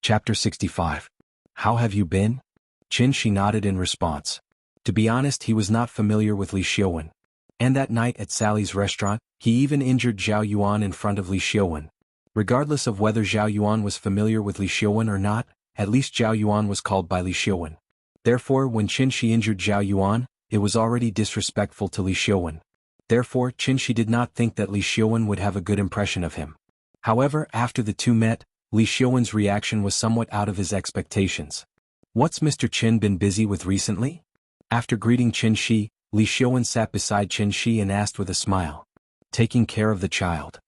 Chapter 65. How have you been? Qin Shi nodded in response. To be honest, he was not familiar with Li Xiaowen. And that night at Sally's restaurant, he even injured Zhao Yuan in front of Li Xiaowen. Regardless of whether Zhao Yuan was familiar with Li Xiaowen or not, at least Zhao Yuan was called by Li Xiaowen. Therefore, when Qin Shi injured Zhao Yuan, it was already disrespectful to Li Xiaowen. Therefore, Qin Shi did not think that Li Xiaowen would have a good impression of him. However, after the two met, Li Xiaowen's reaction was somewhat out of his expectations. What's Mr. Qin been busy with recently? After greeting Qin Shi, Li Xiaowen sat beside Qin Shi and asked with a smile. Taking care of the child.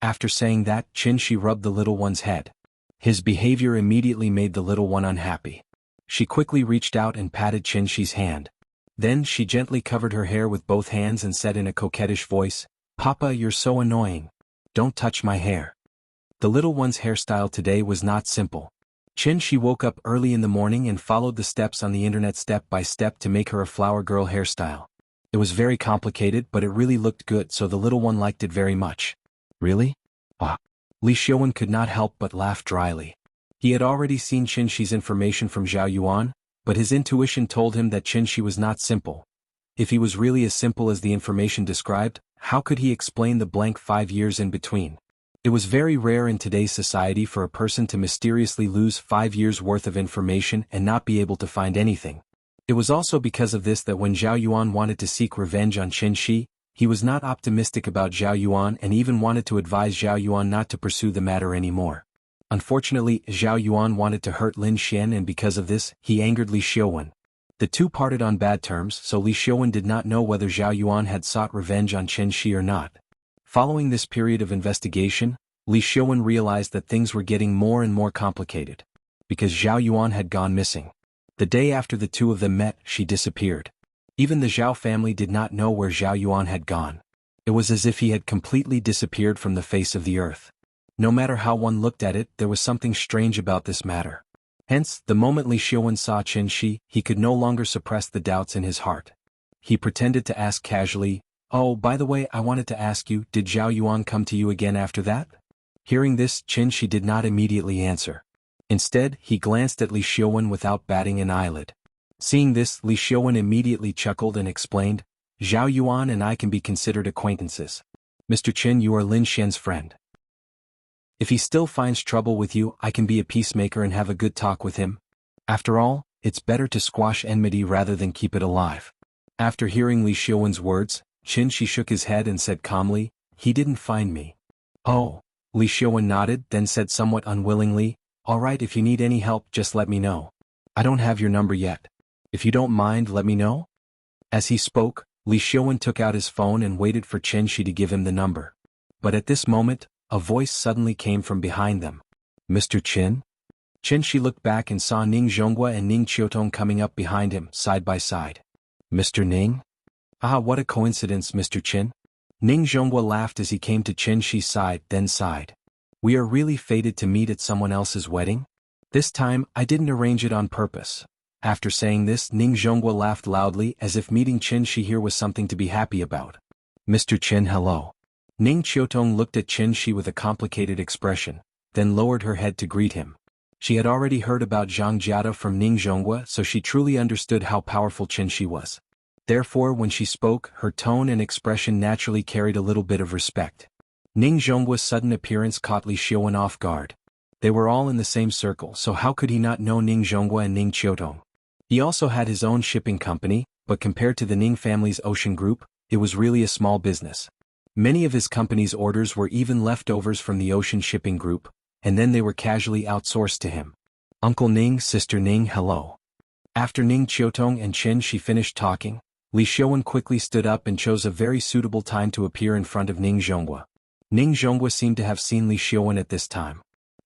After saying that, Qin Shi rubbed the little one's head. His behavior immediately made the little one unhappy. She quickly reached out and patted Qin Shi's hand. Then she gently covered her hair with both hands and said in a coquettish voice, "Papa, you're so annoying. Don't touch my hair." The little one's hairstyle today was not simple. Qin Shi woke up early in the morning and followed the steps on the internet step by step to make her a flower girl hairstyle. It was very complicated, but it really looked good, so the little one liked it very much. Really? Li Xiaowen could not help but laugh dryly. He had already seen Qin Shi's information from Zhao Yuan, but his intuition told him that Qin Shi was not simple. If he was really as simple as the information described, how could he explain the blank 5 years in between? It was very rare in today's society for a person to mysteriously lose 5 years' worth of information and not be able to find anything. It was also because of this that when Zhao Yuan wanted to seek revenge on Qin Shi, he was not optimistic about Zhao Yuan and even wanted to advise Zhao Yuan not to pursue the matter anymore. Unfortunately, Zhao Yuan wanted to hurt Lin Xian, and because of this, he angered Li Xiaowen. The two parted on bad terms, so Li Xiaowen did not know whether Zhao Yuan had sought revenge on Qin Shi or not. Following this period of investigation, Li Xiaowen realized that things were getting more and more complicated. Because Zhao Yuan had gone missing. The day after the two of them met, she disappeared. Even the Zhao family did not know where Zhao Yuan had gone. It was as if he had completely disappeared from the face of the earth. No matter how one looked at it, there was something strange about this matter. Hence, the moment Li Xiaowen saw Qin Shi, he could no longer suppress the doubts in his heart. He pretended to ask casually, "Oh, by the way, I wanted to ask you, did Zhao Yuan come to you again after that?" Hearing this, Qin Shi did not immediately answer. Instead, he glanced at Li Xiaowen without batting an eyelid. Seeing this, Li Xiaowen immediately chuckled and explained, "Zhao Yuan and I can be considered acquaintances. Mr. Qin, you are Lin Xian's friend. If he still finds trouble with you, I can be a peacemaker and have a good talk with him. After all, it's better to squash enmity rather than keep it alive." After hearing Li Xiaowen's words, Qin Shi shook his head and said calmly, "He didn't find me." "Oh." Li Xiaowen nodded, then said somewhat unwillingly, "All right, if you need any help, just let me know. I don't have your number yet. If you don't mind, let me know." As he spoke, Li Xiaowen took out his phone and waited for Qin Shi to give him the number. But at this moment, a voice suddenly came from behind them. "Mr. Qin?" Qin Shi looked back and saw Ning Zhonghua and Ning Qiutong coming up behind him, side by side. "Mr. Ning? Ah, what a coincidence, Mr. Qin." Ning Zhonghua laughed as he came to Qin Shi's side, then sighed. "We are really fated to meet at someone else's wedding? This time, I didn't arrange it on purpose." After saying this, Ning Zhonghua laughed loudly as if meeting Qin Shi here was something to be happy about. "Mr. Qin, hello." Ning Qiutong looked at Qin Shi with a complicated expression, then lowered her head to greet him. She had already heard about Zhang Jiada from Ning Zhonghua, so she truly understood how powerful Qin Shi was. Therefore, when she spoke, her tone and expression naturally carried a little bit of respect. Ning Zhonghua's sudden appearance caught Li Xiaowen off guard. They were all in the same circle, so how could he not know Ning Zhonghua and Ning Qiutong? He also had his own shipping company, but compared to the Ning family's ocean group, it was really a small business. Many of his company's orders were even leftovers from the ocean shipping group, and then they were casually outsourced to him. "Uncle Ning, Sister Ning, hello." After Ning Qiutong and Qin Shi finished talking, Li Xiaowen quickly stood up and chose a very suitable time to appear in front of Ning Zhonghua. Ning Zhonghua seemed to have seen Li Xiaowen at this time.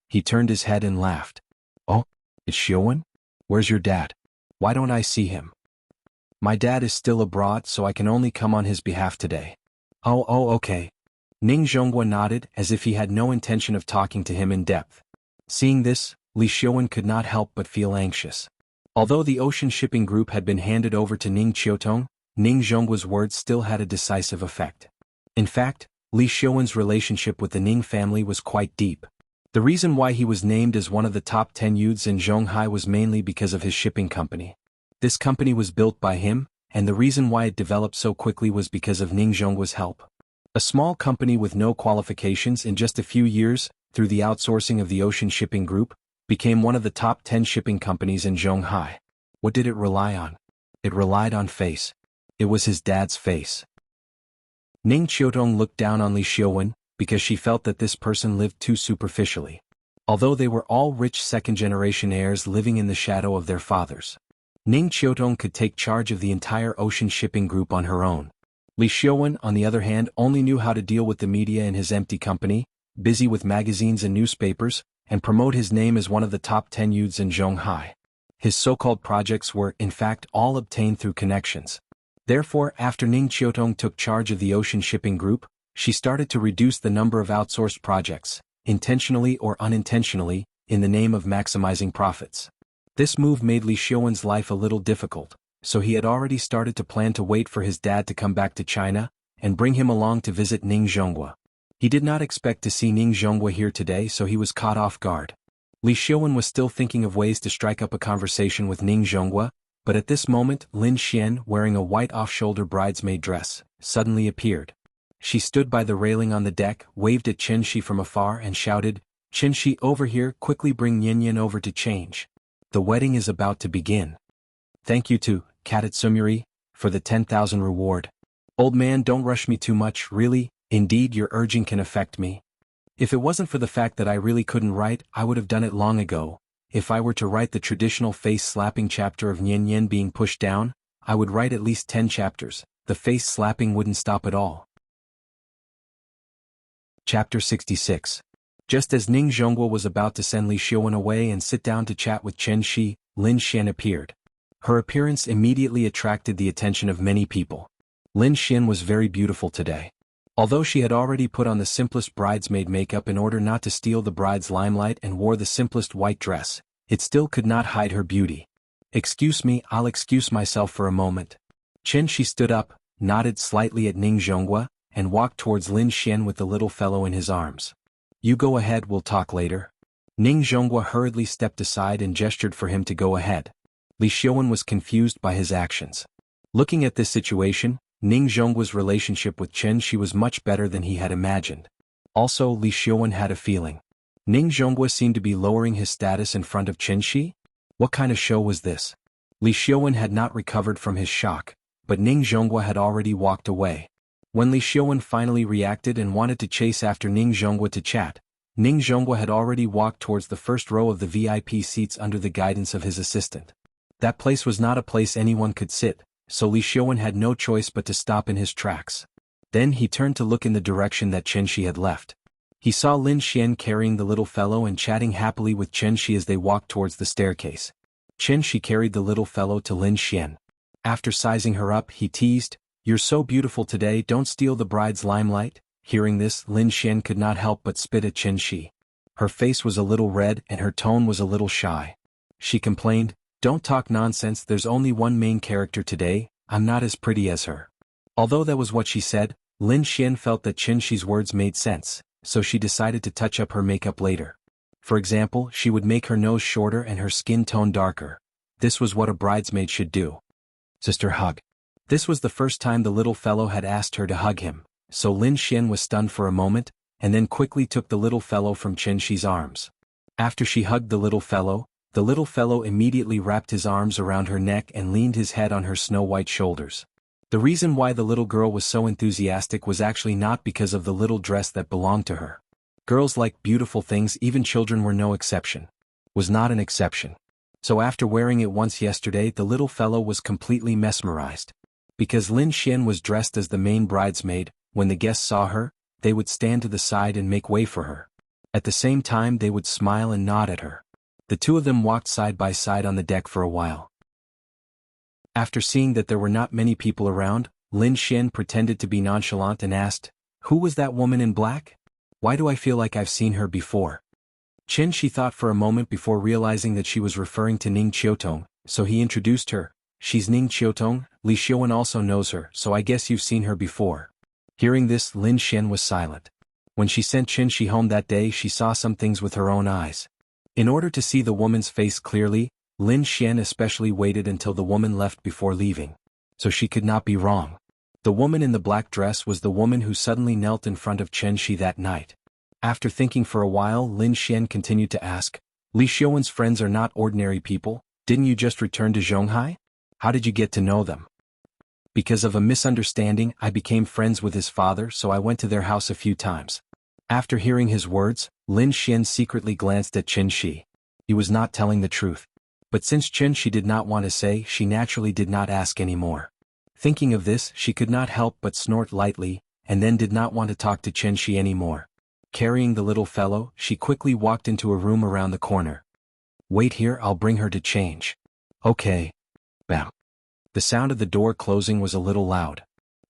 He turned his head and laughed. "Oh, it's Xiaowen? Where's your dad? Why don't I see him?" "My dad is still abroad, so I can only come on his behalf today." Oh, okay." Ning Zhonghua nodded as if he had no intention of talking to him in depth. Seeing this, Li Xiaowen could not help but feel anxious. Although the ocean shipping group had been handed over to Ning Qiutong, Ning Zhonghua's words still had a decisive effect. In fact, Li Xiaowen's relationship with the Ning family was quite deep. The reason why he was named as one of the top 10 youths in Zhonghai was mainly because of his shipping company. This company was built by him, and the reason why it developed so quickly was because of Ning Zhonggua's help. A small company with no qualifications in just a few years, through the outsourcing of the Ocean Shipping Group, became one of the top 10 shipping companies in Zhonghai. What did it rely on? It relied on face. It was his dad's face. Ning Qiutong looked down on Li Xiuwen, because she felt that this person lived too superficially. Although they were all rich second-generation heirs living in the shadow of their fathers. Ning Qiutong could take charge of the entire Ocean Shipping Group on her own. Li Xiuwen, on the other hand, only knew how to deal with the media in his empty company, busy with magazines and newspapers, and promote his name as one of the top 10 youths in Zhonghai. His so-called projects were, in fact, all obtained through connections. Therefore, after Ning Qiutong took charge of the Ocean Shipping Group, she started to reduce the number of outsourced projects, intentionally or unintentionally, in the name of maximizing profits. This move made Li Xiuwen's life a little difficult, so he had already started to plan to wait for his dad to come back to China, and bring him along to visit Ning Zhonggua. He did not expect to see Ning Zhonggua here today, so he was caught off guard. Li Xiuwen was still thinking of ways to strike up a conversation with Ning Zhonggua, but at this moment Lin Xian, wearing a white off-shoulder bridesmaid dress, suddenly appeared. She stood by the railing on the deck, waved at Chen Shi from afar and shouted, "Chen Shi, over here, quickly bring Yin Yin over to change. The wedding is about to begin. Thank you to Katatsumuri for the 10,000 reward. Old man, don't rush me too much, really, indeed your urging can affect me. If it wasn't for the fact that I really couldn't write, I would have done it long ago. If I were to write the traditional face-slapping chapter of Yin Yin being pushed down, I would write at least 10 chapters, the face-slapping wouldn't stop at all." Chapter 66. Just as Ning Zhonggua was about to send Li Xiuwen away and sit down to chat with Chen Shi, Lin Xian appeared. Her appearance immediately attracted the attention of many people. Lin Xian was very beautiful today. Although she had already put on the simplest bridesmaid makeup in order not to steal the bride's limelight and wore the simplest white dress, it still could not hide her beauty. "Excuse me, I'll excuse myself for a moment." Chen Shi stood up, nodded slightly at Ning Zhonggua, and walked towards Lin Xian with the little fellow in his arms. "You go ahead, we'll talk later." Ning Zhonggua hurriedly stepped aside and gestured for him to go ahead. Li Xiuwen was confused by his actions. Looking at this situation, Ning Zhonggua's relationship with Chen Shi was much better than he had imagined. Also, Li Xiuwen had a feeling. Ning Zhonggua seemed to be lowering his status in front of Chen Shi? What kind of show was this? Li Xiuwen had not recovered from his shock, but Ning Zhonggua had already walked away. When Li Xiuwen finally reacted and wanted to chase after Ning Zhonggua to chat, Ning Zhonggua had already walked towards the first row of the VIP seats under the guidance of his assistant. That place was not a place anyone could sit, so Li Xiuwen had no choice but to stop in his tracks. Then he turned to look in the direction that Chen Shi had left. He saw Lin Xian carrying the little fellow and chatting happily with Chen Shi as they walked towards the staircase. Chen Shi carried the little fellow to Lin Xian. After sizing her up, he teased, "You're so beautiful today, don't steal the bride's limelight." Hearing this, Lin Xian could not help but spit at Chen Shi. Her face was a little red and her tone was a little shy. She complained, "Don't talk nonsense, there's only one main character today, I'm not as pretty as her." Although that was what she said, Lin Xian felt that Chen Shi's words made sense, so she decided to touch up her makeup later. For example, she would make her nose shorter and her skin tone darker. This was what a bridesmaid should do. "Sister, hug." This was the first time the little fellow had asked her to hug him, so Lin Xian was stunned for a moment, and then quickly took the little fellow from Chen Shi's arms. After she hugged the little fellow immediately wrapped his arms around her neck and leaned his head on her snow-white shoulders. The reason why the little girl was so enthusiastic was actually not because of the little dress that belonged to her. Girls like beautiful things, even children were no exception. Was not an exception. So after wearing it once yesterday, the little fellow was completely mesmerized. Because Lin Xian was dressed as the main bridesmaid, when the guests saw her, they would stand to the side and make way for her. At the same time they would smile and nod at her. The two of them walked side by side on the deck for a while. After seeing that there were not many people around, Lin Xian pretended to be nonchalant and asked, "Who was that woman in black? Why do I feel like I've seen her before?" Chen Shi thought for a moment before realizing that she was referring to Ning Qiutong, so he introduced her. "She's Ning Qiutong, Li Xiuwen also knows her, so I guess you've seen her before." Hearing this, Lin Xian was silent. When she sent Qin home that day, she saw some things with her own eyes. In order to see the woman's face clearly, Lin Xian especially waited until the woman left before leaving. So she could not be wrong. The woman in the black dress was the woman who suddenly knelt in front of Chen that night. After thinking for a while, Lin Xian continued to ask, Li Xiuwen's friends are not ordinary people, didn't you just return to Zhonghai? How did you get to know them? Because of a misunderstanding, I became friends with his father, so I went to their house a few times. After hearing his words, Lin Xian secretly glanced at Qin Shi. He was not telling the truth. But since Qin Shi did not want to say, she naturally did not ask any more. Thinking of this, she could not help but snort lightly, and then did not want to talk to Qin Shi anymore. Carrying the little fellow, she quickly walked into a room around the corner. Wait here, I'll bring her to change. Okay. Bam. The sound of the door closing was a little loud.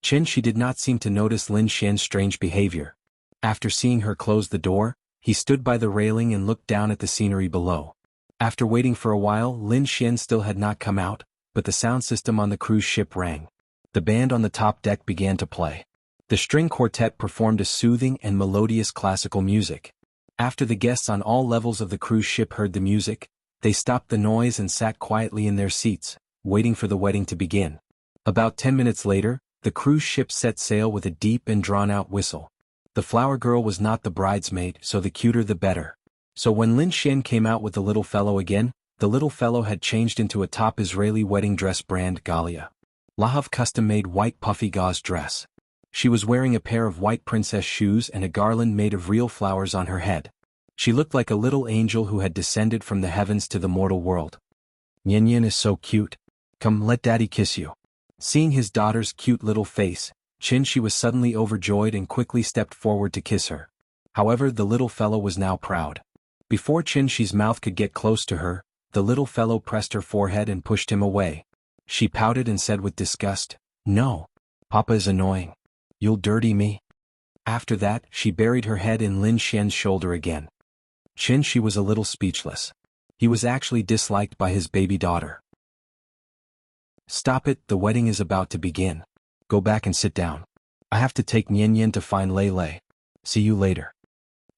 Qin Shi did not seem to notice Lin Xian's strange behavior. After seeing her close the door, he stood by the railing and looked down at the scenery below. After waiting for a while, Lin Xian still had not come out, but the sound system on the cruise ship rang. The band on the top deck began to play. The string quartet performed a soothing and melodious classical music. After the guests on all levels of the cruise ship heard the music, they stopped the noise and sat quietly in their seats, waiting for the wedding to begin. About 10 minutes later, the cruise ship set sail with a deep and drawn-out whistle. The flower girl was not the bridesmaid, so the cuter the better. So when Lin Xian came out with the little fellow again, the little fellow had changed into a top Israeli wedding dress brand Galia Lahav custom-made white puffy gauze dress. She was wearing a pair of white princess shoes and a garland made of real flowers on her head. She looked like a little angel who had descended from the heavens to the mortal world. Nian is so cute. Come, let daddy kiss you. Seeing his daughter's cute little face, Qin Shi was suddenly overjoyed and quickly stepped forward to kiss her. However, the little fellow was now proud. Before Qin Shi's mouth could get close to her, the little fellow pressed her forehead and pushed him away. She pouted and said with disgust, No. Papa is annoying. You'll dirty me. After that, she buried her head in Lin Xian's shoulder again. Qin Shi was a little speechless. He was actually disliked by his baby daughter. Stop it, the wedding is about to begin. Go back and sit down. I have to take Nian to find Lei Lei. See you later.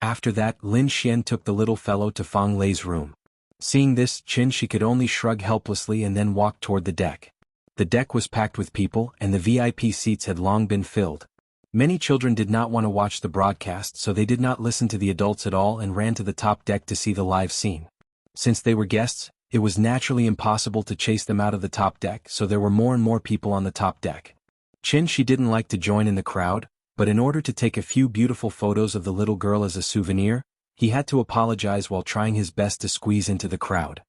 After that, Lin Xian took the little fellow to Fang Lei's room. Seeing this, Qin Shi could only shrug helplessly and then walk toward the deck. The deck was packed with people and the VIP seats had long been filled. Many children did not want to watch the broadcast, so they did not listen to the adults at all and ran to the top deck to see the live scene. Since they were guests, it was naturally impossible to chase them out of the top deck, so there were more and more people on the top deck. Qin Shi didn't like to join in the crowd, but in order to take a few beautiful photos of the little girl as a souvenir, he had to apologize while trying his best to squeeze into the crowd.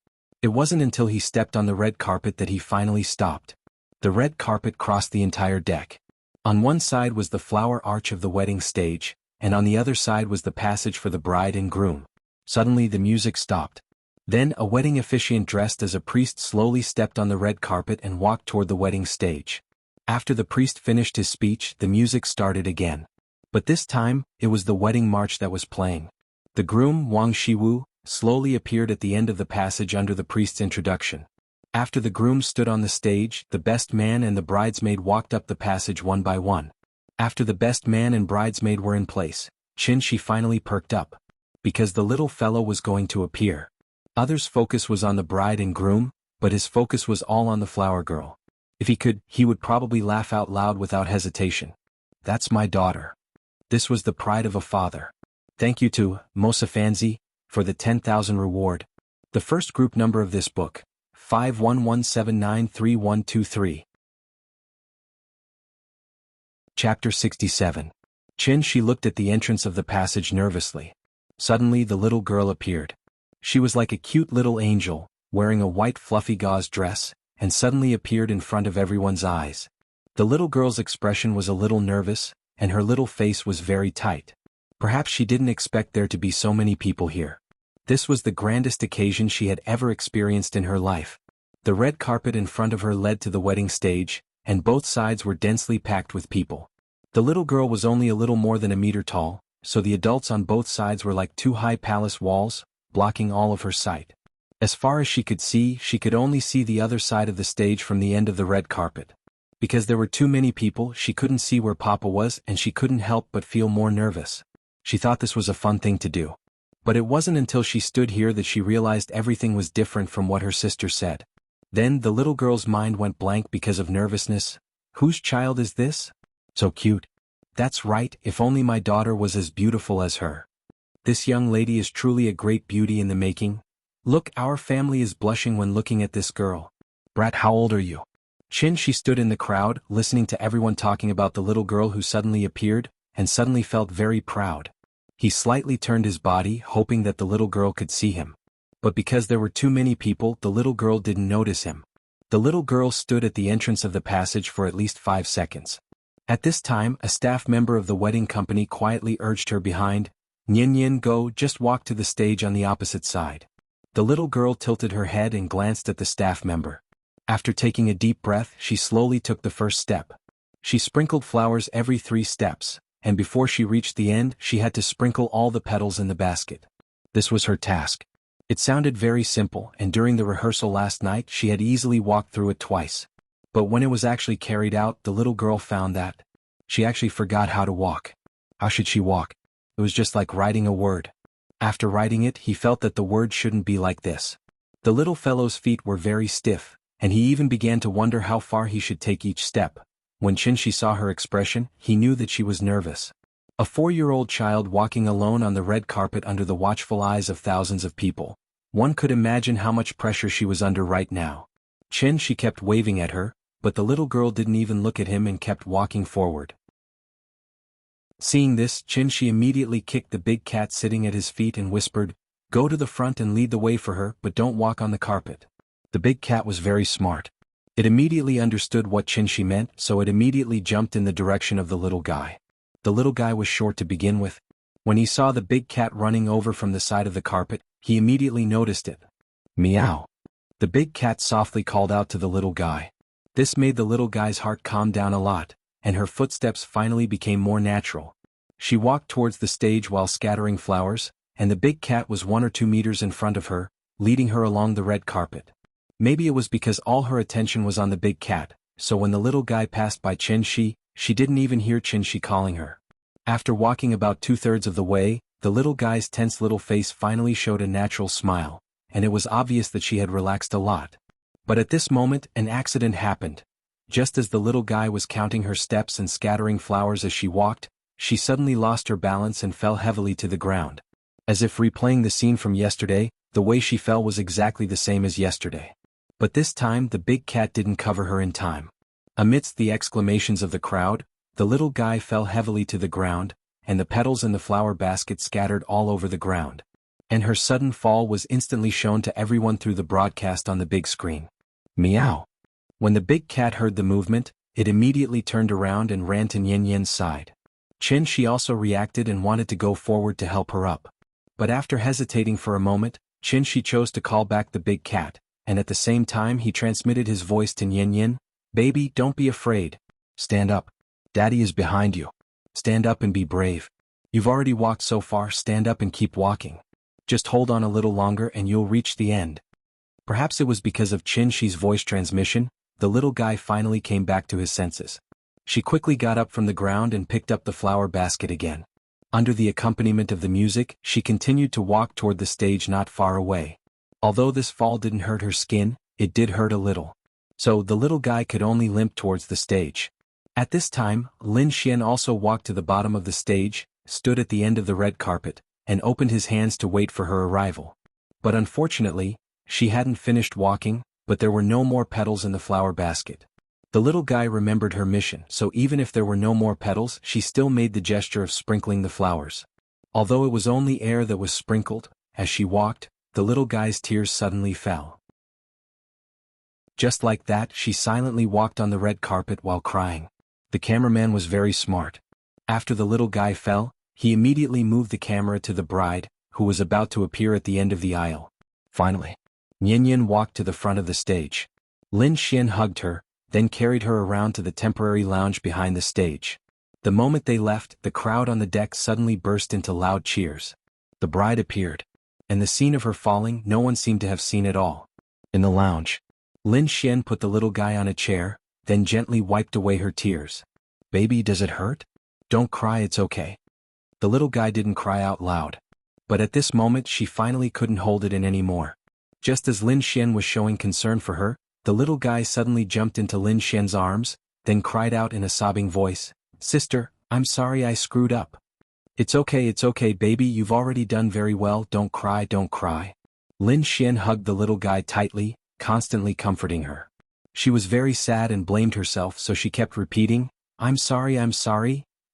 It wasn't until he stepped on the red carpet that he finally stopped. The red carpet crossed the entire deck. On one side was the flower arch of the wedding stage, and on the other side was the passage for the bride and groom. Suddenly the music stopped. Then a wedding officiant dressed as a priest slowly stepped on the red carpet and walked toward the wedding stage. After the priest finished his speech, the music started again. But this time, it was the wedding march that was playing. The groom, Wang Shiwu, slowly appeared at the end of the passage under the priest's introduction. After the groom stood on the stage, the best man and the bridesmaid walked up the passage one by one. After the best man and bridesmaid were in place, Qin Shi finally perked up. Because the little fellow was going to appear. Others' focus was on the bride and groom, but his focus was all on the flower girl. If he could, he would probably laugh out loud without hesitation. That's my daughter. This was the pride of a father. Thank you to Mosa Fanzi for the 10,000 reward. The first group number of this book, 5117933123. Chapter 67. Qin Shi looked at the entrance of the passage nervously. Suddenly the little girl appeared. She was like a cute little angel, wearing a white fluffy gauze dress, and suddenly appeared in front of everyone's eyes. The little girl's expression was a little nervous, and her little face was very tight. Perhaps she didn't expect there to be so many people here. This was the grandest occasion she had ever experienced in her life. The red carpet in front of her led to the wedding stage, and both sides were densely packed with people. The little girl was only a little more than a meter tall, so the adults on both sides were like two high palace walls, blocking all of her sight. As far as she could only see the other side of the stage from the end of the red carpet. Because there were too many people, she couldn't see where Papa was and she couldn't help but feel more nervous. She thought this was a fun thing to do. But it wasn't until she stood here that she realized everything was different from what her sister said. Then the little girl's mind went blank because of nervousness. Whose child is this? So cute. That's right, if only my daughter was as beautiful as her. This young lady is truly a great beauty in the making. Look, our family is blushing when looking at this girl. Brat, how old are you? She stood in the crowd, listening to everyone talking about the little girl who suddenly appeared, and suddenly felt very proud. He slightly turned his body, hoping that the little girl could see him. But because there were too many people, the little girl didn't notice him. The little girl stood at the entrance of the passage for at least 5 seconds. At this time, a staff member of the wedding company quietly urged her behind, Nyen, go, just walk to the stage on the opposite side. The little girl tilted her head and glanced at the staff member. After taking a deep breath, she slowly took the first step. She sprinkled flowers every 3 steps, and before she reached the end, she had to sprinkle all the petals in the basket. This was her task. It sounded very simple, and during the rehearsal last night she had easily walked through it twice. But when it was actually carried out, the little girl found that she actually forgot how to walk. How should she walk? It was just like writing a word. After writing it, he felt that the word shouldn't be like this. The little fellow's feet were very stiff, and he even began to wonder how far he should take each step. When Shi saw her expression, he knew that she was nervous. A 4-year-old child walking alone on the red carpet under the watchful eyes of thousands of people. One could imagine how much pressure she was under right now. She kept waving at her, but the little girl didn't even look at him and kept walking forward. Seeing this, she immediately kicked the big cat sitting at his feet and whispered, "Go to the front and lead the way for her, but don't walk on the carpet." The big cat was very smart. It immediately understood what she meant, so it immediately jumped in the direction of the little guy. The little guy was short to begin with. When he saw the big cat running over from the side of the carpet, he immediately noticed it. Meow. The big cat softly called out to the little guy. This made the little guy's heart calm down a lot, and her footsteps finally became more natural. She walked towards the stage while scattering flowers, and the big cat was 1 or 2 meters in front of her, leading her along the red carpet. Maybe it was because all her attention was on the big cat, so when the little guy passed by she didn't even hear Shi calling her. After walking about 2/3 of the way, the little guy's tense little face finally showed a natural smile, and it was obvious that she had relaxed a lot. But at this moment, an accident happened. Just as the little guy was counting her steps and scattering flowers as she walked, she suddenly lost her balance and fell heavily to the ground. As if replaying the scene from yesterday, the way she fell was exactly the same as yesterday. But this time the big cat didn't cover her in time. Amidst the exclamations of the crowd, the little guy fell heavily to the ground, and the petals in the flower basket scattered all over the ground. And her sudden fall was instantly shown to everyone through the broadcast on the big screen. Meow. When the big cat heard the movement, it immediately turned around and ran to Nyen's side. She also reacted and wanted to go forward to help her up. But after hesitating for a moment, Shi chose to call back the big cat, and at the same time he transmitted his voice to Nyen. "Baby, don't be afraid. Stand up. Daddy is behind you. Stand up and be brave. You've already walked so far, stand up and keep walking. Just hold on a little longer and you'll reach the end." Perhaps it was because of Shi's voice transmission, the little guy finally came back to his senses. She quickly got up from the ground and picked up the flower basket again. Under the accompaniment of the music, she continued to walk toward the stage not far away. Although this fall didn't hurt her skin, it did hurt a little. So the little guy could only limp towards the stage. At this time, Lin Xian also walked to the bottom of the stage, stood at the end of the red carpet, and opened his hands to wait for her arrival. But unfortunately, she hadn't finished walking, but there were no more petals in the flower basket. The little guy remembered her mission, so even if there were no more petals, she still made the gesture of sprinkling the flowers. Although it was only air that was sprinkled, as she walked, the little guy's tears suddenly fell. Just like that, she silently walked on the red carpet while crying. The cameraman was very smart. After the little guy fell, he immediately moved the camera to the bride, who was about to appear at the end of the aisle. Finally, Nyen walked to the front of the stage. Lin Xian hugged her, then carried her around to the temporary lounge behind the stage. The moment they left, the crowd on the deck suddenly burst into loud cheers. The bride appeared, and the scene of her falling no one seemed to have seen at all. In the lounge, Lin Xian put the little guy on a chair, then gently wiped away her tears. "Baby, does it hurt? Don't cry, it's okay." The little guy didn't cry out loud. But at this moment she finally couldn't hold it in anymore. Just as Lin Xian was showing concern for her, the little guy suddenly jumped into Lin Xian's arms, then cried out in a sobbing voice, "Sister, I'm sorry I screwed up. It's okay baby, you've already done very well, don't cry, don't cry." Lin Xian hugged the little guy tightly, constantly comforting her. She was very sad and blamed herself, so she kept repeating, I'm sorry.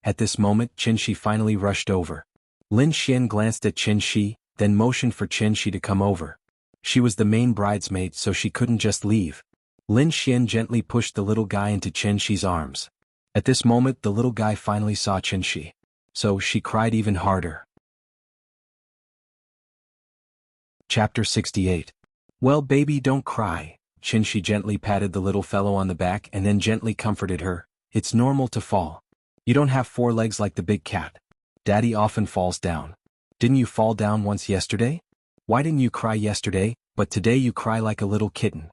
At this moment Qin Shi finally rushed over. Lin Xian glanced at Qin Shi, then motioned for Qin Shi to come over. She was the main bridesmaid, so she couldn't just leave. Lin Xian gently pushed the little guy into Qin Shi's arms. At this moment the little guy finally saw Qin Shi. So she cried even harder. Chapter 68. Well baby, don't cry. Qin Shi gently patted the little fellow on the back and then gently comforted her. It's normal to fall. You don't have 4 legs like the big cat. Daddy often falls down. Didn't you fall down once yesterday? Why didn't you cry yesterday, but today you cry like a little kitten?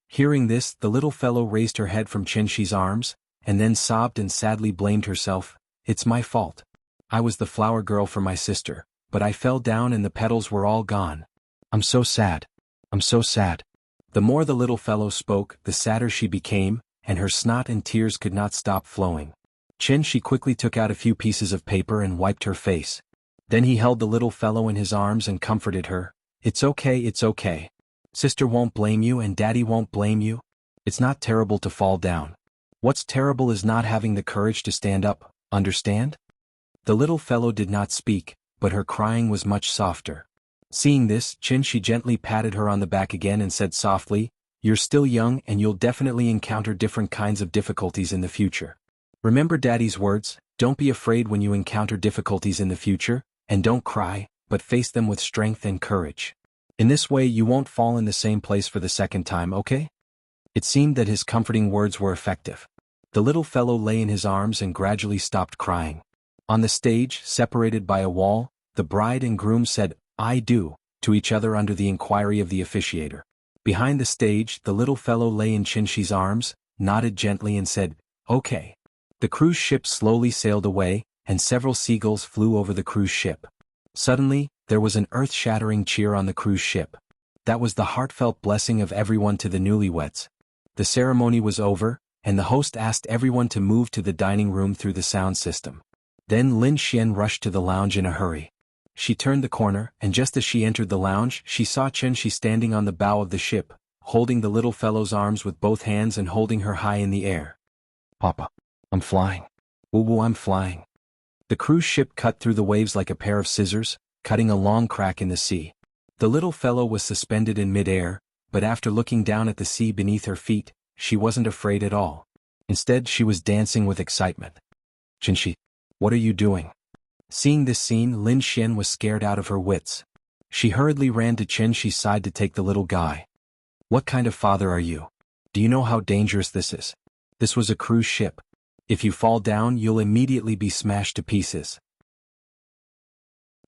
Hearing this, the little fellow raised her head from Qin Shi's arms, and then sobbed and sadly blamed herself. It's my fault. I was the flower girl for my sister, but I fell down and the petals were all gone. I'm so sad. I'm so sad. The more the little fellow spoke, the sadder she became, and her snot and tears could not stop flowing. Qin Shi quickly took out a few pieces of paper and wiped her face. Then he held the little fellow in his arms and comforted her. It's okay. Sister won't blame you and Daddy won't blame you. It's not terrible to fall down. What's terrible is not having the courage to stand up, understand? The little fellow did not speak, but her crying was much softer. Seeing this, Qin Shi gently patted her on the back again and said softly, You're still young and you'll definitely encounter different kinds of difficulties in the future. Remember Daddy's words, don't be afraid when you encounter difficulties in the future, and don't cry, but face them with strength and courage. In this way you won't fall in the same place for the second time, okay? It seemed that his comforting words were effective. The little fellow lay in his arms and gradually stopped crying. On the stage, separated by a wall, the bride and groom said, I do, to each other under the inquiry of the officiator. Behind the stage, the little fellow lay in Qin Shi's arms, nodded gently and said, Okay. The cruise ship slowly sailed away, and several seagulls flew over the cruise ship. Suddenly, there was an earth-shattering cheer on the cruise ship. That was the heartfelt blessing of everyone to the newlyweds. The ceremony was over, and the host asked everyone to move to the dining room through the sound system. Then Lin Xian rushed to the lounge in a hurry. She turned the corner, and just as she entered the lounge, she saw Qin Shi standing on the bow of the ship, holding the little fellow's arms with both hands and holding her high in the air. Papa, I'm flying. Woo, I'm flying. The cruise ship cut through the waves like a pair of scissors, cutting a long crack in the sea. The little fellow was suspended in mid-air, but after looking down at the sea beneath her feet, she wasn't afraid at all. Instead, she was dancing with excitement. Qin Shi, what are you doing? Seeing this scene, Lin Xian was scared out of her wits. She hurriedly ran to Qin Shi's side to take the little guy. What kind of father are you? Do you know how dangerous this is? This was a cruise ship. If you fall down, you'll immediately be smashed to pieces.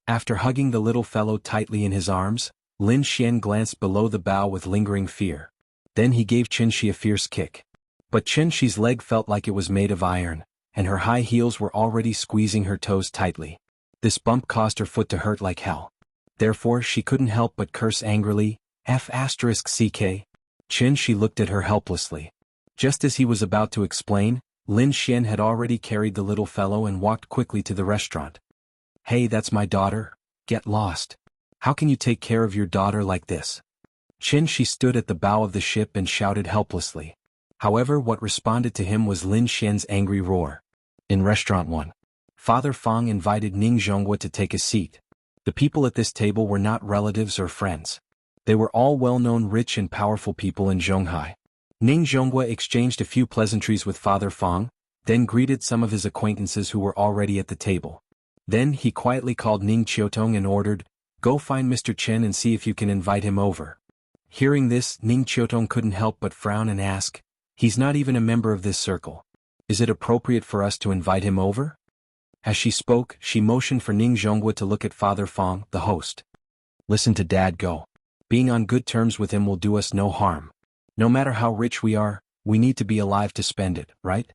After hugging the little fellow tightly in his arms, Lin Xian glanced below the bow with lingering fear. Then he gave Qin Shi a fierce kick. But Qin Shi's leg felt like it was made of iron, and her high heels were already squeezing her toes tightly. This bump caused her foot to hurt like hell. Therefore she couldn't help but curse angrily, F***ck. Qin Shi looked at her helplessly. Just as he was about to explain, Lin Xian had already carried the little fellow and walked quickly to the restaurant. Hey, that's my daughter. Get lost. How can you take care of your daughter like this? Qin Shi stood at the bow of the ship and shouted helplessly. However, what responded to him was Lin Xian's angry roar. In Restaurant 1. Father Fang invited Ning Zhonghua to take a seat. The people at this table were not relatives or friends. They were all well-known rich and powerful people in Zhonghai. Ning Zhonghua exchanged a few pleasantries with Father Fang, then greeted some of his acquaintances who were already at the table. Then he quietly called Ning Qiutong and ordered, Go find Mr. Chen and see if you can invite him over. Hearing this, Ning Qiutong couldn't help but frown and ask, He's not even a member of this circle. Is it appropriate for us to invite him over? As she spoke, she motioned for Ning Zhonghua to look at Father Fang, the host. Listen to Dad go. Being on good terms with him will do us no harm. No matter how rich we are, we need to be alive to spend it, right?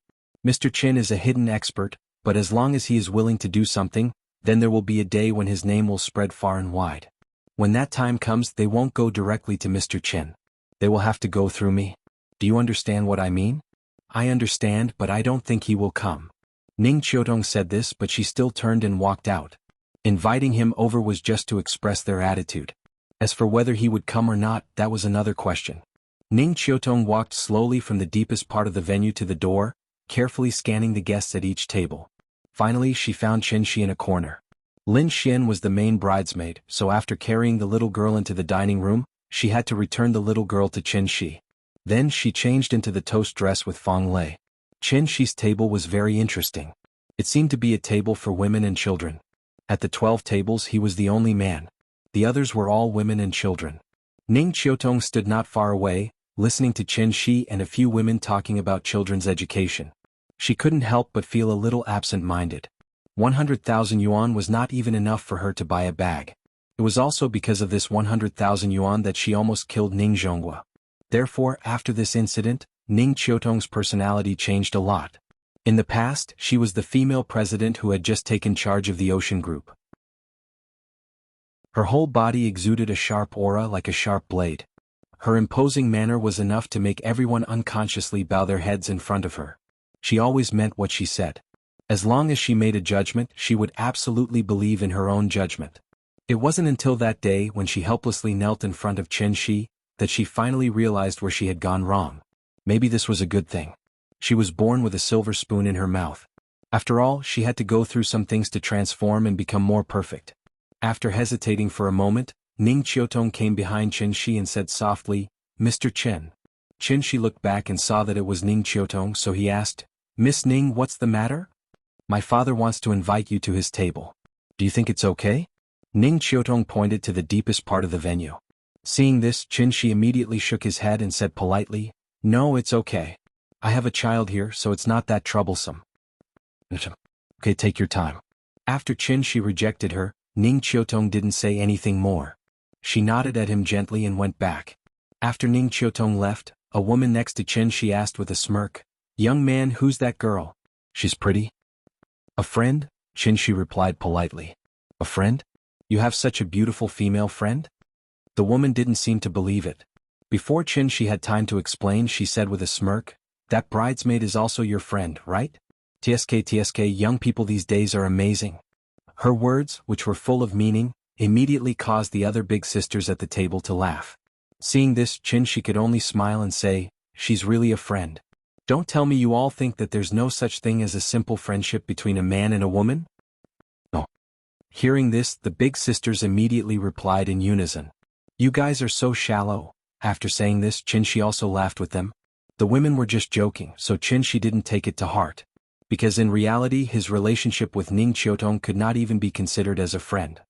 Mr. Chen is a hidden expert, but as long as he is willing to do something, Then there will be a day when his name will spread far and wide. When that time comes, they won't go directly to Mr. Chen. They will have to go through me. Do you understand what I mean? I understand, but I don't think he will come. Ning Qiutong said this, but she still turned and walked out. Inviting him over was just to express their attitude. As for whether he would come or not, that was another question. Ning Qiutong walked slowly from the deepest part of the venue to the door, carefully scanning the guests at each table. Finally, she found Chen Shi in a corner. Lin Xian was the main bridesmaid, so after carrying the little girl into the dining room, she had to return the little girl to Chen Shi. Then she changed into the toast dress with Fang Lei. Chen Shi's table was very interesting. It seemed to be a table for women and children. At the 12 tables he was the only man. The others were all women and children. Ning Qiutong stood not far away, listening to Chen Shi and a few women talking about children's education. She couldn't help but feel a little absent-minded. 100,000 yuan was not even enough for her to buy a bag. It was also because of this 100,000 yuan that she almost killed Ning Zhonghua. Therefore, after this incident, Ning Qiutong's personality changed a lot. In the past, she was the female president who had just taken charge of the Ocean Group. Her whole body exuded a sharp aura like a sharp blade. Her imposing manner was enough to make everyone unconsciously bow their heads in front of her. She always meant what she said. As long as she made a judgment, she would absolutely believe in her own judgment. It wasn't until that day when she helplessly knelt in front of Chen Shi that she finally realized where she had gone wrong. Maybe this was a good thing. She was born with a silver spoon in her mouth. After all, she had to go through some things to transform and become more perfect. After hesitating for a moment, Ning Qiutong came behind Chen Shi and said softly, "Mr. Chen." Chen Shi looked back and saw that it was Ning Qiutong, so he asked, "Miss Ning, what's the matter?" "My father wants to invite you to his table. Do you think it's okay?" Ning Qiutong pointed to the deepest part of the venue. Seeing this, Chen Shi immediately shook his head and said politely, "No, it's okay. I have a child here, so it's not that troublesome." "Okay, take your time." After Chen Shi rejected her, Ning Qiutong didn't say anything more. She nodded at him gently and went back. After Ning Qiutong left, a woman next to Chen Shi asked with a smirk, "Young man, who's that girl? She's pretty." "A friend," Chen Shi replied politely. "A friend? You have such a beautiful female friend?" The woman didn't seem to believe it. Before Chen Shi had time to explain, she said with a smirk, "That bridesmaid is also your friend, right? TSK, young people these days are amazing." Her words, which were full of meaning, immediately caused the other big sisters at the table to laugh. Seeing this, Chen Shi could only smile and say, "She's really a friend. Don't tell me you all think that there's no such thing as a simple friendship between a man and a woman?" "No." Hearing this, the big sisters immediately replied in unison, "You guys are so shallow." After saying this, Chen Shi also laughed with them. The women were just joking, so Chen Shi didn't take it to heart. Because in reality his relationship with Ning Qiutong could not even be considered as a friend.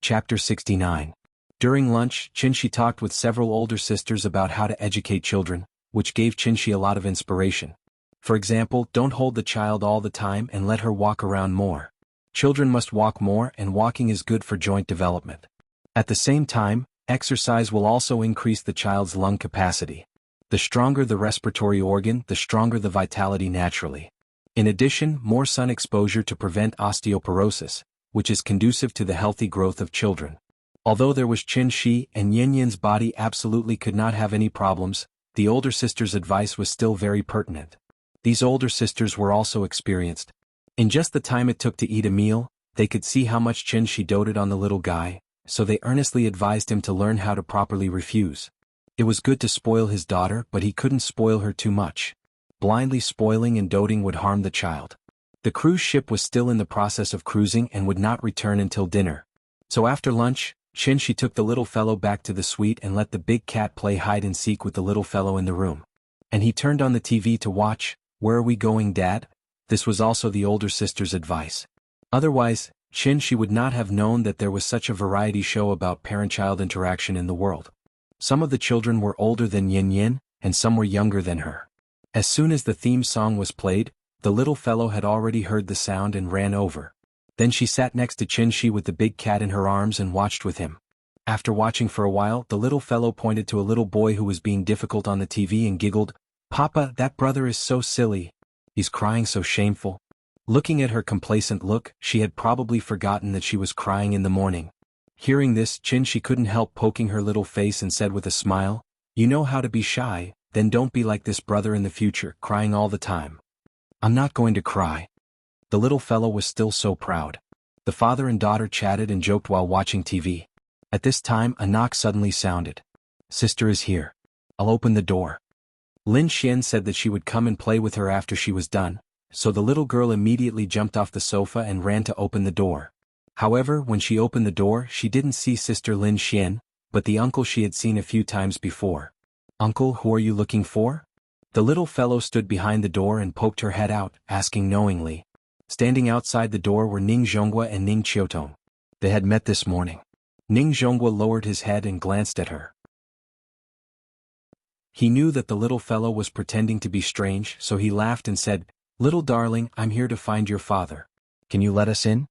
Chapter 69. During lunch, Chen Shi talked with several older sisters about how to educate children, which gave Chen Shi a lot of inspiration. For example, don't hold the child all the time and let her walk around more. Children must walk more, and walking is good for joint development. At the same time, exercise will also increase the child's lung capacity. The stronger the respiratory organ, the stronger the vitality naturally. In addition, more sun exposure to prevent osteoporosis, which is conducive to the healthy growth of children. Although there was Chen Shi and Yin Yin's body absolutely could not have any problems, the older sister's advice was still very pertinent. These older sisters were also experienced. In just the time it took to eat a meal, they could see how much Chen Shi doted on the little guy, so they earnestly advised him to learn how to properly refuse. It was good to spoil his daughter, but he couldn't spoil her too much. Blindly spoiling and doting would harm the child. The cruise ship was still in the process of cruising and would not return until dinner. So after lunch, Chen Shi took the little fellow back to the suite and let the big cat play hide and seek with the little fellow in the room. And he turned on the TV to watch, "Where are we going, Dad?" This was also the older sister's advice. Otherwise, Chen Shi would not have known that there was such a variety show about parent-child interaction in the world. Some of the children were older than Yin Yin, and some were younger than her. As soon as the theme song was played, the little fellow had already heard the sound and ran over. Then she sat next to Chen Shi with the big cat in her arms and watched with him. After watching for a while, the little fellow pointed to a little boy who was being difficult on the TV and giggled, "Papa, that brother is so silly. He's crying so shameful." Looking at her complacent look, she had probably forgotten that she was crying in the morning. Hearing this, she couldn't help poking her little face and said with a smile, "You know how to be shy, then don't be like this brother in the future, crying all the time." "I'm not going to cry." The little fellow was still so proud. The father and daughter chatted and joked while watching TV. At this time, a knock suddenly sounded. "Sister is here. I'll open the door." Lin Xian said that she would come and play with her after she was done, so the little girl immediately jumped off the sofa and ran to open the door. However, when she opened the door, she didn't see Sister Lin Xian, but the uncle she had seen a few times before. "Uncle, who are you looking for?" The little fellow stood behind the door and poked her head out, asking knowingly. Standing outside the door were Ning Zhonghua and Ning Qiutong. They had met this morning. Ning Zhonghua lowered his head and glanced at her. He knew that the little fellow was pretending to be strange, so he laughed and said, "Little darling, I'm here to find your father. Can you let us in?"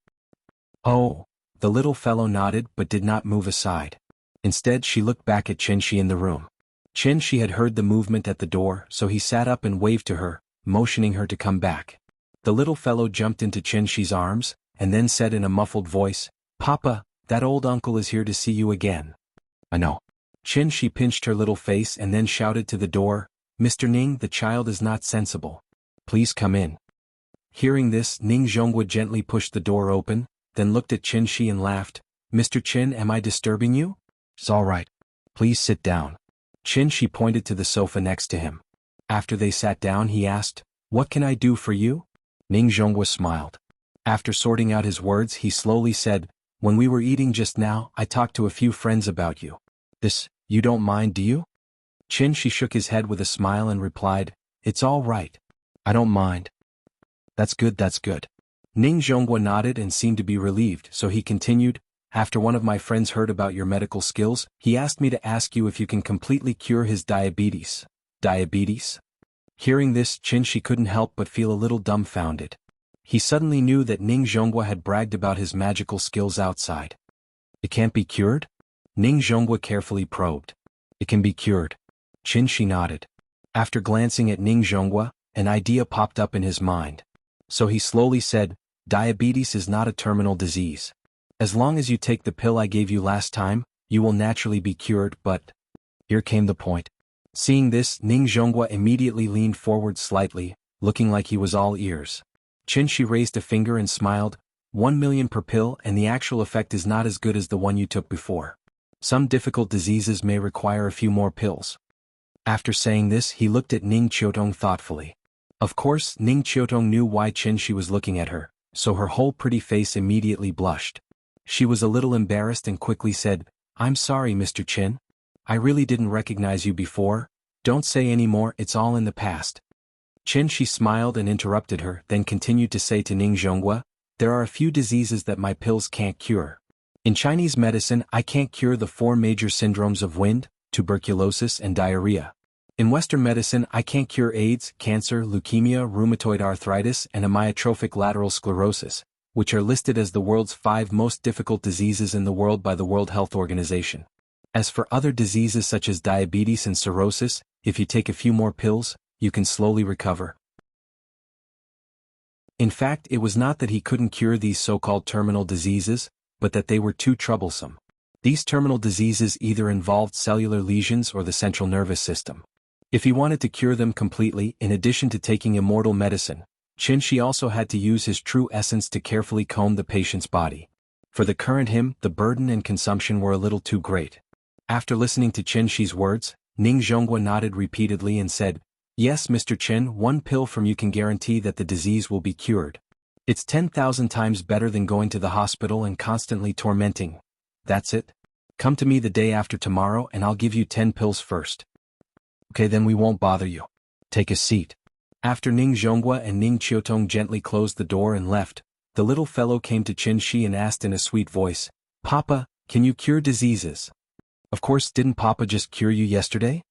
"Oh." The little fellow nodded but did not move aside. Instead, she looked back at Qinshi in the room. Qinshi had heard the movement at the door, so he sat up and waved to her, motioning her to come back. The little fellow jumped into Qinshi's arms, and then said in a muffled voice, "Papa, that old uncle is here to see you again." "I know." Qinshi pinched her little face and then shouted to the door, "Mr. Ning, the child is not sensible. Please come in." Hearing this, Ning Zhonghua gently pushed the door open, then looked at Qinshi and laughed, "Mr. Qin, am I disturbing you?" "It's all right. Please sit down." Qinshi pointed to the sofa next to him. After they sat down, he asked, "What can I do for you?" Ning Zhonghua smiled. After sorting out his words, he slowly said, "When we were eating just now, I talked to a few friends about you. You don't mind, do you?" Qinshi shook his head with a smile and replied, "It's all right. I don't mind." That's good, that's good." Ning Zhonghua nodded and seemed to be relieved, so he continued, "After one of my friends heard about your medical skills, he asked me to ask you if you can completely cure his diabetes." "Diabetes?" Hearing this, Qinshi couldn't help but feel a little dumbfounded. He suddenly knew that Ning Zhonghua had bragged about his magical skills outside. "It can't be cured?" Ning Zhonghua carefully probed. "It can be cured." Qinshi nodded. After glancing at Ning Zhonghua, an idea popped up in his mind. So he slowly said, "Diabetes is not a terminal disease. As long as you take the pill I gave you last time, you will naturally be cured, but..." Here came the point. Seeing this, Ning Zhonghua immediately leaned forward slightly, looking like he was all ears. Qinshi raised a finger and smiled, 1 million per pill, and the actual effect is not as good as the one you took before. Some difficult diseases may require a few more pills." After saying this, he looked at Ning Qiutong thoughtfully. Of course, Ning Qiutong knew why Qinshi was looking at her, so her whole pretty face immediately blushed. She was a little embarrassed and quickly said, "I'm sorry, Mr. Qin. I really didn't recognize you before. Don't say any more, it's all in the past." Qinshi smiled and interrupted her, then continued to say to Ning Zhonghua, "There are a few diseases that my pills can't cure. In Chinese medicine, I can't cure the 4 major syndromes of wind, tuberculosis and diarrhea. In Western medicine, I can't cure AIDS, cancer, leukemia, rheumatoid arthritis and amyotrophic lateral sclerosis, which are listed as the world's 5 most difficult diseases in the world by the World Health Organization. As for other diseases such as diabetes and cirrhosis, if you take a few more pills, you can slowly recover." In fact, it was not that he couldn't cure these so-called terminal diseases, but that they were too troublesome. These terminal diseases either involved cellular lesions or the central nervous system. If he wanted to cure them completely, in addition to taking immortal medicine, Qinshi also had to use his true essence to carefully comb the patient's body. For the current him, the burden and consumption were a little too great. After listening to Qinshi's words, Ning Zhonghua nodded repeatedly and said, "Yes, Mr. Qin, 1 pill from you can guarantee that the disease will be cured. It's 10,000 times better than going to the hospital and constantly tormenting. That's it. Come to me the day after tomorrow and I'll give you 10 pills first." "Okay, then we won't bother you. Take a seat." After Ning Zhonghua and Ning Qiutong gently closed the door and left, the little fellow came to Qinshi and asked in a sweet voice, "Papa, can you cure diseases?" "Of course, didn't Papa just cure you yesterday?"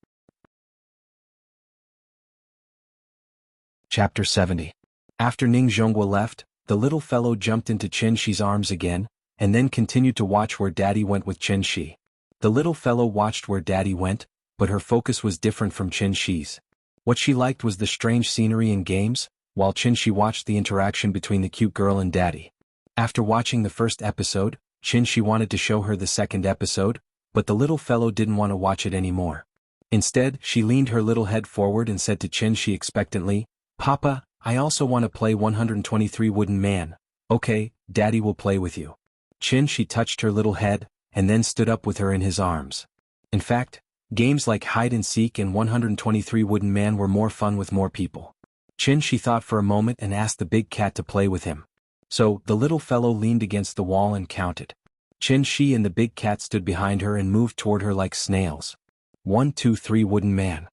Chapter 70. After Ning Zhonghua left, the little fellow jumped into Qinshi's arms again, and then continued to watch where Daddy went with Qinshi. The little fellow watched where Daddy went, but her focus was different from Qinshi's. What she liked was the strange scenery and games, while Qin watched the interaction between the cute girl and Daddy. After watching the first episode, Qin wanted to show her the second episode, but the little fellow didn't want to watch it anymore. Instead, she leaned her little head forward and said to Qin expectantly, "Papa, I also want to play 123 Wooden Man. Okay, Daddy will play with you." Qin touched her little head, and then stood up with her in his arms. In fact, games like hide and seek and 123 Wooden Man were more fun with more people. Qin thought for a moment and asked the big cat to play with him. So, the little fellow leaned against the wall and counted. Qin and the big cat stood behind her and moved toward her like snails. 1, 2, 3 Wooden Man.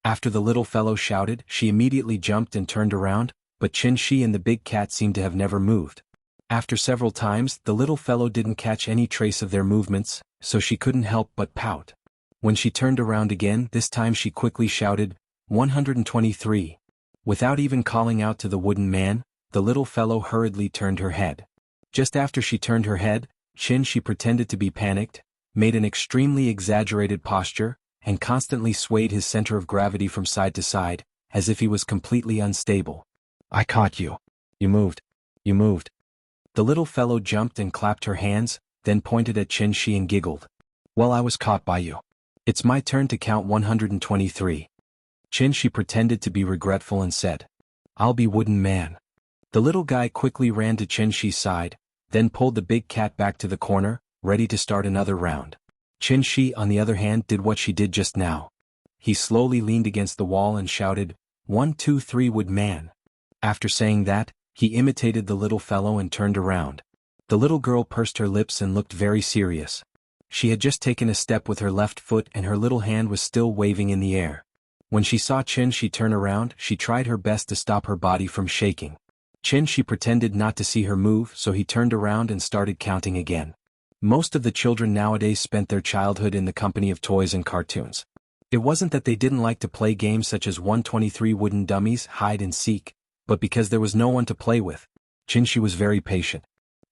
After the little fellow shouted, she immediately jumped and turned around, but Qin and the big cat seemed to have never moved. After several times, the little fellow didn't catch any trace of their movements, so she couldn't help but pout. When she turned around again, this time she quickly shouted, 123. Without even calling out to the wooden man, the little fellow hurriedly turned her head. Just after she turned her head, Qin pretended to be panicked, made an extremely exaggerated posture, and constantly swayed his center of gravity from side to side, as if he was completely unstable. "I caught you. You moved. You moved." The little fellow jumped and clapped her hands, then pointed at Qin and giggled. "Well, I was caught by you. It's my turn to count 123. Qin pretended to be regretful and said, "I'll be Wooden Man." The little guy quickly ran to Qin's side, then pulled the big cat back to the corner, ready to start another round. Qin, on the other hand, did what she did just now. He slowly leaned against the wall and shouted, 1, 2, 3 Wood Man. After saying that, he imitated the little fellow and turned around. The little girl pursed her lips and looked very serious. She had just taken a step with her left foot and her little hand was still waving in the air. When she saw Qin turn around, she tried her best to stop her body from shaking. Qin pretended not to see her move, so he turned around and started counting again. Most of the children nowadays spent their childhood in the company of toys and cartoons. It wasn't that they didn't like to play games such as 123 Wooden Dummies, hide and seek, but because there was no one to play with. Qin was very patient.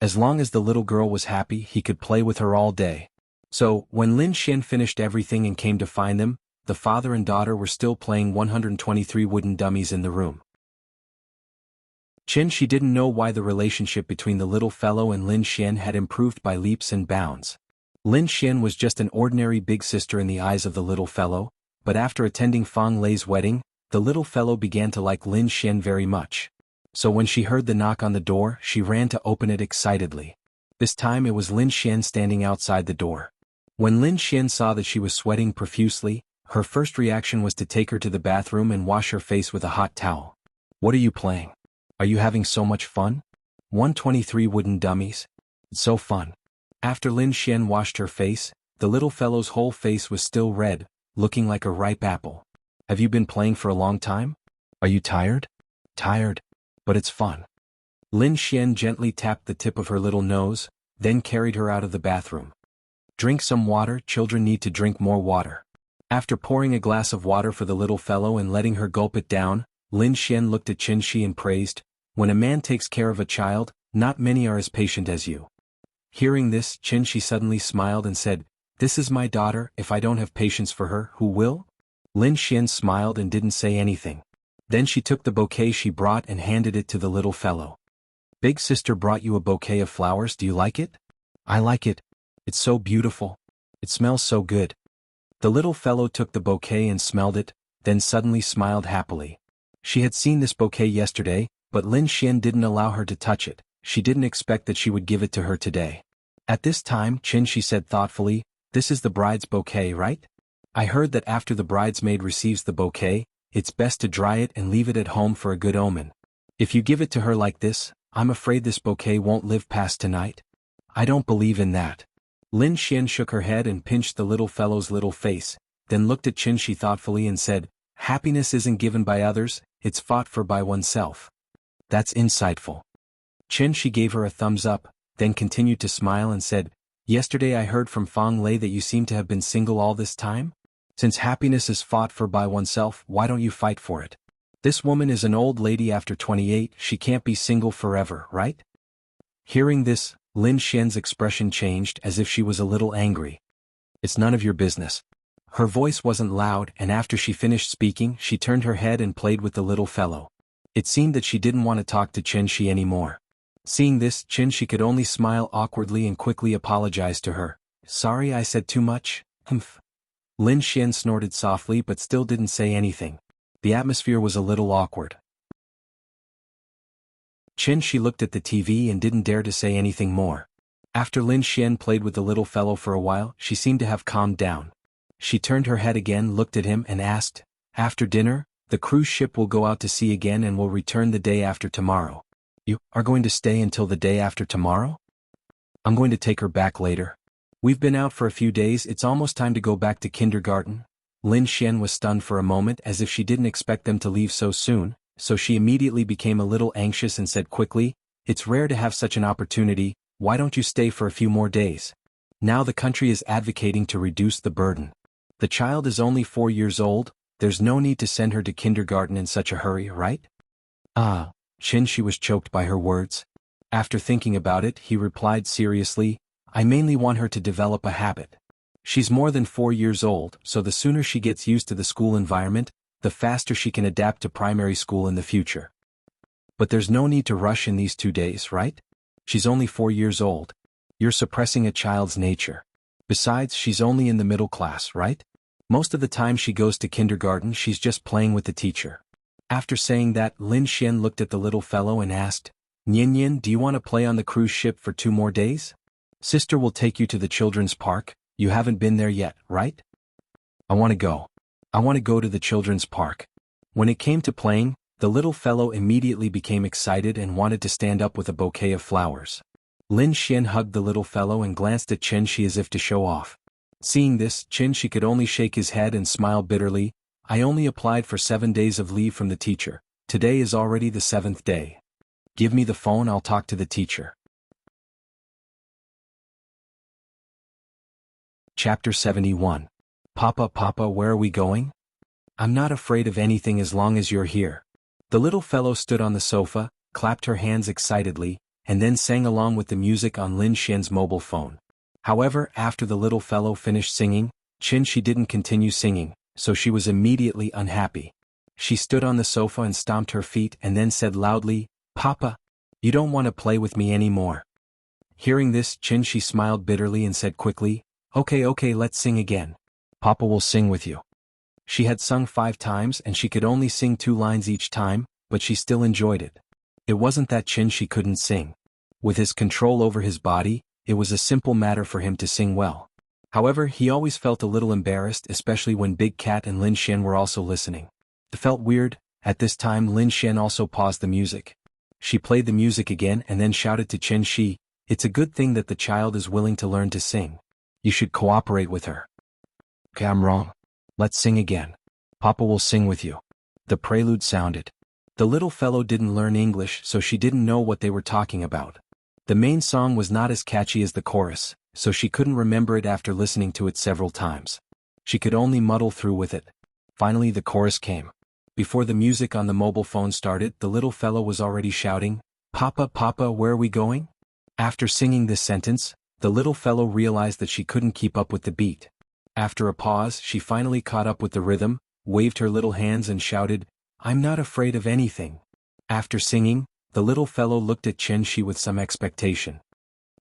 As long as the little girl was happy, he could play with her all day. So, when Lin Xian finished everything and came to find them, the father and daughter were still playing 123 Wooden Dummies in the room. Qin didn't know why the relationship between the little fellow and Lin Xian had improved by leaps and bounds. Lin Xian was just an ordinary big sister in the eyes of the little fellow, but after attending Fang Lei's wedding, the little fellow began to like Lin Xian very much. So when she heard the knock on the door, she ran to open it excitedly. This time it was Lin Xian standing outside the door. When Lin Xian saw that she was sweating profusely, her first reaction was to take her to the bathroom and wash her face with a hot towel. "What are you playing? Are you having so much fun? 123 Wooden Dummies? It's so fun." After Lin Xian washed her face, the little fellow's whole face was still red, looking like a ripe apple. "Have you been playing for a long time? Are you tired?" "Tired. But it's fun." Lin Xian gently tapped the tip of her little nose, then carried her out of the bathroom. "Drink some water, children need to drink more water." After pouring a glass of water for the little fellow and letting her gulp it down, Lin Xian looked at Qin and praised, "When a man takes care of a child, not many are as patient as you." Hearing this, Qin suddenly smiled and said, "This is my daughter, if I don't have patience for her, who will?" Lin Xian smiled and didn't say anything. Then she took the bouquet she brought and handed it to the little fellow. "Big sister brought you a bouquet of flowers, do you like it?" "I like it. It's so beautiful. It smells so good." The little fellow took the bouquet and smelled it, then suddenly smiled happily. She had seen this bouquet yesterday, but Lin Xian didn't allow her to touch it. She didn't expect that she would give it to her today. At this time, Qin said thoughtfully, "This is the bride's bouquet, right? I heard that after the bridesmaid receives the bouquet, it's best to dry it and leave it at home for a good omen. If you give it to her like this, I'm afraid this bouquet won't live past tonight." "I don't believe in that." Lin Xian shook her head and pinched the little fellow's little face, then looked at Qin thoughtfully and said, "Happiness isn't given by others, it's fought for by oneself." "That's insightful." Qin gave her a thumbs up, then continued to smile and said, "Yesterday I heard from Fang Lei that you seem to have been single all this time? Since happiness is fought for by oneself, why don't you fight for it? This woman is an old lady after 28, she can't be single forever, right?" Hearing this, Lin Xian's expression changed as if she was a little angry. "It's none of your business." Her voice wasn't loud, and after she finished speaking, she turned her head and played with the little fellow. It seemed that she didn't want to talk to Qinshi anymore. Seeing this, Qinshi could only smile awkwardly and quickly apologize to her. Sorry I said too much? Humph. Lin Xian snorted softly but still didn't say anything. The atmosphere was a little awkward. Qinshi looked at the TV and didn't dare to say anything more. After Lin Xian played with the little fellow for a while, she seemed to have calmed down. She turned her head again, looked at him and asked, "After dinner, the cruise ship will go out to sea again and will return the day after tomorrow. You are going to stay until the day after tomorrow?" "I'm going to take her back later. We've been out for a few days, it's almost time to go back to kindergarten." Lin Xian was stunned for a moment as if she didn't expect them to leave so soon, so she immediately became a little anxious and said quickly, "It's rare to have such an opportunity, why don't you stay for a few more days? Now the country is advocating to reduce the burden. The child is only 4 years old, there's no need to send her to kindergarten in such a hurry, right?" "Ah." Qinshi was choked by her words. After thinking about it, he replied seriously, "I mainly want her to develop a habit. She's more than 4 years old, so the sooner she gets used to the school environment, the faster she can adapt to primary school in the future. But there's no need to rush in these 2 days, right? She's only 4 years old. You're suppressing a child's nature. Besides, she's only in the middle class, right? Most of the time she goes to kindergarten, she's just playing with the teacher." After saying that, Lin Xian looked at the little fellow and asked, "Nian Nian, do you want to play on the cruise ship for 2 more days? Sister will take you to the children's park, you haven't been there yet, right?" "I want to go. I want to go to the children's park." When it came to playing, the little fellow immediately became excited and wanted to stand up with a bouquet of flowers. Lin Xian hugged the little fellow and glanced at Qinshi as if to show off. Seeing this, Qinshi could only shake his head and smile bitterly. "I only applied for 7 days of leave from the teacher. Today is already the 7th day. Give me the phone, I'll talk to the teacher." Chapter 71. Papa, Papa, where are we going? "I'm not afraid of anything as long as you're here." The little fellow stood on the sofa, clapped her hands excitedly, and then sang along with the music on Lin Xian's mobile phone. However, after the little fellow finished singing, Qinshi didn't continue singing, so she was immediately unhappy. She stood on the sofa and stomped her feet and then said loudly, "Papa, you don't want to play with me anymore." Hearing this, Qinshi smiled bitterly and said quickly, Okay, let's sing again. Papa will sing with you." She had sung 5 times and she could only sing 2 lines each time, but she still enjoyed it. It wasn't that Qinshi couldn't sing. With his control over his body, it was a simple matter for him to sing well. However, he always felt a little embarrassed, especially when Big Cat and Lin Xian were also listening. It felt weird. At this time, Lin Xian also paused the music. She played the music again and then shouted to Qinshi, "It's a good thing that the child is willing to learn to sing. You should cooperate with her." "Okay, I'm wrong. Let's sing again. Papa will sing with you." The prelude sounded. The little fellow didn't learn English, so she didn't know what they were talking about. The main song was not as catchy as the chorus, so she couldn't remember it after listening to it several times. She could only muddle through with it. Finally the chorus came. Before the music on the mobile phone started, the little fellow was already shouting, "Papa, Papa, where are we going?" After singing this sentence, the little fellow realized that she couldn't keep up with the beat. After a pause, she finally caught up with the rhythm, waved her little hands and shouted, "I'm not afraid of anything." After singing, the little fellow looked at Qinshi with some expectation.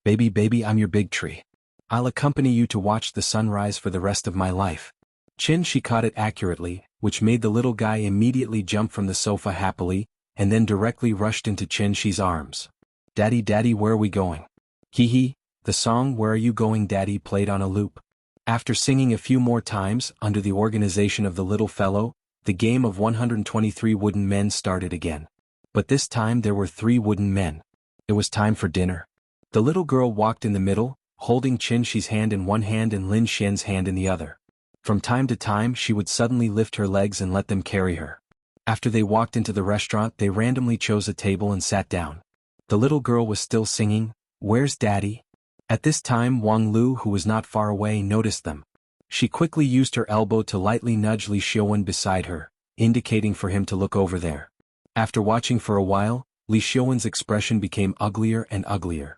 Baby, I'm your big tree. I'll accompany you to watch the sunrise for the rest of my life." Qinshi caught it accurately, which made the little guy immediately jump from the sofa happily, and then directly rushed into Qinshi's arms. Daddy, where are we going?" Hee. The song "Where Are You Going, Daddy" played on a loop. After singing a few more times, under the organization of the little fellow, the game of 123 wooden men started again. But this time there were 3 wooden men. It was time for dinner. The little girl walked in the middle, holding Qinshi's hand in one hand and Lin Xian's hand in the other. From time to time she would suddenly lift her legs and let them carry her. After they walked into the restaurant, they randomly chose a table and sat down. The little girl was still singing, "Where's Daddy?" At this time Wang Lu, who was not far away, noticed them. She quickly used her elbow to lightly nudge Li Xiuwen beside her, indicating for him to look over there. After watching for a while, Li Xiuwen's expression became uglier and uglier.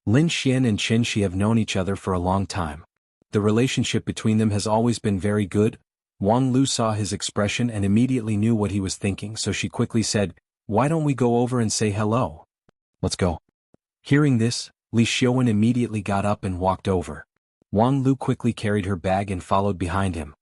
Lin Xian and Qinshi have known each other for a long time. The relationship between them has always been very good, Wang Lu saw his expression and immediately knew what he was thinking, so she quickly said, "Why don't we go over and say hello?" "Let's go." Hearing this, Li Xiaowen immediately got up and walked over. Wang Lu quickly carried her bag and followed behind him.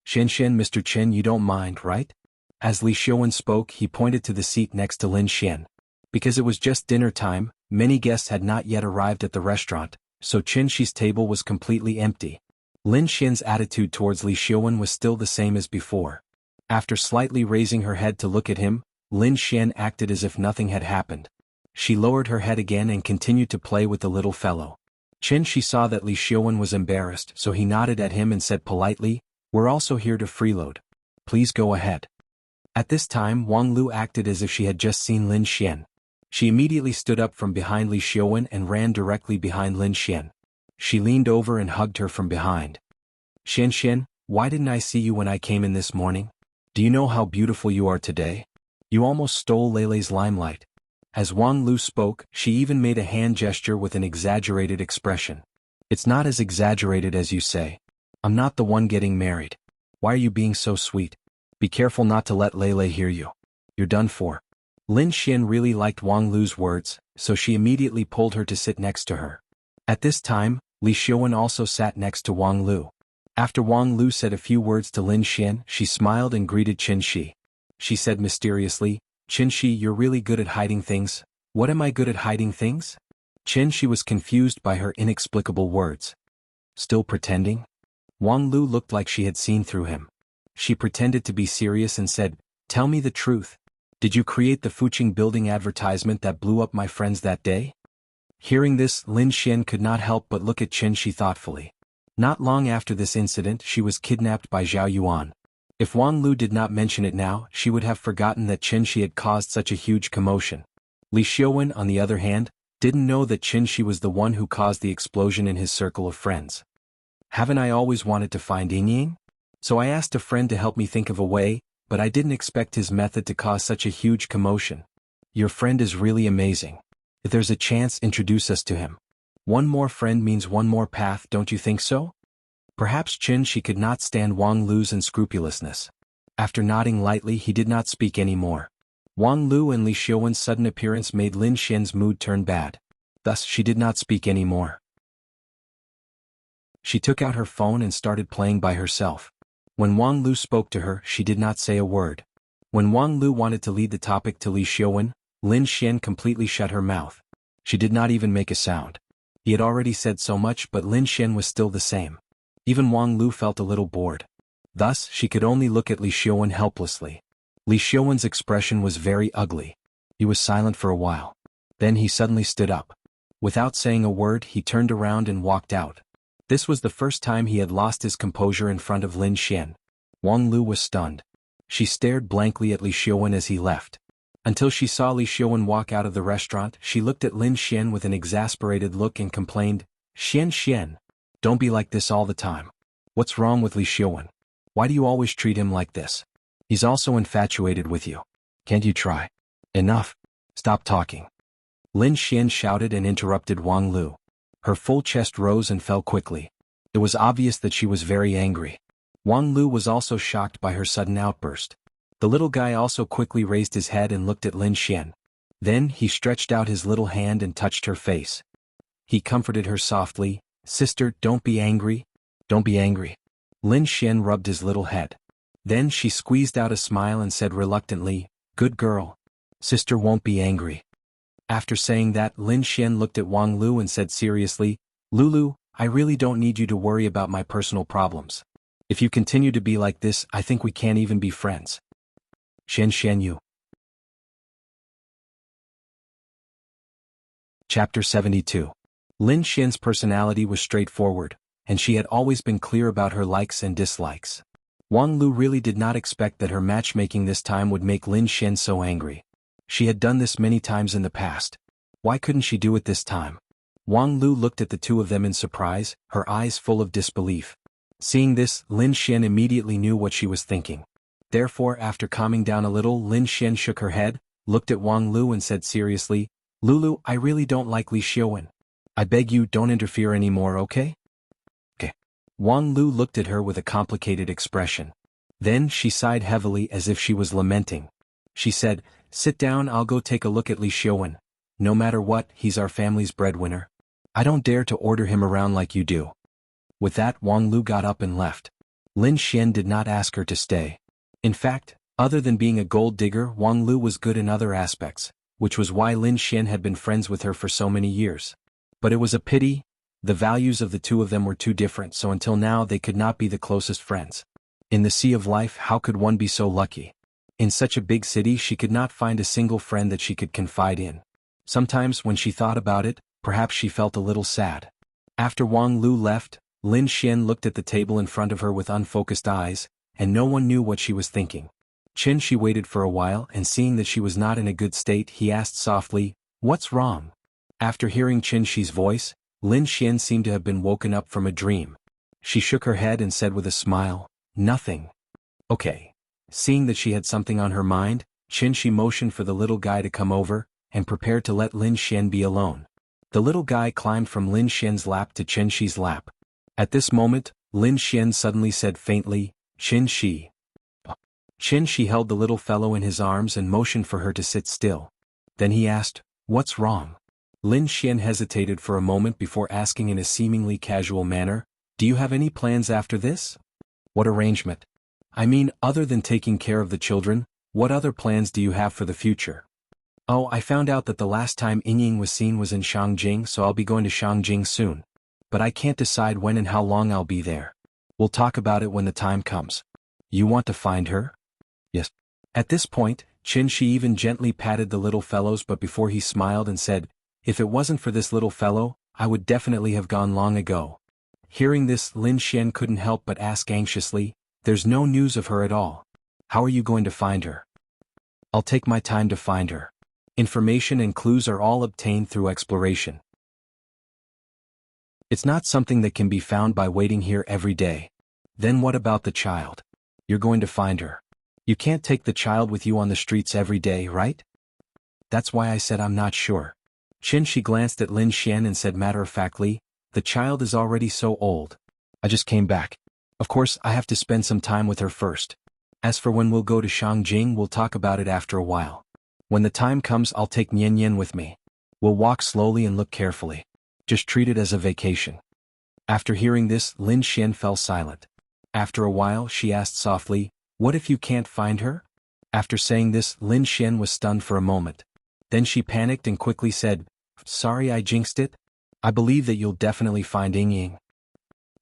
"Xian, Mr. Chen, you don't mind, right?" As Li Xiaowen spoke, he pointed to the seat next to Lin Xian. Because it was just dinner time, many guests had not yet arrived at the restaurant, so Chen Shi's table was completely empty. Lin Xian's attitude towards Li Xiaowen was still the same as before. After slightly raising her head to look at him, Lin Xian acted as if nothing had happened. She lowered her head again and continued to play with the little fellow. Chen Shi saw that Li Xiaowen was embarrassed, so he nodded at him and said politely, "We're also here to freeload. Please go ahead." At this time, Wang Lu acted as if she had just seen Lin Xian. She immediately stood up from behind Li Xiaowen and ran directly behind Lin Xian. She leaned over and hugged her from behind. "Xian, why didn't I see you when I came in this morning? Do you know how beautiful you are today? You almost stole Leilei's limelight." As Wang Lu spoke, she even made a hand gesture with an exaggerated expression. "It's not as exaggerated as you say. I'm not the one getting married. Why are you being so sweet? Be careful not to let Leilei hear you. You're done for." Lin Xian really liked Wang Lu's words, so she immediately pulled her to sit next to her. At this time, Li Xiaowen also sat next to Wang Lu. After Wang Lu said a few words to Lin Xian, she smiled and greeted Chen Shi. She said mysteriously, "Chen Shi, you're really good at hiding things." "What am I good at hiding things?" Chen Shi was confused by her inexplicable words. "Still pretending?" Wang Lu looked like she had seen through him. She pretended to be serious and said, "Tell me the truth. Did you create the Fuqing building advertisement that blew up my friends that day?" Hearing this, Lin Xian could not help but look at Chen Shi thoughtfully. Not long after this incident, she was kidnapped by Zhao Yuan. If Wang Lu did not mention it now, she would have forgotten that Chen Shi had caused such a huge commotion. Li Xiaowen, on the other hand, didn't know that Chen Shi was the one who caused the explosion in his circle of friends. "Haven't I always wanted to find Yingying? So I asked a friend to help me think of a way, but I didn't expect his method to cause such a huge commotion. Your friend is really amazing. If there's a chance, introduce us to him. One more friend means one more path, don't you think so?" Perhaps Chen Shi could not stand Wang Lu's unscrupulousness. After nodding lightly, he did not speak any more. Wang Lu and Li Xiaowen's sudden appearance made Lin Xian's mood turn bad. Thus, she did not speak any more. She took out her phone and started playing by herself. When Wang Lu spoke to her, she did not say a word. When Wang Lu wanted to lead the topic to Li Xiaowen, Lin Xian completely shut her mouth. She did not even make a sound. He had already said so much, but Lin Xian was still the same. Even Wang Lu felt a little bored. Thus, she could only look at Li Xiaowen helplessly. Li Xiaowen's expression was very ugly. He was silent for a while. Then he suddenly stood up. Without saying a word, he turned around and walked out. This was the first time he had lost his composure in front of Lin Xian. Wang Lu was stunned. She stared blankly at Li Xiaowen as he left. Until she saw Li Xiaowen walk out of the restaurant, she looked at Lin Xian with an exasperated look and complained, Xian, don't be like this all the time. What's wrong with Li Xiaowen? Why do you always treat him like this? He's also infatuated with you. Can't you try? Enough. Stop talking." Lin Xian shouted and interrupted Wang Lu. Her full chest rose and fell quickly. It was obvious that she was very angry. Wang Lu was also shocked by her sudden outburst. The little guy also quickly raised his head and looked at Lin Xian. Then he stretched out his little hand and touched her face. He comforted her softly, "Sister, don't be angry. Don't be angry." Lin Xian rubbed his little head. Then she squeezed out a smile and said reluctantly, "Good girl. Sister won't be angry." After saying that, Lin Xian looked at Wang Lu and said seriously, "Lulu, I really don't need you to worry about my personal problems. If you continue to be like this, I think we can't even be friends." Xian Yu. Chapter 72. Lin Xian's personality was straightforward, and she had always been clear about her likes and dislikes. Wang Lu really did not expect that her matchmaking this time would make Lin Xian so angry. She had done this many times in the past. Why couldn't she do it this time? Wang Lu looked at the two of them in surprise, her eyes full of disbelief. Seeing this, Lin Xian immediately knew what she was thinking. Therefore, after calming down a little, Lin Xian shook her head, looked at Wang Lu and said seriously, "Lulu, I really don't like Li Xiaowen. I beg you, don't interfere anymore, okay?" Okay. Wang Lu looked at her with a complicated expression. Then she sighed heavily as if she was lamenting. She said, "Sit down, I'll go take a look at Li Xiaowen. No matter what, he's our family's breadwinner. I don't dare to order him around like you do." With that, Wang Lu got up and left. Lin Xian did not ask her to stay. In fact, other than being a gold digger, Wang Lu was good in other aspects, which was why Lin Xian had been friends with her for so many years. But it was a pity, the values of the two of them were too different, so until now they could not be the closest friends. In the sea of life, how could one be so lucky? In such a big city, she could not find a single friend that she could confide in. Sometimes when she thought about it, perhaps she felt a little sad. After Wang Lu left, Lin Xian looked at the table in front of her with unfocused eyes, and no one knew what she was thinking. She waited for a while, and seeing that she was not in a good state, he asked softly, "What's wrong?" After hearing Shi's voice, Lin Xian seemed to have been woken up from a dream. She shook her head and said with a smile, "Nothing." "Okay." Seeing that she had something on her mind, Shi motioned for the little guy to come over, and prepared to let Lin Xian be alone. The little guy climbed from Lin Xian's lap to Shi's lap. At this moment, Lin Xian suddenly said faintly, "Shi." Shi held the little fellow in his arms and motioned for her to sit still. Then he asked, "What's wrong?" Lin Xian hesitated for a moment before asking in a seemingly casual manner, "Do you have any plans after this?" "What arrangement?" "I mean, other than taking care of the children, what other plans do you have for the future?" "Oh, I found out that the last time Yingying was seen was in Shangjing, so I'll be going to Shangjing soon. But I can't decide when and how long I'll be there. We'll talk about it when the time comes." "You want to find her?" "Yes." At this point, Shi even gently patted the little fellows, but before he smiled and said, "If it wasn't for this little fellow, I would definitely have gone long ago." Hearing this, Lin Xian couldn't help but ask anxiously, "There's no news of her at all. How are you going to find her?" "I'll take my time to find her. Information and clues are all obtained through exploration. It's not something that can be found by waiting here every day." "Then what about the child?" "You're going to find her. You can't take the child with you on the streets every day, right?" "That's why I said I'm not sure." She glanced at Lin Xian and said matter-of-factly, "The child is already so old. I just came back. Of course, I have to spend some time with her first. As for when we'll go to Shangjing, we'll talk about it after a while. When the time comes, I'll take Nian Yan with me. We'll walk slowly and look carefully. Just treat it as a vacation." After hearing this, Lin Xian fell silent. After a while, she asked softly, "What if you can't find her?" After saying this, Lin Xian was stunned for a moment. Then she panicked and quickly said, "Sorry I jinxed it. I believe that you'll definitely find Yingying."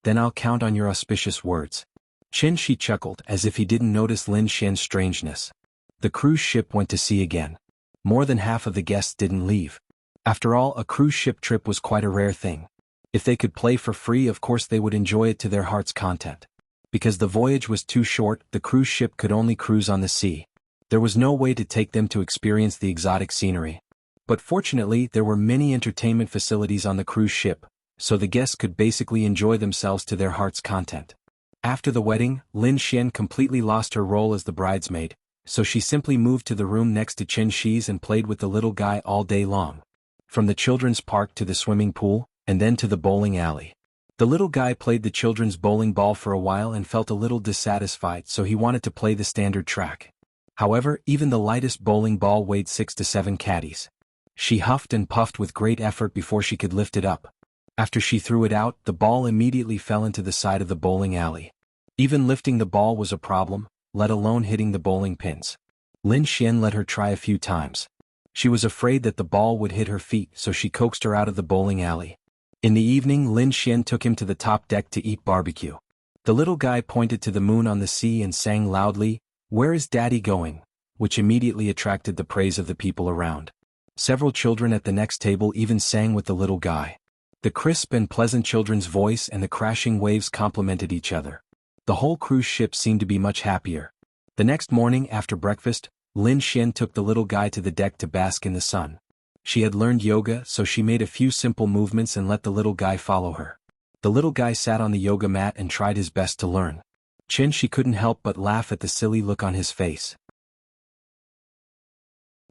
"Then I'll count on your auspicious words." Shi chuckled as if he didn't notice Lin Xian's strangeness. The cruise ship went to sea again. More than half of the guests didn't leave. After all, a cruise ship trip was quite a rare thing. If they could play for free, of course they would enjoy it to their heart's content. Because the voyage was too short, the cruise ship could only cruise on the sea. There was no way to take them to experience the exotic scenery. But fortunately, there were many entertainment facilities on the cruise ship, so the guests could basically enjoy themselves to their heart's content. After the wedding, Lin Xian completely lost her role as the bridesmaid, so she simply moved to the room next to Shi's and played with the little guy all day long. From the children's park to the swimming pool, and then to the bowling alley. The little guy played the children's bowling ball for a while and felt a little dissatisfied, so he wanted to play the standard track. However, even the lightest bowling ball weighed 6 to 7 caddies. She huffed and puffed with great effort before she could lift it up. After she threw it out, the ball immediately fell into the side of the bowling alley. Even lifting the ball was a problem, let alone hitting the bowling pins. Lin Xian let her try a few times. She was afraid that the ball would hit her feet, so she coaxed her out of the bowling alley. In the evening, Lin Xian took him to the top deck to eat barbecue. The little guy pointed to the moon on the sea and sang loudly, "Where is Daddy going?" which immediately attracted the praise of the people around. Several children at the next table even sang with the little guy. The crisp and pleasant children's voice and the crashing waves complemented each other. The whole cruise ship seemed to be much happier. The next morning after breakfast, Lin Xian took the little guy to the deck to bask in the sun. She had learned yoga, so she made a few simple movements and let the little guy follow her. The little guy sat on the yoga mat and tried his best to learn. She couldn't help but laugh at the silly look on his face.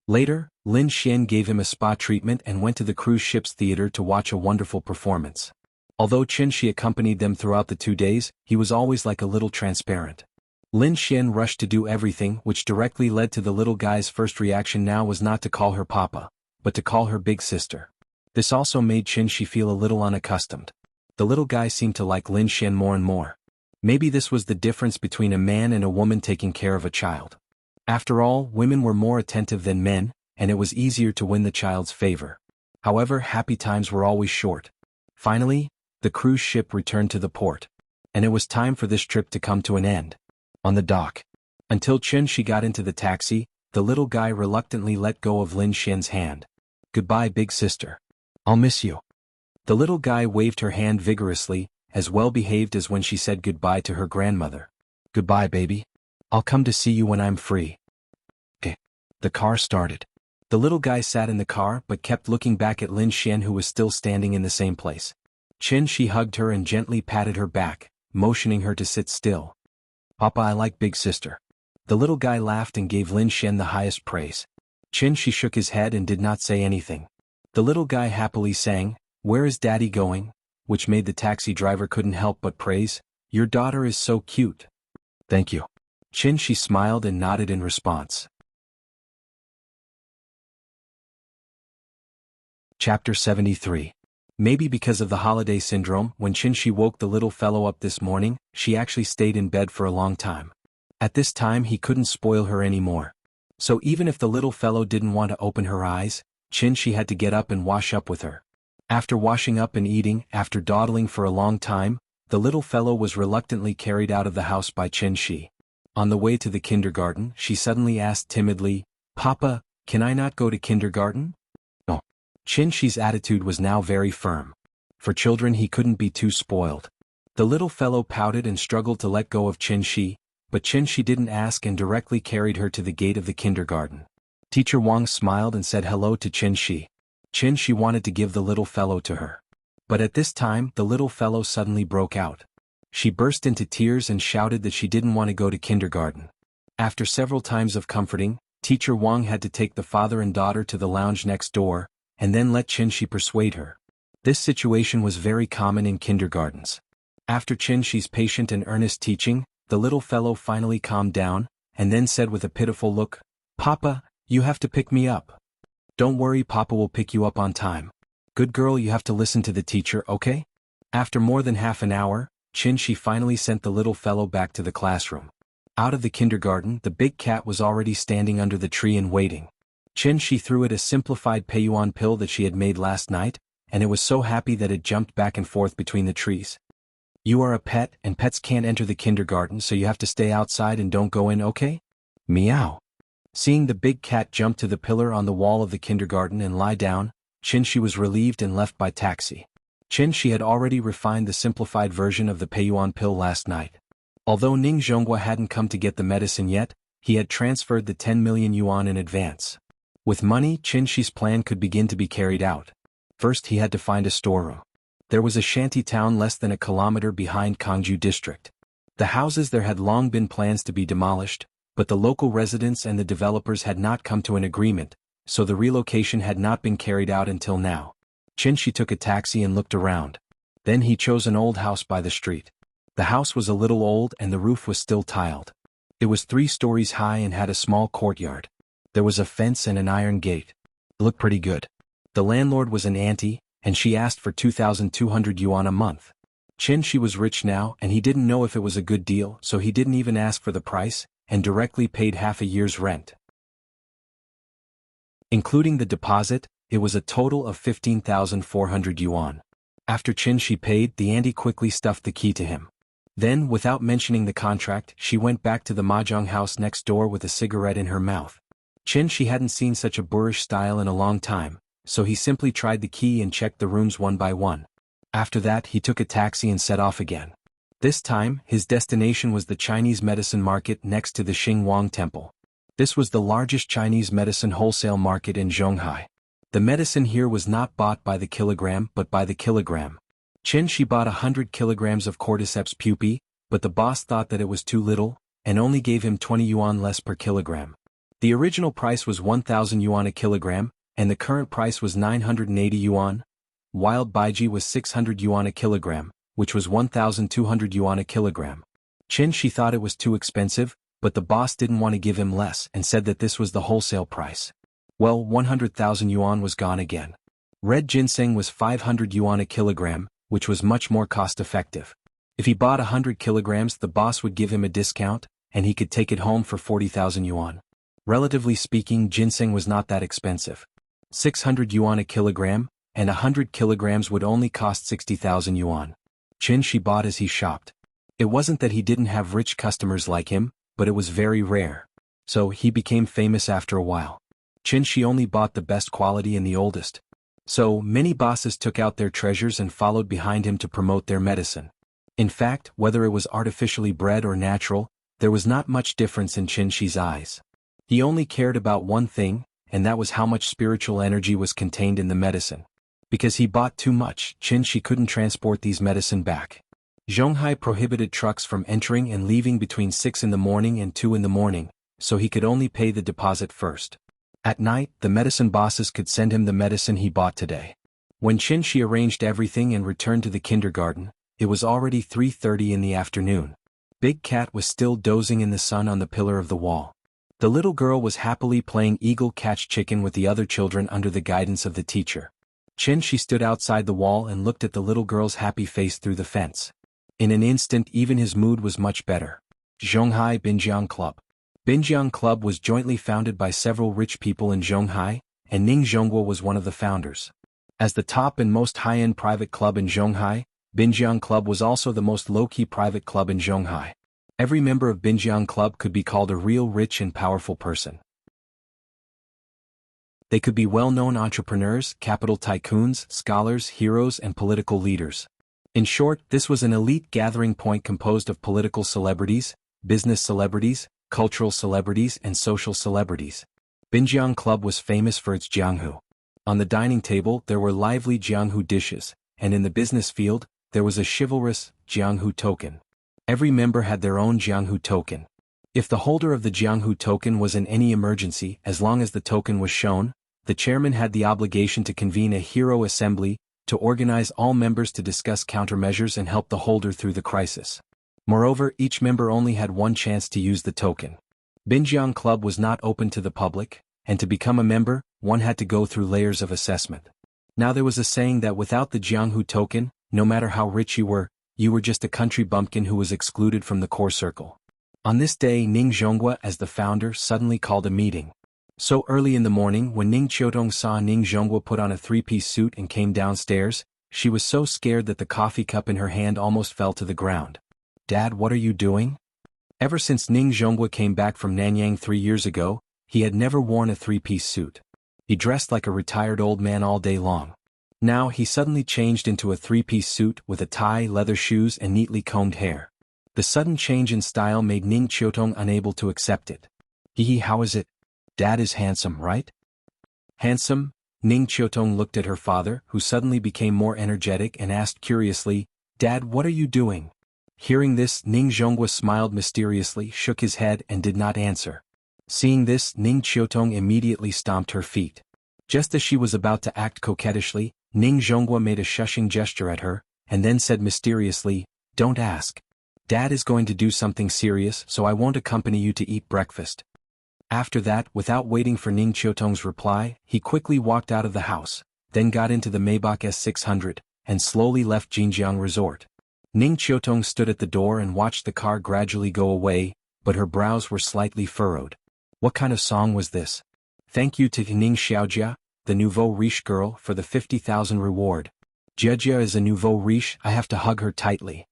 Later, Lin Xian gave him a spa treatment and went to the cruise ship's theater to watch a wonderful performance. Although Shi accompanied them throughout the 2 days, he was always like a little transparent. Lin Xian rushed to do everything, which directly led to the little guy's first reaction now was not to call her Papa, but to call her big sister. This also made Qin feel a little unaccustomed. The little guy seemed to like Lin Xian more and more. Maybe this was the difference between a man and a woman taking care of a child. After all, women were more attentive than men, and it was easier to win the child's favor. However, happy times were always short. Finally, the cruise ship returned to the port. And it was time for this trip to come to an end. On the dock. Until Qin got into the taxi, the little guy reluctantly let go of Lin Xian's hand. "Goodbye, big sister. I'll miss you." The little guy waved her hand vigorously, as well behaved as when she said goodbye to her grandmother. "Goodbye, baby. I'll come to see you when I'm free." Okay. The car started. The little guy sat in the car but kept looking back at Lin Xian, who was still standing in the same place. Qin hugged her and gently patted her back, motioning her to sit still. "Papa, I like big sister." The little guy laughed and gave Lin Xian the highest praise. Qin shook his head and did not say anything. The little guy happily sang, "Where is Daddy going?" which made the taxi driver couldn't help but praise, "Your daughter is so cute." "Thank you." Qin smiled and nodded in response. Chapter 73. Maybe because of the holiday syndrome, when Qin woke the little fellow up this morning, she actually stayed in bed for a long time. At this time he couldn't spoil her anymore. So even if the little fellow didn't want to open her eyes, Qin had to get up and wash up with her. After washing up and eating, after dawdling for a long time, the little fellow was reluctantly carried out of the house by Qin. On the way to the kindergarten, she suddenly asked timidly, "Papa, can I not go to kindergarten?" No. Qin's attitude was now very firm. For children he couldn't be too spoiled. The little fellow pouted and struggled to let go of Qin, but Qin didn't ask and directly carried her to the gate of the kindergarten. Teacher Wang smiled and said hello to Qin. Qin wanted to give the little fellow to her. But at this time the little fellow suddenly broke out. She burst into tears and shouted that she didn't want to go to kindergarten. After several times of comforting, Teacher Wang had to take the father and daughter to the lounge next door, and then let Qin persuade her. This situation was very common in kindergartens. After Qin's patient and earnest teaching, the little fellow finally calmed down, and then said with a pitiful look, "Papa, you have to pick me up." "Don't worry, Papa will pick you up on time. Good girl, you have to listen to the teacher, okay?" After more than half an hour, Qin finally sent the little fellow back to the classroom. Out of the kindergarten, the big cat was already standing under the tree and waiting. Qin threw it a simplified Peiyuan pill that she had made last night, and it was so happy that it jumped back and forth between the trees. "You are a pet, and pets can't enter the kindergarten, so you have to stay outside and don't go in, okay?" Meow. Seeing the big cat jump to the pillar on the wall of the kindergarten and lie down, Qin was relieved and left by taxi. Qin had already refined the simplified version of the Peiyuan pill last night. Although Ning Zhonghua hadn't come to get the medicine yet, he had transferred the 10 million yuan in advance. With money, Qin's plan could begin to be carried out. First he had to find a storeroom. There was a shanty town less than a kilometer behind Kangju district. The houses there had long been plans to be demolished, but the local residents and the developers had not come to an agreement, so the relocation had not been carried out until now. Qin took a taxi and looked around. Then he chose an old house by the street. The house was a little old and the roof was still tiled. It was 3 stories high and had a small courtyard. There was a fence and an iron gate. It looked pretty good. The landlord was an auntie, and she asked for 2,200 yuan a month. Qin was rich now and he didn't know if it was a good deal, so he didn't even ask for the price, and directly paid half a year's rent. Including the deposit, it was a total of 15,400 yuan. After Qin paid, the auntie quickly stuffed the key to him. Then, without mentioning the contract, she went back to the mahjong house next door with a cigarette in her mouth. Qin hadn't seen such a boorish style in a long time, so he simply tried the key and checked the rooms one by one. After that he took a taxi and set off again. This time, his destination was the Chinese medicine market next to the Xingwang Temple. This was the largest Chinese medicine wholesale market in Zhonghai. The medicine here was not bought by the kilogram but by the kilogram. Qin bought 100 kilograms of cordyceps pupae, but the boss thought that it was too little, and only gave him 20 yuan less per kilogram. The original price was 1,000 yuan a kilogram, and the current price was 980 yuan. Wild baiji was 600 yuan a kilogram, which was 1,200 yuan a kilogram. She thought it was too expensive, but the boss didn't want to give him less and said that this was the wholesale price. Well, 100,000 yuan was gone again. Red ginseng was 500 yuan a kilogram, which was much more cost-effective. If he bought 100 kilograms, the boss would give him a discount, and he could take it home for 40,000 yuan. Relatively speaking, ginseng was not that expensive. 600 yuan a kilogram, and 100 kilograms would only cost 60,000 yuan. She bought as he shopped. It wasn't that he didn't have rich customers like him, but it was very rare. So he became famous after a while. She only bought the best quality and the oldest. So many bosses took out their treasures and followed behind him to promote their medicine. In fact, whether it was artificially bred or natural, there was not much difference in Shi's eyes. He only cared about one thing, and that was how much spiritual energy was contained in the medicine. Because he bought too much, She couldn't transport these medicine back. Zhonghai prohibited trucks from entering and leaving between 6 in the morning and 2 in the morning, so he could only pay the deposit first. At night, the medicine bosses could send him the medicine he bought today. When Shi arranged everything and returned to the kindergarten, it was already 3:30 in the afternoon. Big Cat was still dozing in the sun on the pillar of the wall. The little girl was happily playing eagle catch chicken with the other children under the guidance of the teacher. She stood outside the wall and looked at the little girl's happy face through the fence. In an instant even his mood was much better. Zhonghai Binjiang Club. Binjiang Club was jointly founded by several rich people in Zhonghai, and Ning Zhonghua was one of the founders. As the top and most high-end private club in Zhonghai, Binjiang Club was also the most low-key private club in Zhonghai. Every member of Binjiang Club could be called a real rich and powerful person. They could be well-known entrepreneurs, capital tycoons, scholars, heroes, and political leaders. In short, this was an elite gathering point composed of political celebrities, business celebrities, cultural celebrities, and social celebrities. Binjiang Club was famous for its Jianghu. On the dining table there were lively Jianghu dishes, and in the business field, there was a chivalrous Jianghu token. Every member had their own Jianghu token. If the holder of the Jianghu token was in any emergency, as long as the token was shown, the chairman had the obligation to convene a hero assembly, to organize all members to discuss countermeasures and help the holder through the crisis. Moreover, each member only had one chance to use the token. Binjiang Club was not open to the public, and to become a member, one had to go through layers of assessment. Now there was a saying that without the Jianghu token, no matter how rich you were just a country bumpkin who was excluded from the core circle. On this day Ning Zhonghua as the founder suddenly called a meeting. So early in the morning when Ning Qiutong saw Ning Zhonghua put on a three-piece suit and came downstairs, she was so scared that the coffee cup in her hand almost fell to the ground. "Dad, what are you doing?" Ever since Ning Zhonghua came back from Nanyang 3 years ago, he had never worn a three-piece suit. He dressed like a retired old man all day long. Now he suddenly changed into a three-piece suit with a tie, leather shoes, and neatly combed hair. The sudden change in style made Ning Qiutong unable to accept it. How is it? Dad is handsome, right?" "Handsome?" Ning Qiutong looked at her father, who suddenly became more energetic and asked curiously, "Dad, what are you doing?" Hearing this, Ning Zhonghua smiled mysteriously, shook his head, and did not answer. Seeing this, Ning Qiutong immediately stomped her feet. Just as she was about to act coquettishly, Ning Zhonghua made a shushing gesture at her, and then said mysteriously, "Don't ask. Dad is going to do something serious, so I won't accompany you to eat breakfast." After that, without waiting for Ning Qiutong's reply, he quickly walked out of the house, then got into the Maybach S600, and slowly left Jinjiang Resort. Ning Qiutong stood at the door and watched the car gradually go away, but her brows were slightly furrowed. What kind of song was this? Thank you to Ning Xiaojia, the nouveau riche girl, for the 50,000 reward. Jia is a nouveau riche, I have to hug her tightly.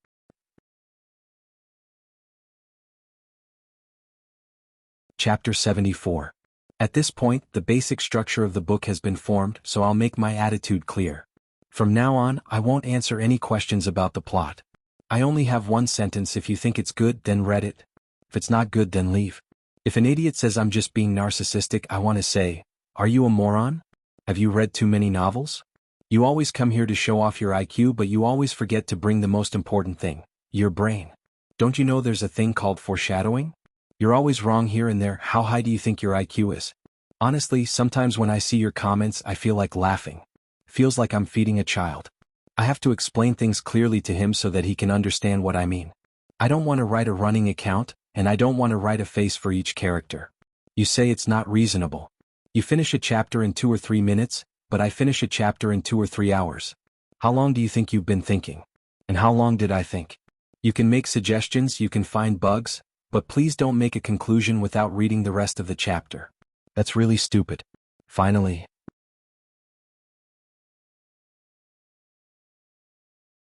Chapter 74. At this point, the basic structure of the book has been formed, so I'll make my attitude clear. From now on, I won't answer any questions about the plot. I only have one sentence: if you think it's good, then read it. If it's not good, then leave. If an idiot says I'm just being narcissistic, I want to say, are you a moron? Have you read too many novels? You always come here to show off your IQ, but you always forget to bring the most important thing, your brain. Don't you know there's a thing called foreshadowing? You're always wrong here and there. How high do you think your IQ is? Honestly, sometimes when I see your comments, I feel like laughing. Feels like I'm feeding a child. I have to explain things clearly to him so that he can understand what I mean. I don't want to write a running account, and I don't want to write a face for each character. You say it's not reasonable. You finish a chapter in 2 or 3 minutes, but I finish a chapter in 2 or 3 hours. How long do you think you've been thinking? And how long did I think? You can make suggestions, you can find bugs, but please don't make a conclusion without reading the rest of the chapter. That's really stupid. Finally.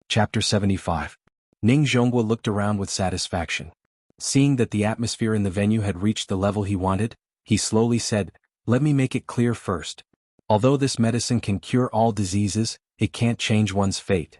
Chapter 75. Ning Zhonghua looked around with satisfaction. Seeing that the atmosphere in the venue had reached the level he wanted, he slowly said, "Let me make it clear first. Although this medicine can cure all diseases, it can't change one's fate.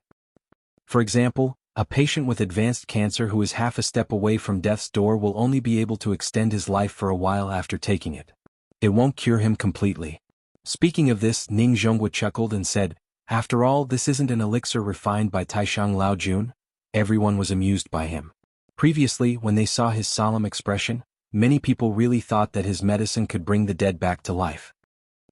For example, a patient with advanced cancer who is half a step away from death's door will only be able to extend his life for a while after taking it. It won't cure him completely." Speaking of this, Ning Zhonghua chuckled and said, "After all, this isn't an elixir refined by Taishang Laojun." Everyone was amused by him. Previously, when they saw his solemn expression, many people really thought that his medicine could bring the dead back to life.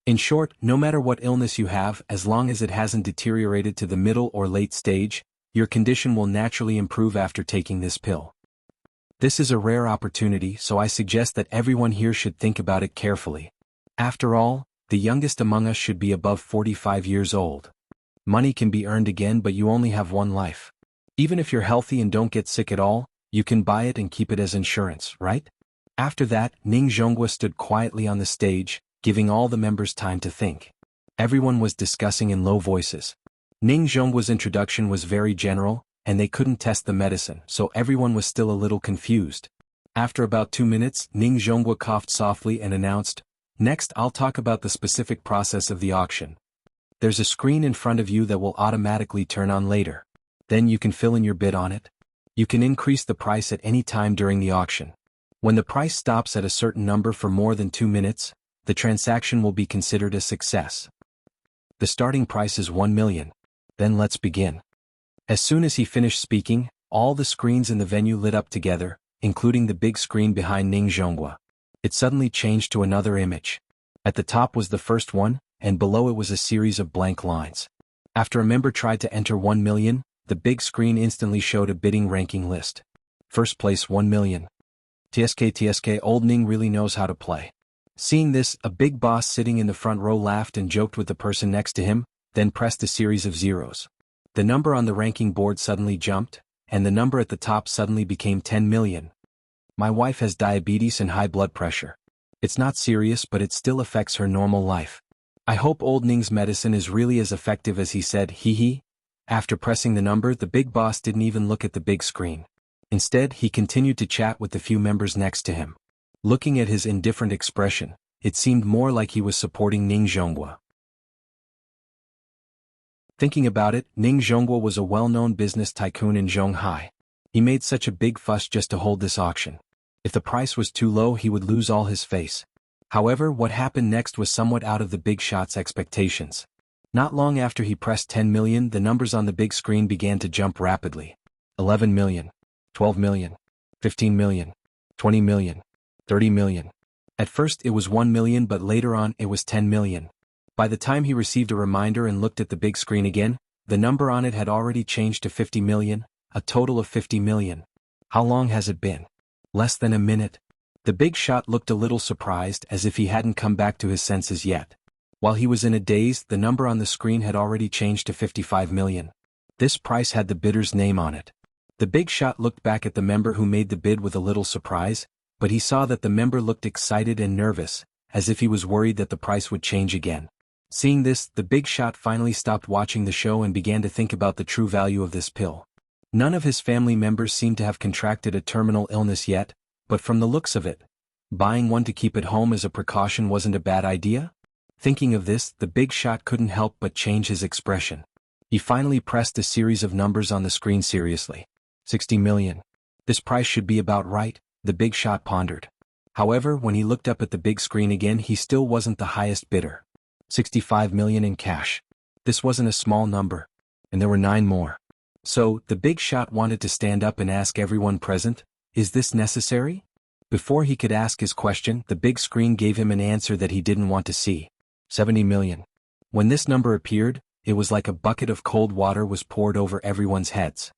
In short, no matter what illness you have, as long as it hasn't deteriorated to the middle or late stage, your condition will naturally improve after taking this pill. This is a rare opportunity, so I suggest that everyone here should think about it carefully. After all, the youngest among us should be above 45 years old. Money can be earned again, but you only have one life. Even if you're healthy and don't get sick at all, you can buy it and keep it as insurance, right? After that, Ning Zhonghua stood quietly on the stage, giving all the members time to think. Everyone was discussing in low voices. Ning Zhonghua's introduction was very general, and they couldn't test the medicine, so everyone was still a little confused. After about 2 minutes, Ning Zhonghua coughed softly and announced, "Next, I'll talk about the specific process of the auction. There's a screen in front of you that will automatically turn on later. Then you can fill in your bid on it. You can increase the price at any time during the auction. When the price stops at a certain number for more than 2 minutes, the transaction will be considered a success. The starting price is 1 million. Then let's begin." As soon as he finished speaking, all the screens in the venue lit up together, including the big screen behind Ning Zhonghua. It suddenly changed to another image. At the top was the first one, and below it was a series of blank lines. After a member tried to enter 1 million, the big screen instantly showed a bidding ranking list. First place 1 million. TSK, old Ning really knows how to play. Seeing this, a big boss sitting in the front row laughed and joked with the person next to him, then pressed a series of zeros. The number on the ranking board suddenly jumped, and the number at the top suddenly became 10 million. My wife has diabetes and high blood pressure. It's not serious, but it still affects her normal life. I hope old Ning's medicine is really as effective as he said, hee. After pressing the number, the big boss didn't even look at the big screen. Instead, he continued to chat with the few members next to him. Looking at his indifferent expression, it seemed more like he was supporting Ning Zhonghua. Thinking about it, Ning Zhonghua was a well-known business tycoon in Zhonghai. He made such a big fuss just to hold this auction. If the price was too low, he would lose all his face. However, what happened next was somewhat out of the big shot's expectations. Not long after he pressed 10 million, the numbers on the big screen began to jump rapidly. 11 million, 12 million, 15 million, 20 million, 30 million. At first it was 1 million, but later on it was 10 million. By the time he received a reminder and looked at the big screen again, the number on it had already changed to 50 million, a total of 50 million. How long has it been? Less than a minute. The big shot looked a little surprised, as if he hadn't come back to his senses yet. While he was in a daze, the number on the screen had already changed to 55 million. This price had the bidder's name on it. The big shot looked back at the member who made the bid with a little surprise, but he saw that the member looked excited and nervous, as if he was worried that the price would change again. Seeing this, the big shot finally stopped watching the show and began to think about the true value of this pill. None of his family members seemed to have contracted a terminal illness yet, but from the looks of it, buying one to keep at home as a precaution wasn't a bad idea? Thinking of this, the big shot couldn't help but change his expression. He finally pressed a series of numbers on the screen seriously. 60 million. This price should be about right, the big shot pondered. However, when he looked up at the big screen again, he still wasn't the highest bidder. 65 million in cash. This wasn't a small number. And there were 9 more. So, the big shot wanted to stand up and ask everyone present, "Is this necessary?" Before he could ask his question, the big screen gave him an answer that he didn't want to see. 70 million. When this number appeared, it was like a bucket of cold water was poured over everyone's heads.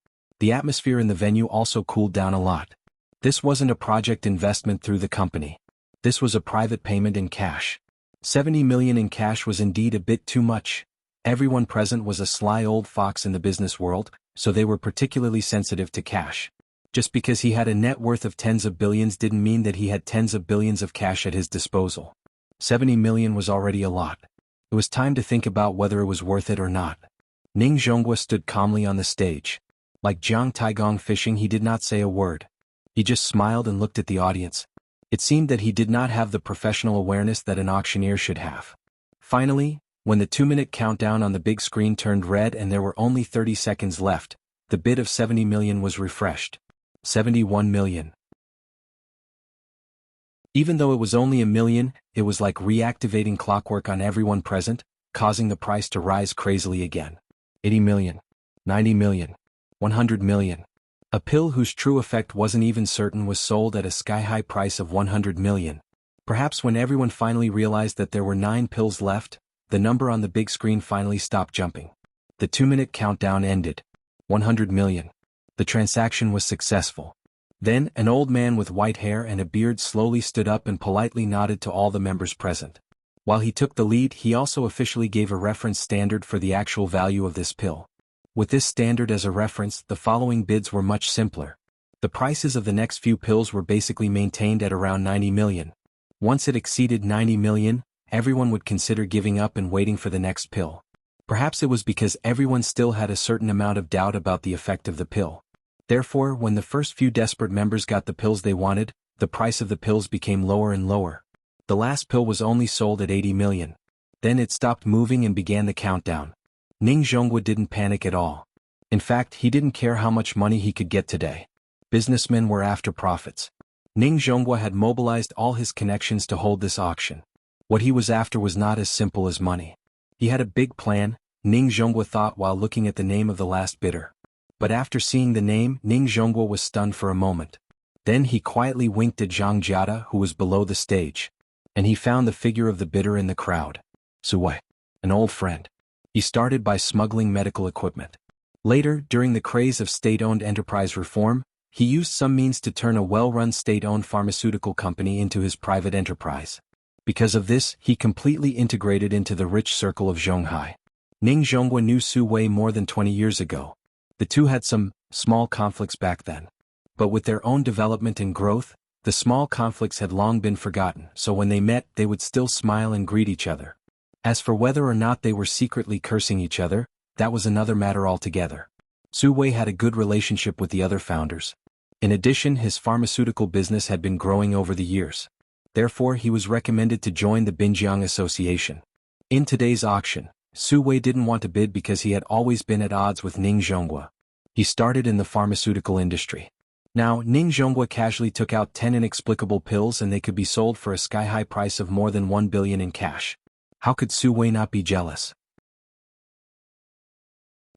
The atmosphere in the venue also cooled down a lot. This wasn't a project investment through the company. This was a private payment in cash. 70 million in cash was indeed a bit too much. Everyone present was a sly old fox in the business world, so they were particularly sensitive to cash. Just because he had a net worth of tens of billions didn't mean that he had tens of billions of cash at his disposal. 70 million was already a lot. It was time to think about whether it was worth it or not. Ning Zhonghua stood calmly on the stage. Like Jiang Taigong fishing, he did not say a word. He just smiled and looked at the audience. It seemed that he did not have the professional awareness that an auctioneer should have. Finally, when the 2-minute countdown on the big screen turned red and there were only 30 seconds left, the bid of 70 million was refreshed. 71 million. Even though it was only a million, it was like reactivating clockwork on everyone present, causing the price to rise crazily again. 80 million. 90 million. 100 million. A pill whose true effect wasn't even certain was sold at a sky-high price of 100 million. Perhaps when everyone finally realized that there were 9 pills left, the number on the big screen finally stopped jumping. The 2-minute countdown ended. 100 million. The transaction was successful. Then, an old man with white hair and a beard slowly stood up and politely nodded to all the members present. While he took the lead, he also officially gave a reference standard for the actual value of this pill. With this standard as a reference, the following bids were much simpler. The prices of the next few pills were basically maintained at around 90 million. Once it exceeded 90 million, everyone would consider giving up and waiting for the next pill. Perhaps it was because everyone still had a certain amount of doubt about the effect of the pill. Therefore, when the first few desperate members got the pills they wanted, the price of the pills became lower and lower. The last pill was only sold at 80 million. Then it stopped moving and began the countdown. Ning Zhonghua didn't panic at all. In fact, he didn't care how much money he could get today. Businessmen were after profits. Ning Zhonghua had mobilized all his connections to hold this auction. What he was after was not as simple as money. He had a big plan, Ning Zhonghua thought while looking at the name of the last bidder. But after seeing the name, Ning Zhonghua was stunned for a moment. Then he quietly winked at Zhang Jiada, who was below the stage. And he found the figure of the bidder in the crowd. Su Wei, an old friend. He started by smuggling medical equipment. Later, during the craze of state-owned enterprise reform, he used some means to turn a well-run state-owned pharmaceutical company into his private enterprise. Because of this, he completely integrated into the rich circle of Zhonghai. Ning Zhonghua knew Su Wei more than 20 years ago. The two had some small conflicts back then. But with their own development and growth, the small conflicts had long been forgotten, so when they met, they would still smile and greet each other. As for whether or not they were secretly cursing each other, that was another matter altogether. Su Wei had a good relationship with the other founders. In addition, his pharmaceutical business had been growing over the years. Therefore, he was recommended to join the Binjiang Association. In today's auction, Su Wei didn't want to bid because he had always been at odds with Ning Zhonghua. He started in the pharmaceutical industry. Now, Ning Zhonghua casually took out 10 inexplicable pills and they could be sold for a sky-high price of more than 1 billion in cash. How could Su Wei not be jealous?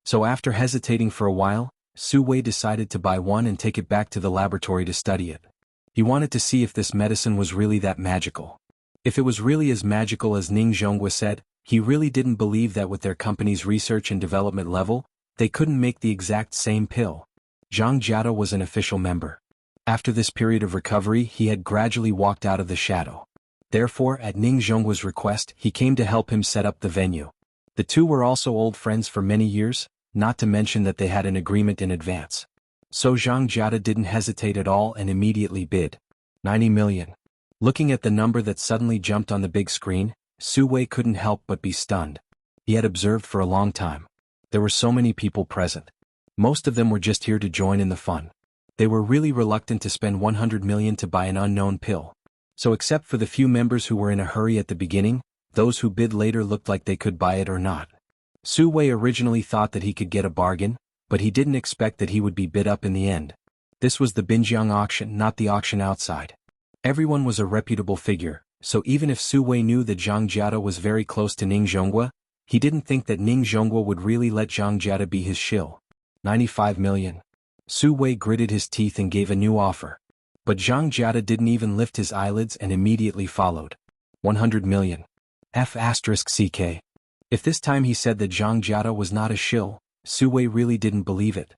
So after hesitating for a while, Su Wei decided to buy one and take it back to the laboratory to study it. He wanted to see if this medicine was really that magical. If it was really as magical as Ning Zhonghua said, he really didn't believe that with their company's research and development level, they couldn't make the exact same pill. Zhang Jiada was an official member. After this period of recovery, he had gradually walked out of the shadow. Therefore, at Ning Zhonghua's request, he came to help him set up the venue. The two were also old friends for many years, not to mention that they had an agreement in advance. So Zhang Jiada didn't hesitate at all and immediately bid 90 million. Looking at the number that suddenly jumped on the big screen, Su Wei couldn't help but be stunned. He had observed for a long time. There were so many people present. Most of them were just here to join in the fun. They were really reluctant to spend 100 million to buy an unknown pill. So except for the few members who were in a hurry at the beginning, those who bid later looked like they could buy it or not. Su Wei originally thought that he could get a bargain, but he didn't expect that he would be bid up in the end. This was the Binjiang auction, not the auction outside. Everyone was a reputable figure, so even if Su Wei knew that Zhang Jiada was very close to Ning Zhonghua, he didn't think that Ning Zhonghua would really let Zhang Jiada be his shill. 95 million. Su Wei gritted his teeth and gave a new offer. But Zhang Jiada didn't even lift his eyelids and immediately followed. 100 million. F***ck. If this time he said that Zhang Jiada was not a shill, Su Wei really didn't believe it.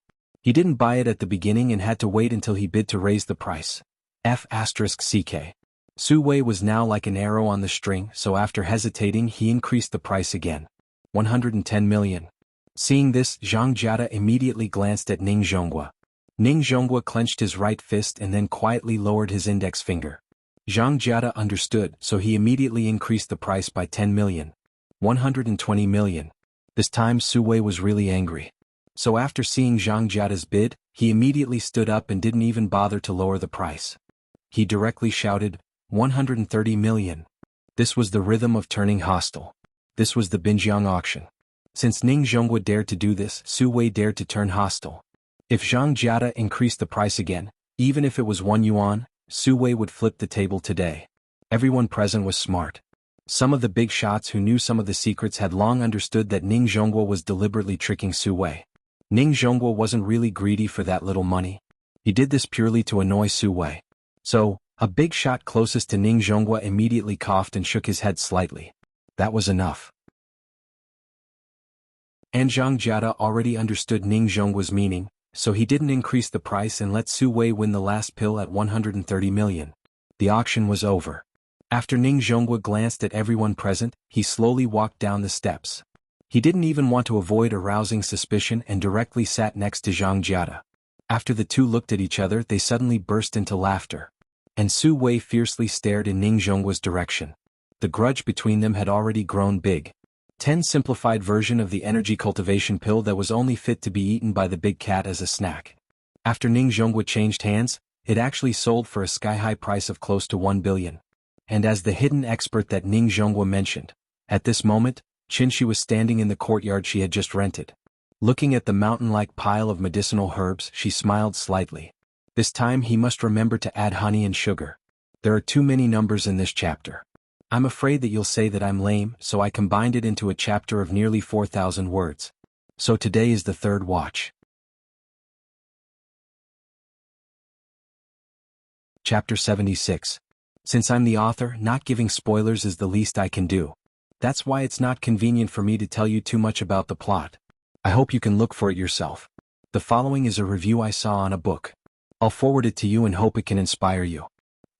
He didn't buy it at the beginning and had to wait until he bid to raise the price. F***ck. Su Wei was now like an arrow on the string, so after hesitating he increased the price again. 110 million. Seeing this, Zhang Jiada immediately glanced at Ning Zhonghua. Ning Zhonghua clenched his right fist and then quietly lowered his index finger. Zhang Jiada understood, so he immediately increased the price by 10 million. 120 million. This time Su Wei was really angry. So after seeing Zhang Jiada's bid, he immediately stood up and didn't even bother to lower the price. He directly shouted, 130 million. This was the rhythm of turning hostile. This was the Binjiang auction. Since Ning Zhonghua dared to do this, Su Wei dared to turn hostile. If Zhang Jiada increased the price again, even if it was 1 yuan, Su Wei would flip the table today. Everyone present was smart. Some of the big shots who knew some of the secrets had long understood that Ning Zhonghua was deliberately tricking Su Wei. Ning Zhonghua wasn't really greedy for that little money. He did this purely to annoy Su Wei. So, a big shot closest to Ning Zhonghua immediately coughed and shook his head slightly. That was enough. And Zhang Jiada already understood Ning Zhonghua's meaning, so he didn't increase the price and let Su Wei win the last pill at 130 million. The auction was over. After Ning Zhonghua glanced at everyone present, he slowly walked down the steps. He didn't even want to avoid arousing suspicion and directly sat next to Zhang Jiada. After the two looked at each other, they suddenly burst into laughter. And Su Wei fiercely stared in Ning Zhonghua's direction. The grudge between them had already grown big. 10 simplified version of the energy cultivation pill that was only fit to be eaten by the big cat as a snack. After Ning Zhonghua changed hands, it actually sold for a sky-high price of close to 1 billion. And as the hidden expert that Ning Zhonghua mentioned, at this moment, Qinshi was standing in the courtyard she had just rented. Looking at the mountain-like pile of medicinal herbs, she smiled slightly. This time he must remember to add honey and sugar. There are too many numbers in this chapter. I'm afraid that you'll say that I'm lame, so I combined it into a chapter of nearly 4,000 words. So today is the third watch. Chapter 76. Since I'm the author, not giving spoilers is the least I can do. That's why it's not convenient for me to tell you too much about the plot. I hope you can look for it yourself. The following is a review I saw on a book. I'll forward it to you and hope it can inspire you.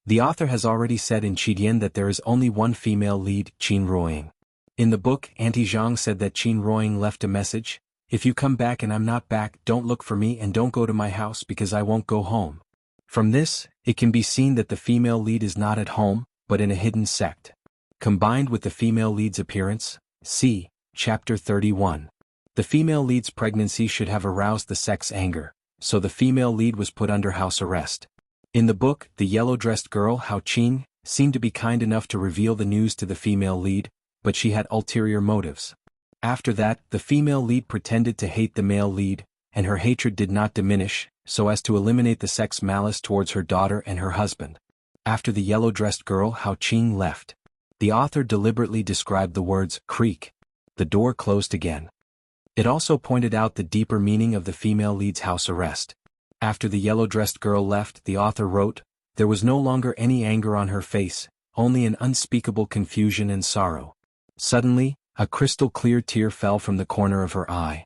The author has already said in Qidian that there is only one female lead, Qin Ruoying. In the book, Auntie Zhang said that Qin Ruoying left a message: if you come back and I'm not back, don't look for me and don't go to my house because I won't go home. From this, it can be seen that the female lead is not at home, but in a hidden sect. Combined with the female lead's appearance, see Chapter 31. The female lead's pregnancy should have aroused the sect's anger, so the female lead was put under house arrest. In the book, the yellow-dressed girl Hao Qing seemed to be kind enough to reveal the news to the female lead, but she had ulterior motives. After that, the female lead pretended to hate the male lead, and her hatred did not diminish, so as to eliminate the sect's malice towards her daughter and her husband. After the yellow-dressed girl Hao Qing left, the author deliberately described the words creak. The door closed again. It also pointed out the deeper meaning of the female lead's house arrest. After the yellow-dressed girl left, the author wrote, there was no longer any anger on her face, only an unspeakable confusion and sorrow. Suddenly, a crystal-clear tear fell from the corner of her eye.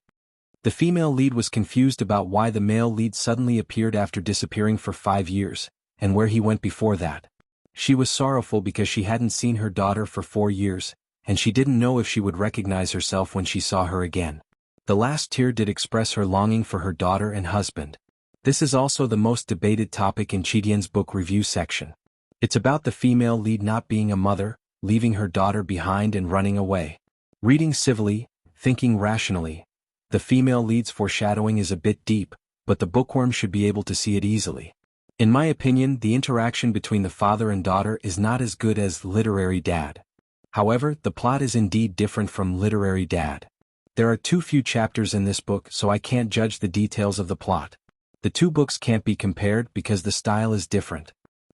The female lead was confused about why the male lead suddenly appeared after disappearing for 5 years, and where he went before that. She was sorrowful because she hadn't seen her daughter for 4 years, and she didn't know if she would recognize herself when she saw her again. The last tear did express her longing for her daughter and husband. This is also the most debated topic in Qidian's book review section. It's about the female lead not being a mother, leaving her daughter behind and running away. Reading civilly, thinking rationally, the female lead's foreshadowing is a bit deep, but the bookworm should be able to see it easily. In my opinion, the interaction between the father and daughter is not as good as Literary Dad. However, the plot is indeed different from Literary Dad. There are too few chapters in this book, so I can't judge the details of the plot. The two books can't be compared because the style is different.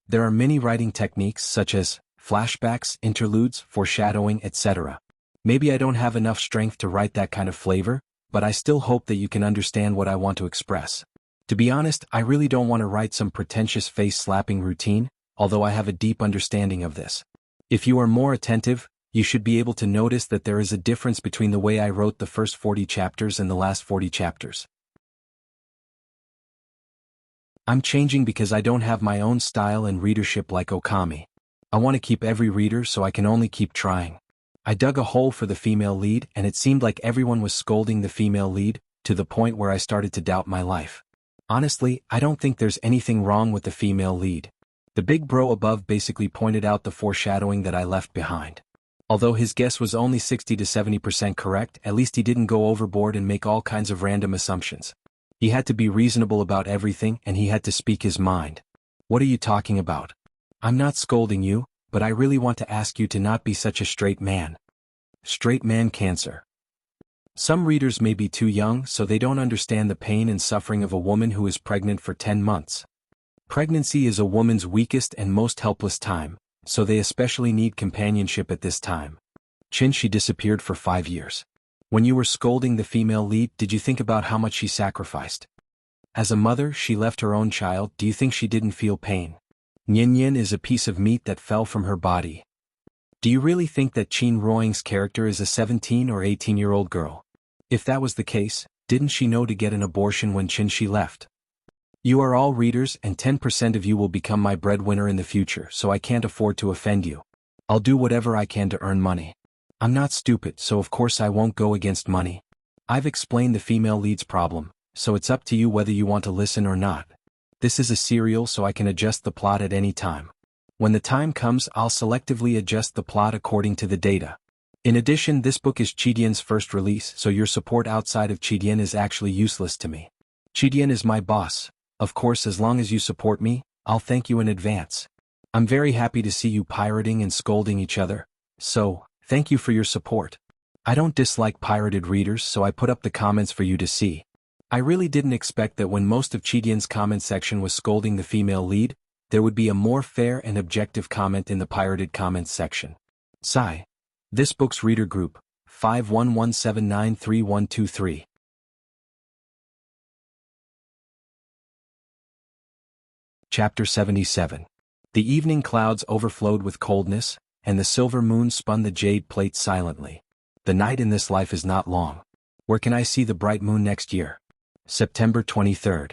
There are many writing techniques such as flashbacks, interludes, foreshadowing, etc. Maybe I don't have enough strength to write that kind of flavor, but I still hope that you can understand what I want to express. To be honest, I really don't want to write some pretentious face-slapping routine, although I have a deep understanding of this. If you are more attentive, you should be able to notice that there is a difference between the way I wrote the first 40 chapters and the last 40 chapters. I'm changing because I don't have my own style and readership like Okami. I want to keep every reader so I can only keep trying. I dug a hole for the female lead and it seemed like everyone was scolding the female lead, to the point where I started to doubt my life. Honestly, I don't think there's anything wrong with the female lead. The big bro above basically pointed out the foreshadowing that I left behind. Although his guess was only 60 to 70% correct, at least he didn't go overboard and make all kinds of random assumptions. He had to be reasonable about everything and he had to speak his mind. What are you talking about? I'm not scolding you, but I really want to ask you to not be such a straight man. Straight man cancer. Some readers may be too young so they don't understand the pain and suffering of a woman who is pregnant for 10 months. Pregnancy is a woman's weakest and most helpless time, so they especially need companionship at this time. She disappeared for 5 years. When you were scolding the female lead, did you think about how much she sacrificed? As a mother, she left her own child. Do you think she didn't feel pain? Yin is a piece of meat that fell from her body. Do you really think that Qin Ruoying's character is a 17 or 18-year-old girl? If that was the case, didn't she know to get an abortion when Qin left? You are all readers and 10% of you will become my breadwinner in the future, so I can't afford to offend you. I'll do whatever I can to earn money. I'm not stupid, so of course I won't go against money. I've explained the female lead's problem, so it's up to you whether you want to listen or not. This is a serial so I can adjust the plot at any time. When the time comes, I'll selectively adjust the plot according to the data. In addition, this book is Chidian's first release, so your support outside of Chidian is actually useless to me. Chidian is my boss. Of course, as long as you support me, I'll thank you in advance. I'm very happy to see you pirating and scolding each other, so, thank you for your support. I don't dislike pirated readers, so I put up the comments for you to see. I really didn't expect that when most of Chidian's comment section was scolding the female lead, there would be a more fair and objective comment in the pirated comments section. Sigh. This book's reader group, 5117933123. Chapter 77. The evening clouds overflowed with coldness, and the silver moon spun the jade plate silently. The night in this life is not long. Where can I see the bright moon next year? September 23rd.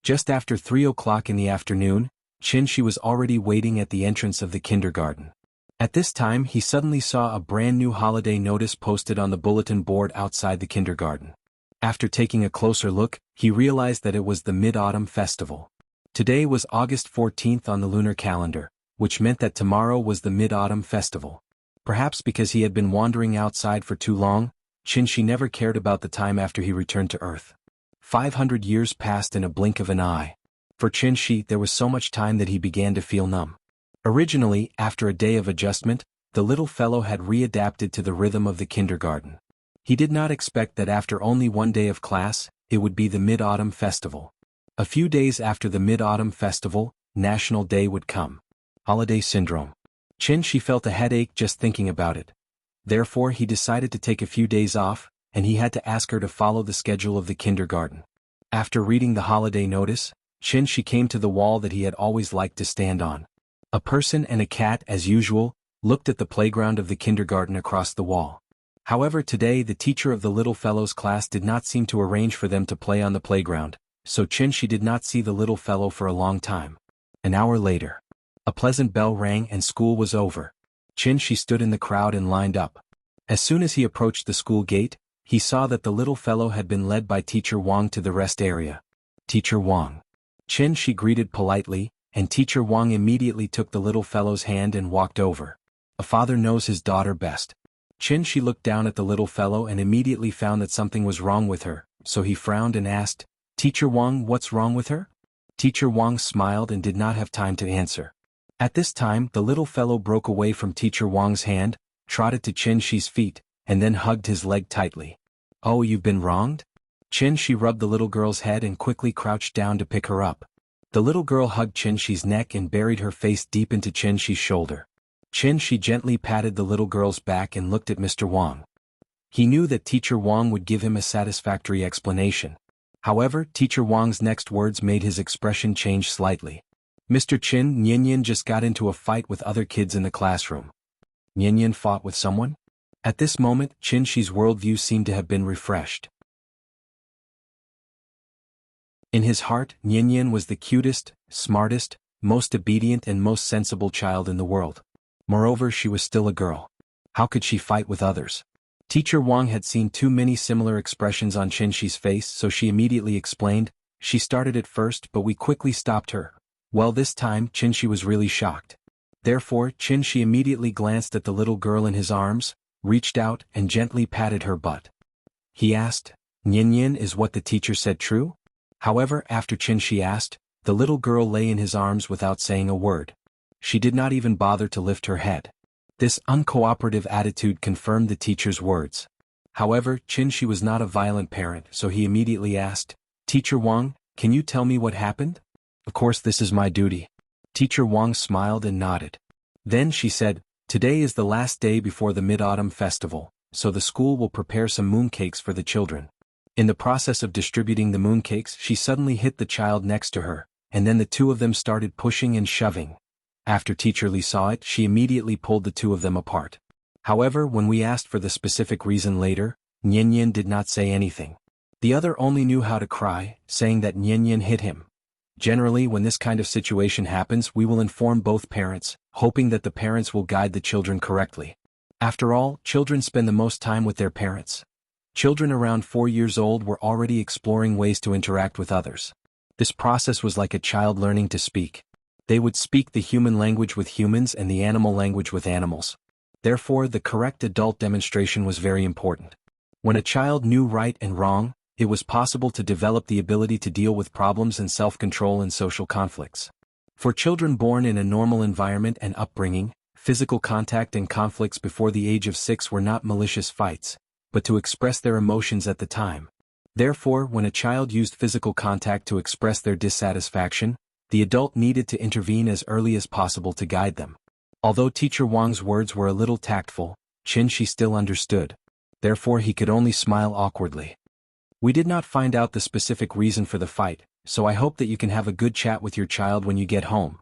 Just after 3 o'clock in the afternoon, Qin was already waiting at the entrance of the kindergarten. At this time he suddenly saw a brand new holiday notice posted on the bulletin board outside the kindergarten. After taking a closer look, he realized that it was the Mid-Autumn Festival. Today was August 14th on the lunar calendar, which meant that tomorrow was the Mid-Autumn Festival. Perhaps because he had been wandering outside for too long, Qin never cared about the time after he returned to Earth. 500 years passed in a blink of an eye. For Qin there was so much time that he began to feel numb. Originally, after a day of adjustment, the little fellow had readapted to the rhythm of the kindergarten. He did not expect that after only one day of class, it would be the Mid-Autumn Festival. A few days after the Mid-Autumn Festival, National Day would come. Holiday syndrome. Qin felt a headache just thinking about it. Therefore he decided to take a few days off, and he had to ask her to follow the schedule of the kindergarten. After reading the holiday notice, Qin came to the wall that he had always liked to stand on. A person and a cat, as usual, looked at the playground of the kindergarten across the wall. However, today the teacher of the little fellow's class did not seem to arrange for them to play on the playground, so Qin did not see the little fellow for a long time. An hour later. A pleasant bell rang and school was over. Qin stood in the crowd and lined up. As soon as he approached the school gate, he saw that the little fellow had been led by Teacher Wang to the rest area. Teacher Wang. Qin greeted politely, and Teacher Wang immediately took the little fellow's hand and walked over. A father knows his daughter best. Qin looked down at the little fellow and immediately found that something was wrong with her, so he frowned and asked, "Teacher Wang, what's wrong with her?" Teacher Wang smiled and did not have time to answer. At this time, the little fellow broke away from Teacher Wang's hand, trotted to Qin's feet, and then hugged his leg tightly. "Oh, you've been wronged?" Qin rubbed the little girl's head and quickly crouched down to pick her up. The little girl hugged Qin's neck and buried her face deep into Qin's shoulder. Qin gently patted the little girl's back and looked at Mr. Wang. He knew that Teacher Wang would give him a satisfactory explanation. However, Teacher Wang's next words made his expression change slightly. "Mr. Qin, Nyan just got into a fight with other kids in the classroom." Nyan fought with someone? At this moment, Qin's worldview seemed to have been refreshed. In his heart, Nian was the cutest, smartest, most obedient and most sensible child in the world. Moreover, she was still a girl. How could she fight with others? Teacher Wang had seen too many similar expressions on Qinshi's face, so she immediately explained. She started at first, but we quickly stopped her. Well, this time, Qinshi was really shocked. Therefore, Qinshi immediately glanced at the little girl in his arms, reached out, and gently patted her butt. He asked, Nian, is what the teacher said true? However, after Qinshi asked, the little girl lay in his arms without saying a word. She did not even bother to lift her head. This uncooperative attitude confirmed the teacher's words. However, Qinshi was not a violent parent, so he immediately asked, Teacher Wang, can you tell me what happened? Of course, this is my duty. Teacher Wang smiled and nodded. Then she said, today is the last day before the Mid-Autumn Festival, so the school will prepare some mooncakes for the children. In the process of distributing the mooncakes, she suddenly hit the child next to her, and then the two of them started pushing and shoving. After Teacher Li saw it, she immediately pulled the two of them apart. However, when we asked for the specific reason later, Nian did not say anything. The other only knew how to cry, saying that Nian hit him. Generally, when this kind of situation happens, we will inform both parents, hoping that the parents will guide the children correctly. After all, children spend the most time with their parents. Children around 4 years old were already exploring ways to interact with others. This process was like a child learning to speak. They would speak the human language with humans and the animal language with animals. Therefore, the correct adult demonstration was very important. When a child knew right and wrong, it was possible to develop the ability to deal with problems and self-control in social conflicts. For children born in a normal environment and upbringing, physical contact and conflicts before the age of 6 were not malicious fights, but to express their emotions at the time. Therefore, when a child used physical contact to express their dissatisfaction, the adult needed to intervene as early as possible to guide them. Although Teacher Wang's words were a little tactful, Qinshi still understood. Therefore, he could only smile awkwardly. We did not find out the specific reason for the fight, so I hope that you can have a good chat with your child when you get home.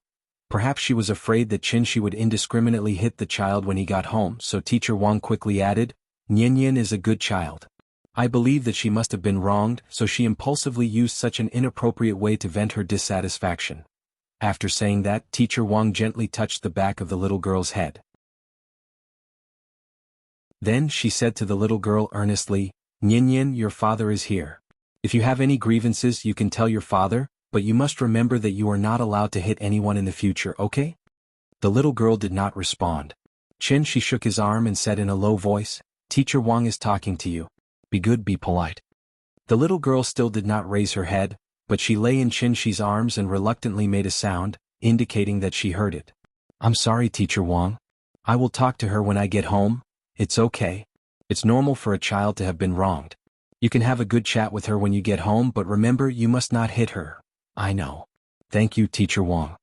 Perhaps she was afraid that Qinshi would indiscriminately hit the child when he got home, so Teacher Wang quickly added, Nian is a good child. I believe that she must have been wronged, so she impulsively used such an inappropriate way to vent her dissatisfaction. After saying that, Teacher Wang gently touched the back of the little girl's head. Then she said to the little girl earnestly, Nian, your father is here. If you have any grievances, you can tell your father, but you must remember that you are not allowed to hit anyone in the future, okay? The little girl did not respond. Qinshi shook his arm and said in a low voice, Teacher Wang is talking to you. Be good, be polite. The little girl still did not raise her head, but she lay in Qinshi's arms and reluctantly made a sound, indicating that she heard it. I'm sorry, Teacher Wang. I will talk to her when I get home. It's okay. It's normal for a child to have been wronged. You can have a good chat with her when you get home, but remember, you must not hit her. I know. Thank you, Teacher Wang.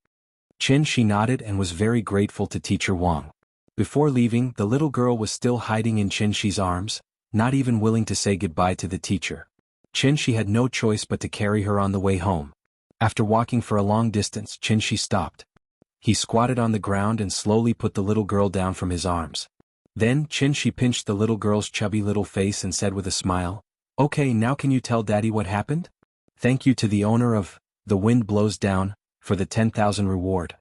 Qinshi nodded and was very grateful to Teacher Wang. Before leaving, the little girl was still hiding in Qinshi's arms, not even willing to say goodbye to the teacher. Qinshi had no choice but to carry her on the way home. After walking for a long distance, Qinshi stopped. He squatted on the ground and slowly put the little girl down from his arms. Then Qinshi pinched the little girl's chubby little face and said with a smile, Okay, now can you tell Daddy what happened? Thank you to the owner of The Wind Blows Down for the 10,000 reward.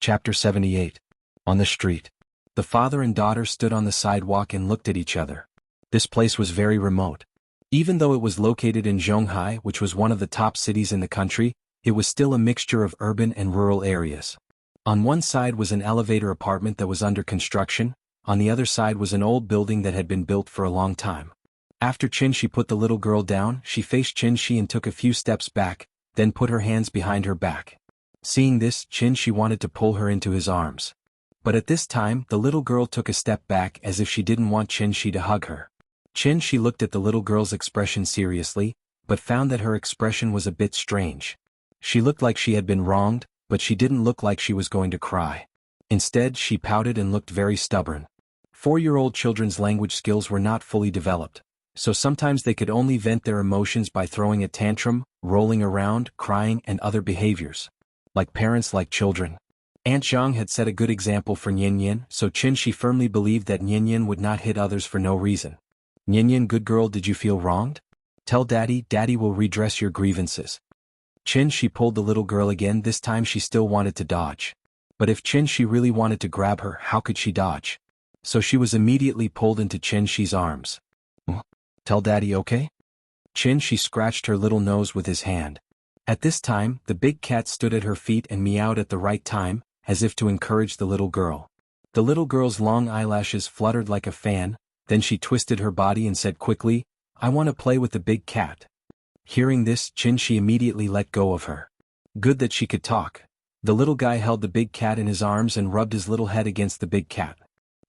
Chapter 78. On the street. The father and daughter stood on the sidewalk and looked at each other. This place was very remote. Even though it was located in Jianghu, which was one of the top cities in the country, it was still a mixture of urban and rural areas. On one side was an elevator apartment that was under construction, on the other side was an old building that had been built for a long time. After Qinshi put the little girl down, she faced Qinshi and took a few steps back, then put her hands behind her back. Seeing this, Qinshi wanted to pull her into his arms. But at this time, the little girl took a step back as if she didn't want Qinshi to hug her. Qinshi looked at the little girl's expression seriously, but found that her expression was a bit strange. She looked like she had been wronged, but she didn't look like she was going to cry. Instead, she pouted and looked very stubborn. 4-year-old children's language skills were not fully developed, so sometimes they could only vent their emotions by throwing a tantrum, rolling around, crying, and other behaviors. Like parents like children. Aunt Zhang had set a good example for Nian, so Qinshi firmly believed that Nian would not hit others for no reason. Nian, good girl, did you feel wronged? Tell daddy, daddy will redress your grievances. She pulled the little girl again, this time she still wanted to dodge. But if she really wanted to grab her, how could she dodge? So she was immediately pulled into She's arms. Tell daddy, okay? She scratched her little nose with his hand. At this time, the big cat stood at her feet and meowed at the right time, as if to encourage the little girl. The little girl's long eyelashes fluttered like a fan, then she twisted her body and said quickly, I want to play with the big cat. Hearing this, she immediately let go of her. Good that she could talk. The little guy held the big cat in his arms and rubbed his little head against the big cat.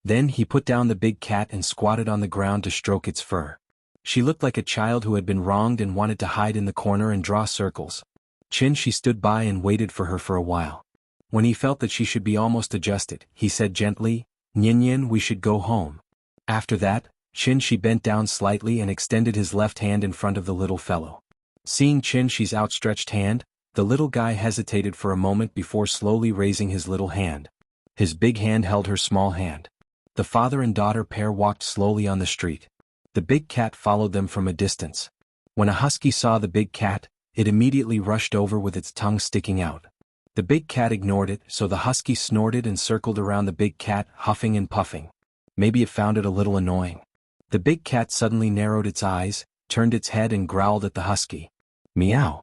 Then he put down the big cat and squatted on the ground to stroke its fur. She looked like a child who had been wronged and wanted to hide in the corner and draw circles. She stood by and waited for her for a while. When he felt that she should be almost adjusted, he said gently, Nian, we should go home. After that, she bent down slightly and extended his left hand in front of the little fellow. Seeing She's outstretched hand, the little guy hesitated for a moment before slowly raising his little hand. His big hand held her small hand. The father and daughter pair walked slowly on the street. The big cat followed them from a distance. When a husky saw the big cat, it immediately rushed over with its tongue sticking out. The big cat ignored it, so the husky snorted and circled around the big cat, huffing and puffing. Maybe it found it a little annoying. The big cat suddenly narrowed its eyes, turned its head and growled at the husky. Meow.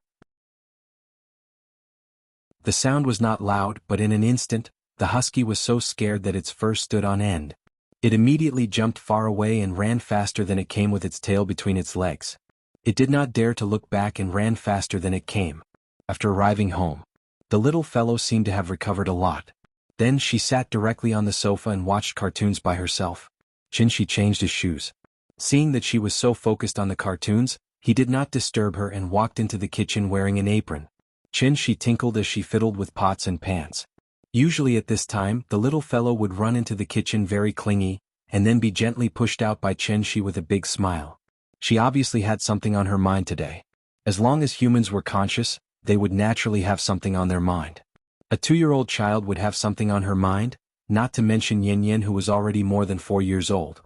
The sound was not loud, but in an instant, the husky was so scared that its fur stood on end. It immediately jumped far away and ran faster than it came with its tail between its legs. It did not dare to look back and ran faster than it came. After arriving home, the little fellow seemed to have recovered a lot. Then she sat directly on the sofa and watched cartoons by herself. She changed his shoes. Seeing that she was so focused on the cartoons, he did not disturb her and walked into the kitchen wearing an apron. She tinkled as she fiddled with pots and pans. Usually at this time, the little fellow would run into the kitchen very clingy, and then be gently pushed out by She with a big smile. She obviously had something on her mind today. As long as humans were conscious, they would naturally have something on their mind. A 2-year-old child would have something on her mind, not to mention Yin, who was already more than 4 years old.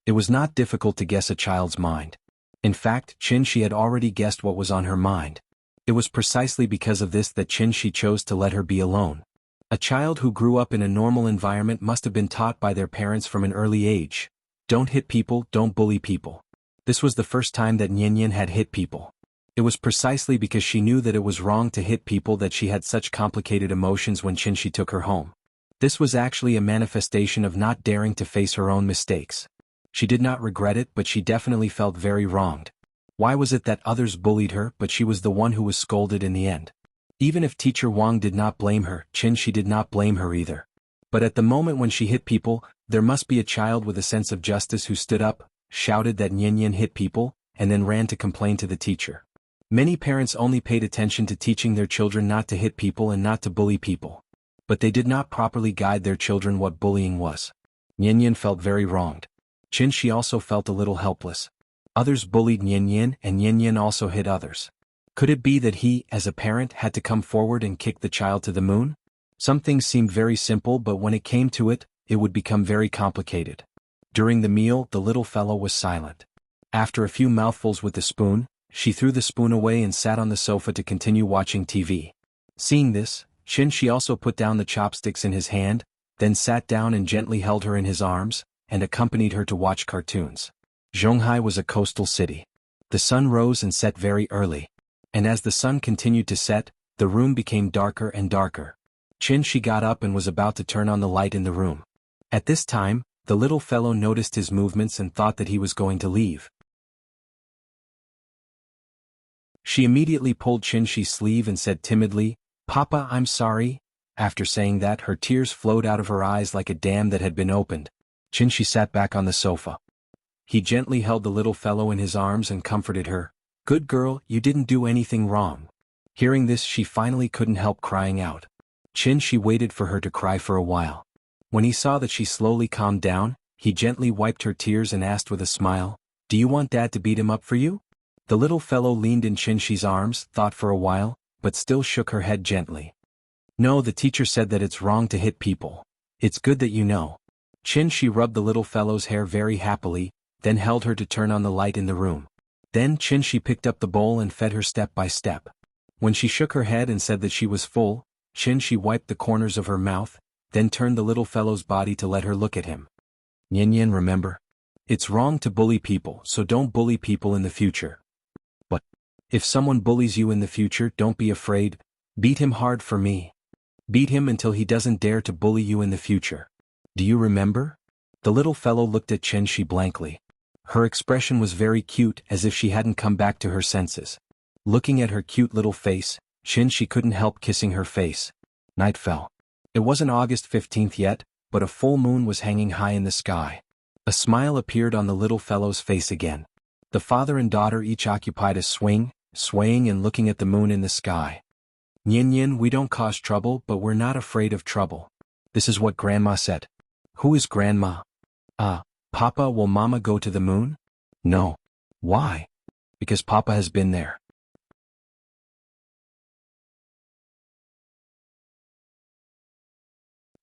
It was not difficult to guess a child's mind. In fact, she had already guessed what was on her mind. It was precisely because of this that she chose to let her be alone. A child who grew up in a normal environment must have been taught by their parents from an early age. Don't hit people, don't bully people. This was the first time that Yin had hit people. It was precisely because she knew that it was wrong to hit people that she had such complicated emotions when she took her home. This was actually a manifestation of not daring to face her own mistakes. She did not regret it, but she definitely felt very wronged. Why was it that others bullied her but she was the one who was scolded in the end? Even if Teacher Wang did not blame her, she did not blame her either. But at the moment when she hit people, there must be a child with a sense of justice who stood up, shouted that Yin hit people, and then ran to complain to the teacher. Many parents only paid attention to teaching their children not to hit people and not to bully people. But they did not properly guide their children what bullying was. Yin felt very wronged. She also felt a little helpless. Others bullied Yin and Yin also hit others. Could it be that he, as a parent, had to come forward and kick the child to the moon? Some things seemed very simple, but when it came to it, it would become very complicated. During the meal, the little fellow was silent. After a few mouthfuls with the spoon, she threw the spoon away and sat on the sofa to continue watching TV. Seeing this, she also put down the chopsticks in his hand, then sat down and gently held her in his arms, and accompanied her to watch cartoons. Zhonghai was a coastal city. The sun rose and set very early. And as the sun continued to set, the room became darker and darker. She got up and was about to turn on the light in the room. At this time, the little fellow noticed his movements and thought that he was going to leave. She immediately pulled She's sleeve and said timidly, "Papa, I'm sorry." After saying that, her tears flowed out of her eyes like a dam that had been opened. She sat back on the sofa. He gently held the little fellow in his arms and comforted her. "Good girl, you didn't do anything wrong." Hearing this, she finally couldn't help crying out. She waited for her to cry for a while. When he saw that she slowly calmed down, he gently wiped her tears and asked with a smile, "Do you want Dad to beat him up for you?" The little fellow leaned in She's arms, thought for a while, but still shook her head gently. "No, the teacher said that it's wrong to hit people. It's good that you know." She rubbed the little fellow's hair very happily, then held her to turn on the light in the room. Then Qinshi picked up the bowl and fed her step by step. When she shook her head and said that she was full, Qinshi wiped the corners of her mouth, then turned the little fellow's body to let her look at him. Yin, remember? It's wrong to bully people, so don't bully people in the future. But if someone bullies you in the future, don't be afraid. Beat him hard for me. Beat him until he doesn't dare to bully you in the future. Do you remember? The little fellow looked at Qinshi blankly. Her expression was very cute, as if she hadn't come back to her senses. Looking at her cute little face, Qinshi couldn't help kissing her face. Night fell. It wasn't August 15th yet, but a full moon was hanging high in the sky. A smile appeared on the little fellow's face again. The father and daughter each occupied a swing, swaying and looking at the moon in the sky. Yin, we don't cause trouble, but we're not afraid of trouble. This is what Grandma said. Who is Grandma? Papa, will Mama go to the moon? No. Why? Because Papa has been there.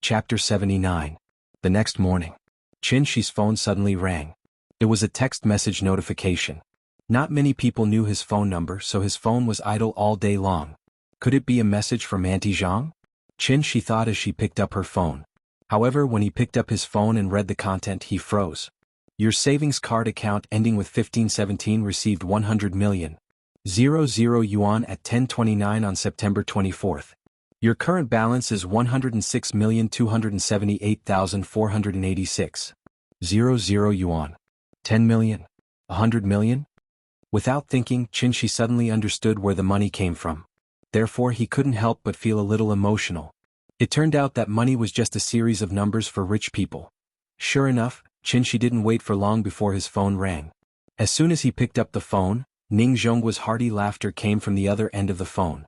Chapter 79. The next morning. Qinshi's phone suddenly rang. It was a text message notification. Not many people knew his phone number, so his phone was idle all day long. Could it be a message from Auntie Zhang? Qinshi thought as she picked up her phone. However, when he picked up his phone and read the content, he froze. Your savings card account ending with 1517 received 100,000,000 yuan at 10:29 on September 24th. Your current balance is 106,278,486. 00 yuan. 10 million? 100 million? Without thinking, Qinshi suddenly understood where the money came from. Therefore he couldn't help but feel a little emotional. It turned out that money was just a series of numbers for rich people. Sure enough, Qinshi didn't wait for long before his phone rang. As soon as he picked up the phone, Ning Zhongguo's hearty laughter came from the other end of the phone.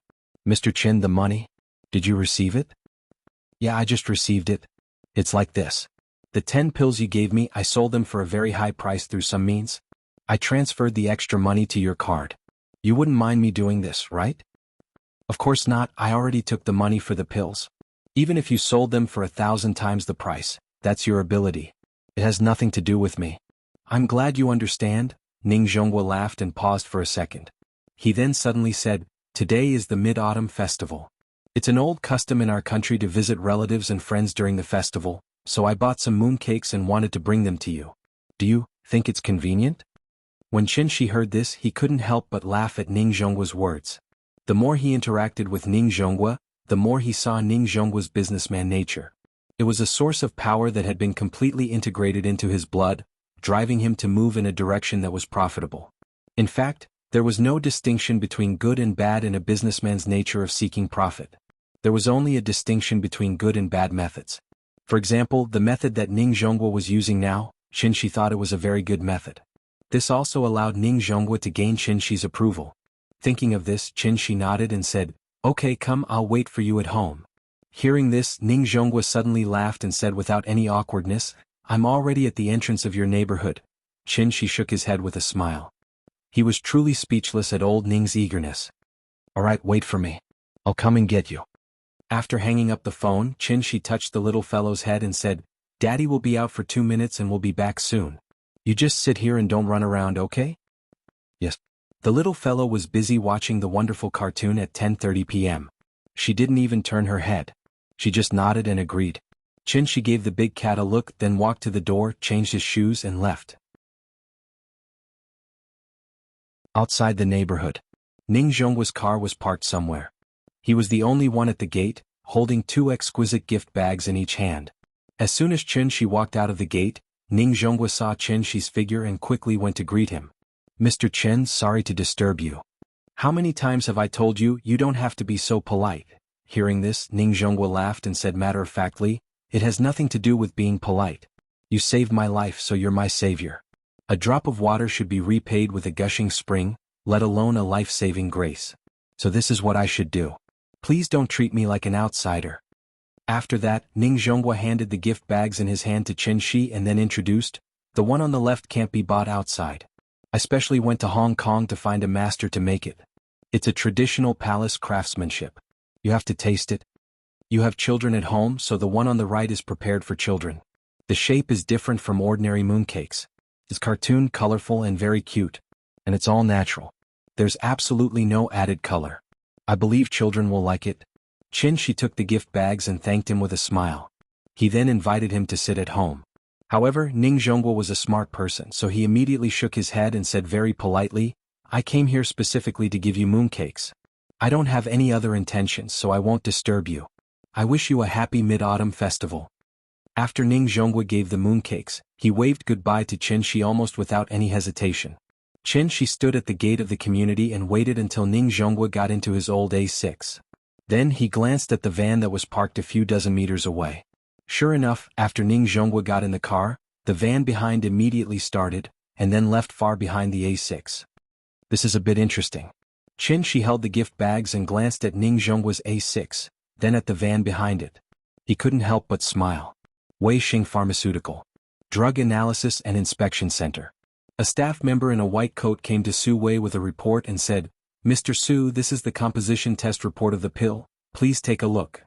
Mr. Qin, the money? Did you receive it? Yeah, I just received it. It's like this. The 10 pills you gave me, I sold them for a very high price through some means. I transferred the extra money to your card. You wouldn't mind me doing this, right? Of course not, I already took the money for the pills. Even if you sold them for 1,000 times the price, that's your ability. It has nothing to do with me. I'm glad you understand. Ning Zhongguo laughed and paused for a second. He then suddenly said, today is the Mid-Autumn Festival. It's an old custom in our country to visit relatives and friends during the festival, so I bought some mooncakes and wanted to bring them to you. Do you think it's convenient? When Qinshi heard this, he couldn't help but laugh at Ning Zhongguo's words. The more he interacted with Ning Zhongguo, the more he saw Ning Zhongguo's businessman nature. It was a source of power that had been completely integrated into his blood, driving him to move in a direction that was profitable. In fact, there was no distinction between good and bad in a businessman's nature of seeking profit. There was only a distinction between good and bad methods. For example, the method that Ning Zhongguo was using now, Qinshi thought it was a very good method. This also allowed Ning Zhongguo to gain Qinshi's approval. Thinking of this, Qinshi nodded and said, okay, come, I'll wait for you at home. Hearing this, Ning Zhongguo suddenly laughed and said without any awkwardness, I'm already at the entrance of your neighborhood. Qinshi shook his head with a smile. He was truly speechless at old Ning's eagerness. Alright, wait for me. I'll come and get you. After hanging up the phone, Qinshi touched the little fellow's head and said, Daddy will be out for 2 minutes and will be back soon. You just sit here and don't run around, okay? Yes. The little fellow was busy watching the wonderful cartoon at 10:30 p.m. She didn't even turn her head. She just nodded and agreed. Qinshi gave the big cat a look, then walked to the door, changed his shoes and left. Outside the neighborhood. Ning Zhongguo's car was parked somewhere. He was the only one at the gate, holding 2 exquisite gift bags in each hand. As soon as Qinshi walked out of the gate, Ning Zhongguo saw Qinshi's figure and quickly went to greet him. Mr. Qin, sorry to disturb you. How many times have I told you, you don't have to be so polite? Hearing this, Ning Zhongguo laughed and said matter-of-factly, it has nothing to do with being polite. You saved my life, so you're my savior. A drop of water should be repaid with a gushing spring, let alone a life-saving grace. So this is what I should do. Please don't treat me like an outsider. After that, Ning Zhongguo handed the gift bags in his hand to Qinshi and then introduced, the one on the left can't be bought outside. I specially went to Hong Kong to find a master to make it. It's a traditional palace craftsmanship. You have to taste it. You have children at home, so the one on the right is prepared for children. The shape is different from ordinary mooncakes. It's cartoon, colorful and very cute. And it's all natural. There's absolutely no added color. I believe children will like it. She took the gift bags and thanked him with a smile. He then invited him to sit at home. However, Ning Zhongguo was a smart person, so he immediately shook his head and said very politely, I came here specifically to give you mooncakes. I don't have any other intentions, so I won't disturb you. I wish you a happy Mid-Autumn festival. After Ning Zhongguo gave the mooncakes, he waved goodbye to Qin Shi almost without any hesitation. Qin Shi stood at the gate of the community and waited until Ning Zhongguo got into his old A6. Then he glanced at the van that was parked a few dozen meters away. Sure enough, after Ning Zhongguo got in the car, the van behind immediately started, and then left far behind the A6. This is a bit interesting. Qin Shi held the gift bags and glanced at Ning Zhongguo's A6, then at the van behind it. He couldn't help but smile. Weixing Pharmaceutical. Drug Analysis and Inspection Center. A staff member in a white coat came to Su Wei with a report and said, Mr. Su, this is the composition test report of the pill, please take a look.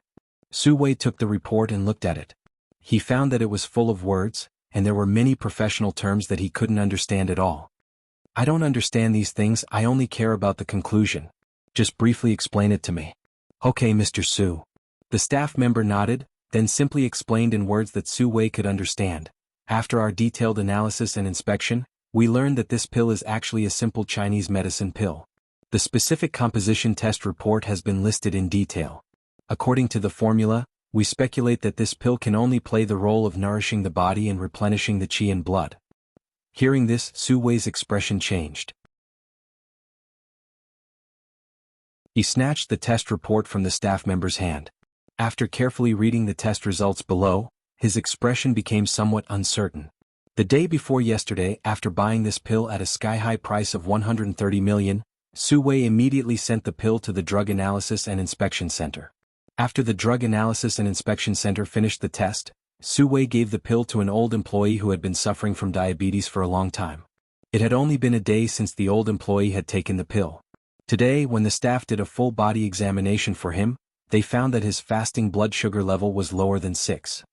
Su Wei took the report and looked at it. He found that it was full of words, and there were many professional terms that he couldn't understand at all. I don't understand these things, I only care about the conclusion. Just briefly explain it to me. Okay, Mr. Su. The staff member nodded, then simply explained in words that Su Wei could understand. After our detailed analysis and inspection, we learned that this pill is actually a simple Chinese medicine pill. The specific composition test report has been listed in detail. According to the formula, we speculate that this pill can only play the role of nourishing the body and replenishing the qi and blood. Hearing this, Su Wei's expression changed. He snatched the test report from the staff member's hand. After carefully reading the test results below, his expression became somewhat uncertain. The day before yesterday, after buying this pill at a sky-high price of 130 million, Su Wei immediately sent the pill to the Drug Analysis and Inspection Center. After the Drug Analysis and Inspection Center finished the test, Su Wei gave the pill to an old employee who had been suffering from diabetes for a long time. It had only been a day since the old employee had taken the pill. Today, when the staff did a full-body examination for him, they found that his fasting blood sugar level was lower than 6.5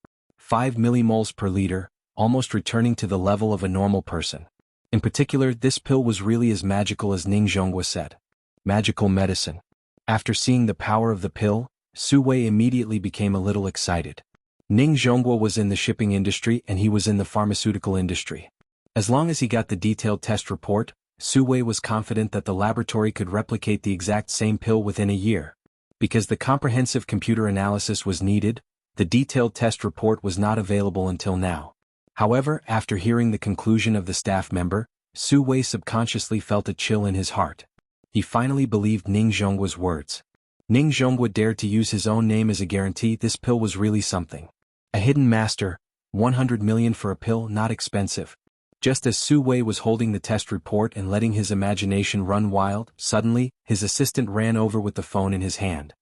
millimoles per liter, almost returning to the level of a normal person. In particular, this pill was really as magical as Ning Zhongguo said. Magical medicine. After seeing the power of the pill, Su Wei immediately became a little excited. Ning Zhongguo was in the shipping industry and he was in the pharmaceutical industry. As long as he got the detailed test report, Su Wei was confident that the laboratory could replicate the exact same pill within a year. Because the comprehensive computer analysis was needed, the detailed test report was not available until now. However, after hearing the conclusion of the staff member, Su Wei subconsciously felt a chill in his heart. He finally believed Ning Zhongguo's words. Ning Zhongguo dared to use his own name as a guarantee. This pill was really something. A hidden master, 100 million for a pill, not expensive. Just as Su Wei was holding the test report and letting his imagination run wild, suddenly, his assistant ran over with the phone in his hand.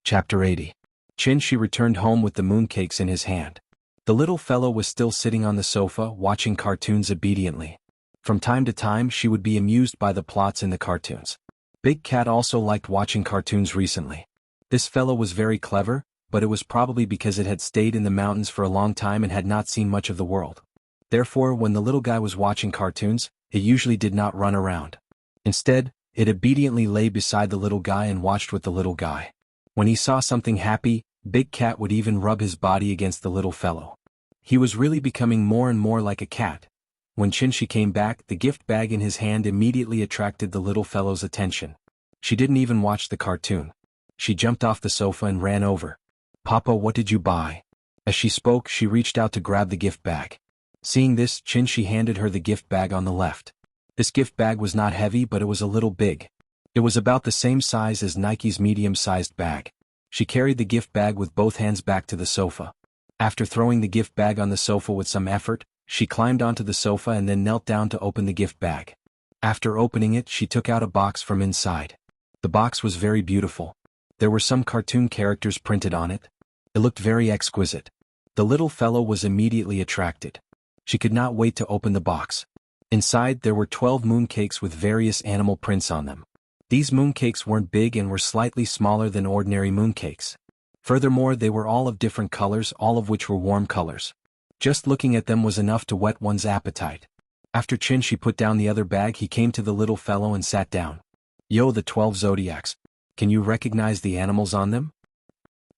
Chapter 80. Qin Shi returned home with the mooncakes in his hand. The little fellow was still sitting on the sofa watching cartoons obediently. From time to time she would be amused by the plots in the cartoons. Big Cat also liked watching cartoons recently. This fellow was very clever, but it was probably because it had stayed in the mountains for a long time and had not seen much of the world. Therefore, when the little guy was watching cartoons, it usually did not run around. Instead, it obediently lay beside the little guy and watched with the little guy. When he saw something happy, Big Cat would even rub his body against the little fellow. He was really becoming more and more like a cat. When Qin Shi came back, the gift bag in his hand immediately attracted the little fellow's attention. She didn't even watch the cartoon. She jumped off the sofa and ran over. Papa, what did you buy? As she spoke, she reached out to grab the gift bag. Seeing this, Qin Shi handed her the gift bag on the left. This gift bag was not heavy, but it was a little big. It was about the same size as Nike's medium-sized bag. She carried the gift bag with both hands back to the sofa. After throwing the gift bag on the sofa with some effort, she climbed onto the sofa and then knelt down to open the gift bag. After opening it, she took out a box from inside. The box was very beautiful. There were some cartoon characters printed on it. It looked very exquisite. The little fellow was immediately attracted. She could not wait to open the box. Inside there were 12 mooncakes with various animal prints on them. These mooncakes weren't big and were slightly smaller than ordinary mooncakes. Furthermore, they were all of different colors, all of which were warm colors. Just looking at them was enough to whet one's appetite. After Qin put down the other bag, he came to the little fellow and sat down. Yo, the 12 zodiacs. Can you recognize the animals on them?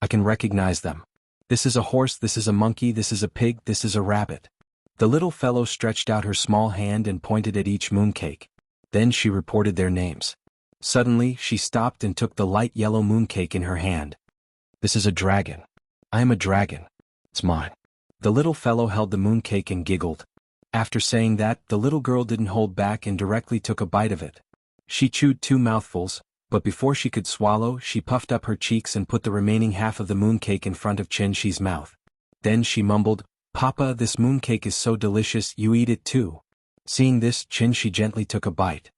I can recognize them. This is a horse, this is a monkey, this is a pig, this is a rabbit. The little fellow stretched out her small hand and pointed at each mooncake. Then she reported their names. Suddenly, she stopped and took the light yellow mooncake in her hand. This is a dragon. I am a dragon. It's mine. The little fellow held the mooncake and giggled. After saying that, the little girl didn't hold back and directly took a bite of it. She chewed 2 mouthfuls, but before she could swallow, she puffed up her cheeks and put the remaining half of the mooncake in front of Qin's mouth. Then she mumbled, "Papa, this mooncake is so delicious, you eat it too." Seeing this, Qin gently took a bite.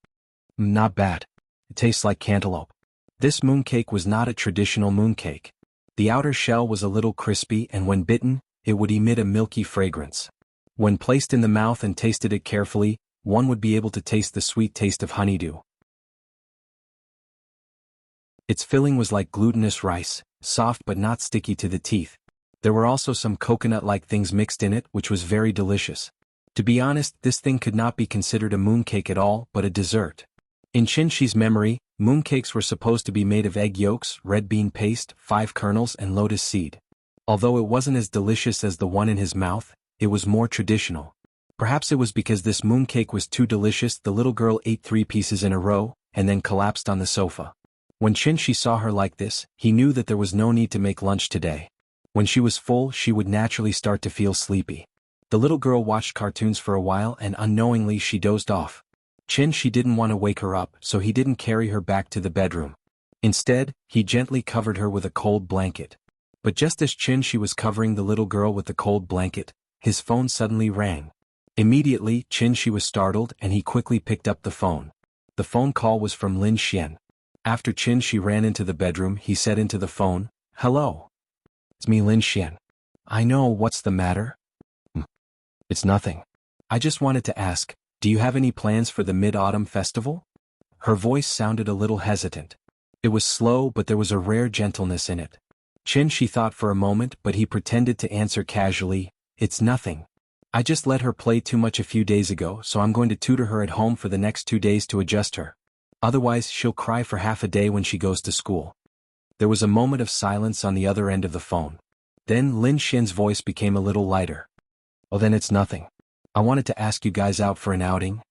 Not bad. It tastes like cantaloupe. This mooncake was not a traditional mooncake. The outer shell was a little crispy, and when bitten, it would emit a milky fragrance. When placed in the mouth and tasted it carefully, one would be able to taste the sweet taste of honeydew. Its filling was like glutinous rice, soft but not sticky to the teeth. There were also some coconut-like things mixed in it, which was very delicious. To be honest, this thing could not be considered a mooncake at all, but a dessert. In Qin's memory, mooncakes were supposed to be made of egg yolks, red bean paste, 5 kernels and lotus seed. Although it wasn't as delicious as the one in his mouth, it was more traditional. Perhaps it was because this mooncake was too delicious, the little girl ate 3 pieces in a row, and then collapsed on the sofa. When Qin saw her like this, he knew that there was no need to make lunch today. When she was full, she would naturally start to feel sleepy. The little girl watched cartoons for a while and unknowingly she dozed off. Qin didn't want to wake her up, so he didn't carry her back to the bedroom. Instead, he gently covered her with a cold blanket. But just as Qin was covering the little girl with the cold blanket, his phone suddenly rang. Immediately, Qin was startled and he quickly picked up the phone. The phone call was from Lin Xian. After Qin ran into the bedroom, he said into the phone, "Hello. It's me, Lin Xian. I know, what's the matter?" It's nothing. I just wanted to ask, do you have any plans for the Mid-Autumn Festival? Her voice sounded a little hesitant. It was slow, but there was a rare gentleness in it. Qin thought for a moment, but he pretended to answer casually, "It's nothing. I just let her play too much a few days ago, so I'm going to tutor her at home for the next 2 days to adjust her. Otherwise, she'll cry for half a day when she goes to school." There was a moment of silence on the other end of the phone. Then Lin Xian's voice became a little lighter. "Oh, then it's nothing. I wanted to ask you guys out for an outing.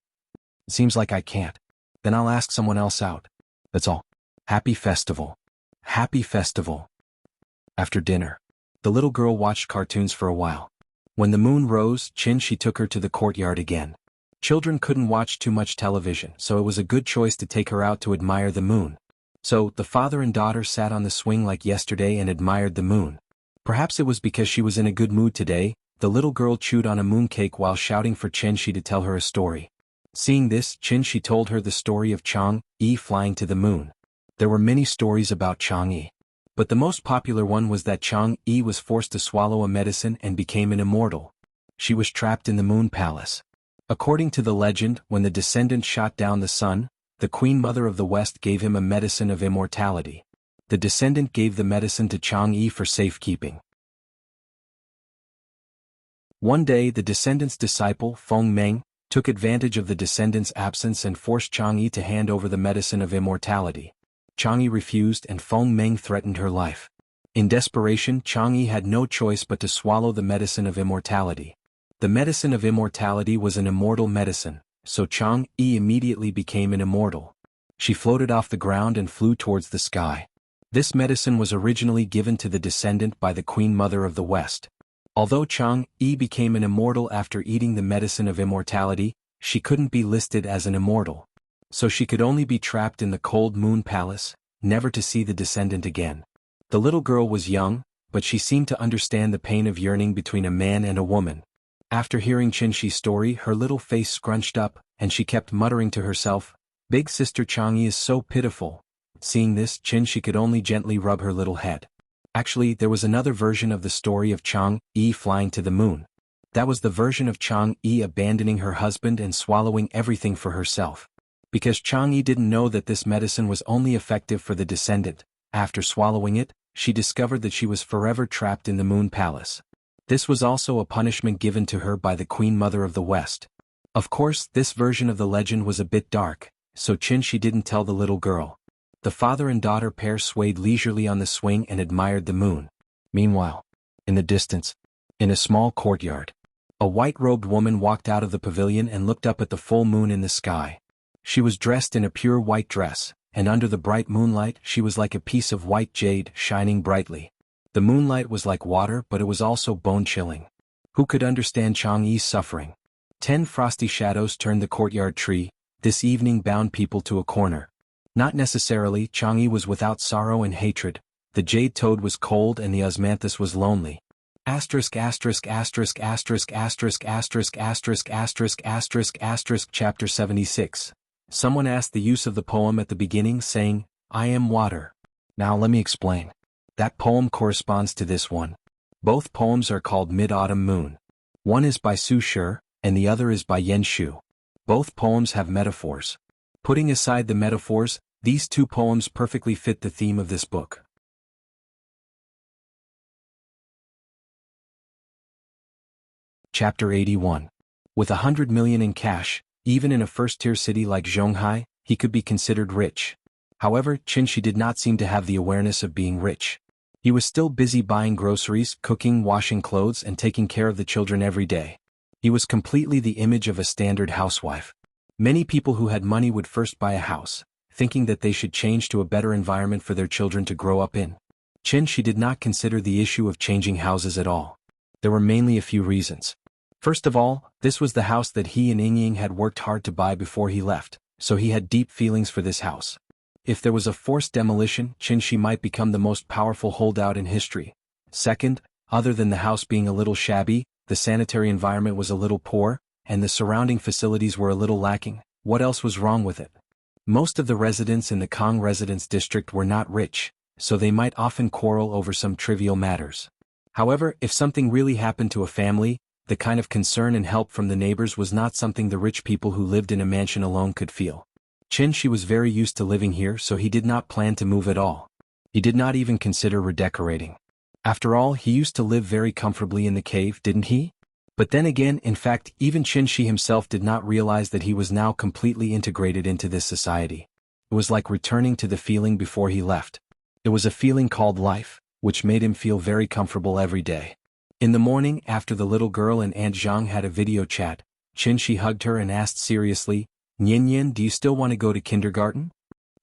It seems like I can't. Then I'll ask someone else out. That's all. Happy festival. Happy festival." After dinner, the little girl watched cartoons for a while. When the moon rose, Qin took her to the courtyard again. Children couldn't watch too much television, so it was a good choice to take her out to admire the moon. So, the father and daughter sat on the swing like yesterday and admired the moon. Perhaps it was because she was in a good mood today, the little girl chewed on a mooncake while shouting for Qin to tell her a story. Seeing this, Qin told her the story of Chang'e flying to the moon. There were many stories about Chang'e, but the most popular one was that Chang'e was forced to swallow a medicine and became an immortal. She was trapped in the moon palace. According to the legend, when the descendant shot down the sun, the Queen Mother of the West gave him a medicine of immortality. The descendant gave the medicine to Chang'e for safekeeping. One day the descendant's disciple, Feng Meng, took advantage of the descendant's absence and forced Chang'e to hand over the medicine of immortality. Chang'e refused and Feng Meng threatened her life. In desperation, Chang'e had no choice but to swallow the medicine of immortality. The medicine of immortality was an immortal medicine, so Chang'e immediately became an immortal. She floated off the ground and flew towards the sky. This medicine was originally given to the descendant by the Queen Mother of the West. Although Chang'e became an immortal after eating the medicine of immortality, she couldn't be listed as an immortal. So she could only be trapped in the cold moon palace, never to see the descendant again. The little girl was young, but she seemed to understand the pain of yearning between a man and a woman. After hearing Qin's story, her little face scrunched up, and she kept muttering to herself, "Big sister Chang'e is so pitiful." Seeing this, Qin could only gently rub her little head. Actually, there was another version of the story of Chang'e flying to the moon. That was the version of Chang'e abandoning her husband and swallowing everything for herself. Because Chang'e didn't know that this medicine was only effective for the descendant, after swallowing it, she discovered that she was forever trapped in the Moon Palace. This was also a punishment given to her by the Queen Mother of the West. Of course, this version of the legend was a bit dark, so Qinshi didn't tell the little girl. The father and daughter pair swayed leisurely on the swing and admired the moon. Meanwhile, in the distance, in a small courtyard, a white-robed woman walked out of the pavilion and looked up at the full moon in the sky. She was dressed in a pure white dress, and under the bright moonlight she was like a piece of white jade shining brightly. The moonlight was like water, but it was also bone-chilling. Who could understand Chang'e's suffering? 10 frosty shadows turned the courtyard tree. This evening bound people to a corner. Not necessarily. Chang'e was without sorrow and hatred. The jade toad was cold and the osmanthus was lonely. Asterisk asterisk asterisk asterisk asterisk asterisk asterisk asterisk asterisk asterisk chapter 76. Someone asked the use of the poem at the beginning, saying, "I am water." Now let me explain. That poem corresponds to this one. Both poems are called Mid-Autumn Moon. One is by Su Shi, and the other is by Yan Shu. Both poems have metaphors. Putting aside the metaphors, these two poems perfectly fit the theme of this book. Chapter 81. With 100 million in cash, even in a first-tier city like Jianghu, he could be considered rich. However, Qinshi did not seem to have the awareness of being rich. He was still busy buying groceries, cooking, washing clothes, and taking care of the children every day. He was completely the image of a standard housewife. Many people who had money would first buy a house, thinking that they should change to a better environment for their children to grow up in. Qinshi did not consider the issue of changing houses at all. There were mainly a few reasons. First of all, this was the house that he and Yingying had worked hard to buy before he left, so he had deep feelings for this house. If there was a forced demolition, Qinshi might become the most powerful holdout in history. Second, other than the house being a little shabby, the sanitary environment was a little poor, and the surrounding facilities were a little lacking. What else was wrong with it? Most of the residents in the Kong residence district were not rich, so they might often quarrel over some trivial matters. However, if something really happened to a family, the kind of concern and help from the neighbors was not something the rich people who lived in a mansion alone could feel. Qinshi was very used to living here, so he did not plan to move at all. He did not even consider redecorating. After all, he used to live very comfortably in the cave, didn't he? But then again, in fact, even Qinshi himself did not realize that he was now completely integrated into this society. It was like returning to the feeling before he left. It was a feeling called life, which made him feel very comfortable every day. In the morning, after the little girl and Aunt Zhang had a video chat, Qinshi hugged her and asked seriously, "Nian, do you still want to go to kindergarten?"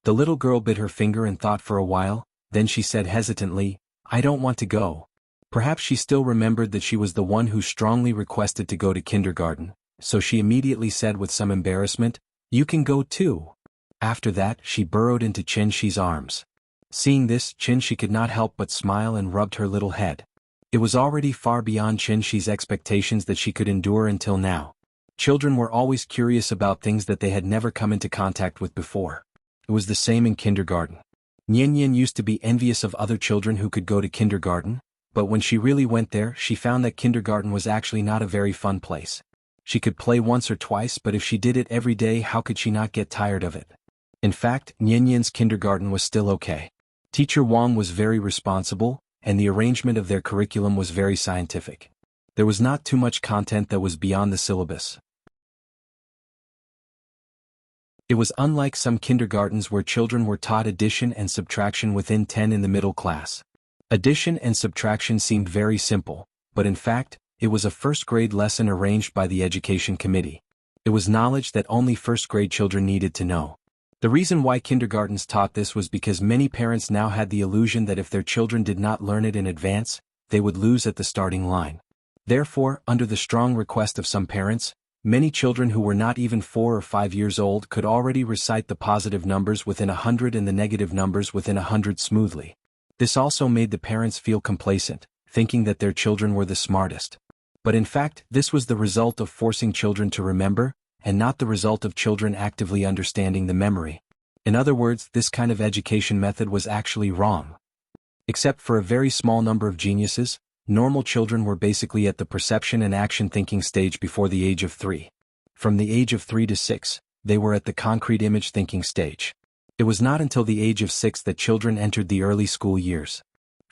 The little girl bit her finger and thought for a while, then she said hesitantly, "I don't want to go." Perhaps she still remembered that she was the one who strongly requested to go to kindergarten, so she immediately said with some embarrassment, "You can go too." After that, she burrowed into Qinshi's arms. Seeing this, Qinshi could not help but smile and rubbed her little head. It was already far beyond Qinshi's expectations that she could endure until now. Children were always curious about things that they had never come into contact with before. It was the same in kindergarten. Nian used to be envious of other children who could go to kindergarten, but when she really went there, she found that kindergarten was actually not a very fun place. She could play once or twice, but if she did it every day, how could she not get tired of it? In fact, Nian's kindergarten was still okay. Teacher Wang was very responsible, and the arrangement of their curriculum was very scientific. There was not too much content that was beyond the syllabus. It was unlike some kindergartens where children were taught addition and subtraction within 10 in the middle class. Addition and subtraction seemed very simple, but in fact, it was a first-grade lesson arranged by the education committee. It was knowledge that only first-grade children needed to know. The reason why kindergartens taught this was because many parents now had the illusion that if their children did not learn it in advance, they would lose at the starting line. Therefore, under the strong request of some parents, many children who were not even 4 or 5 years old could already recite the positive numbers within 100 and the negative numbers within 100 smoothly. This also made the parents feel complacent, thinking that their children were the smartest. But in fact, this was the result of forcing children to remember, and not the result of children actively understanding the memory. In other words, this kind of education method was actually wrong. Except for a very small number of geniuses, normal children were basically at the perception and action thinking stage before the age of 3. From the age of 3 to 6, they were at the concrete image thinking stage. It was not until the age of 6 that children entered the early school years.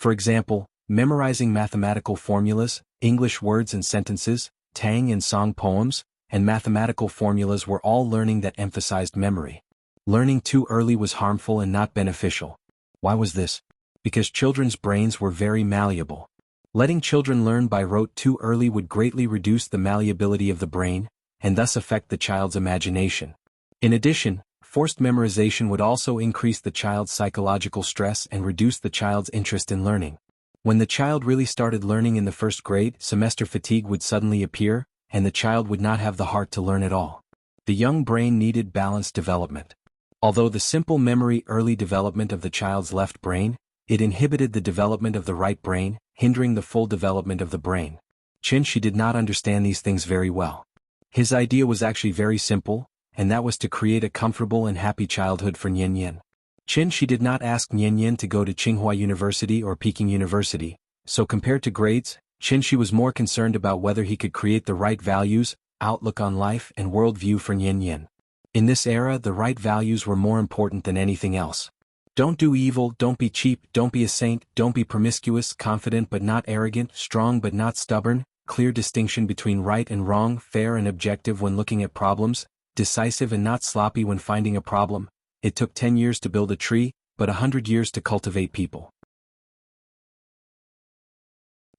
For example, memorizing mathematical formulas, English words and sentences, Tang and Song poems, and mathematical formulas were all learning that emphasized memory. Learning too early was harmful and not beneficial. Why was this? Because children's brains were very malleable. Letting children learn by rote too early would greatly reduce the malleability of the brain, and thus affect the child's imagination. In addition, forced memorization would also increase the child's psychological stress and reduce the child's interest in learning. When the child really started learning in the first grade, semester fatigue would suddenly appear, and the child would not have the heart to learn at all. The young brain needed balanced development. Although the simple memory early development of the child's left brain, it inhibited the development of the right brain, hindering the full development of the brain. Qin did not understand these things very well. His idea was actually very simple, and that was to create a comfortable and happy childhood for Nian. Qin did not ask Nian to go to Tsinghua University or Peking University, so compared to grades, Qin was more concerned about whether he could create the right values, outlook on life and worldview for Nian. In this era, the right values were more important than anything else. Don't do evil, don't be cheap, don't be a saint, don't be promiscuous, confident but not arrogant, strong but not stubborn, clear distinction between right and wrong, fair and objective when looking at problems, decisive and not sloppy when finding a problem. It took 10 years to build a tree, but 100 years to cultivate people.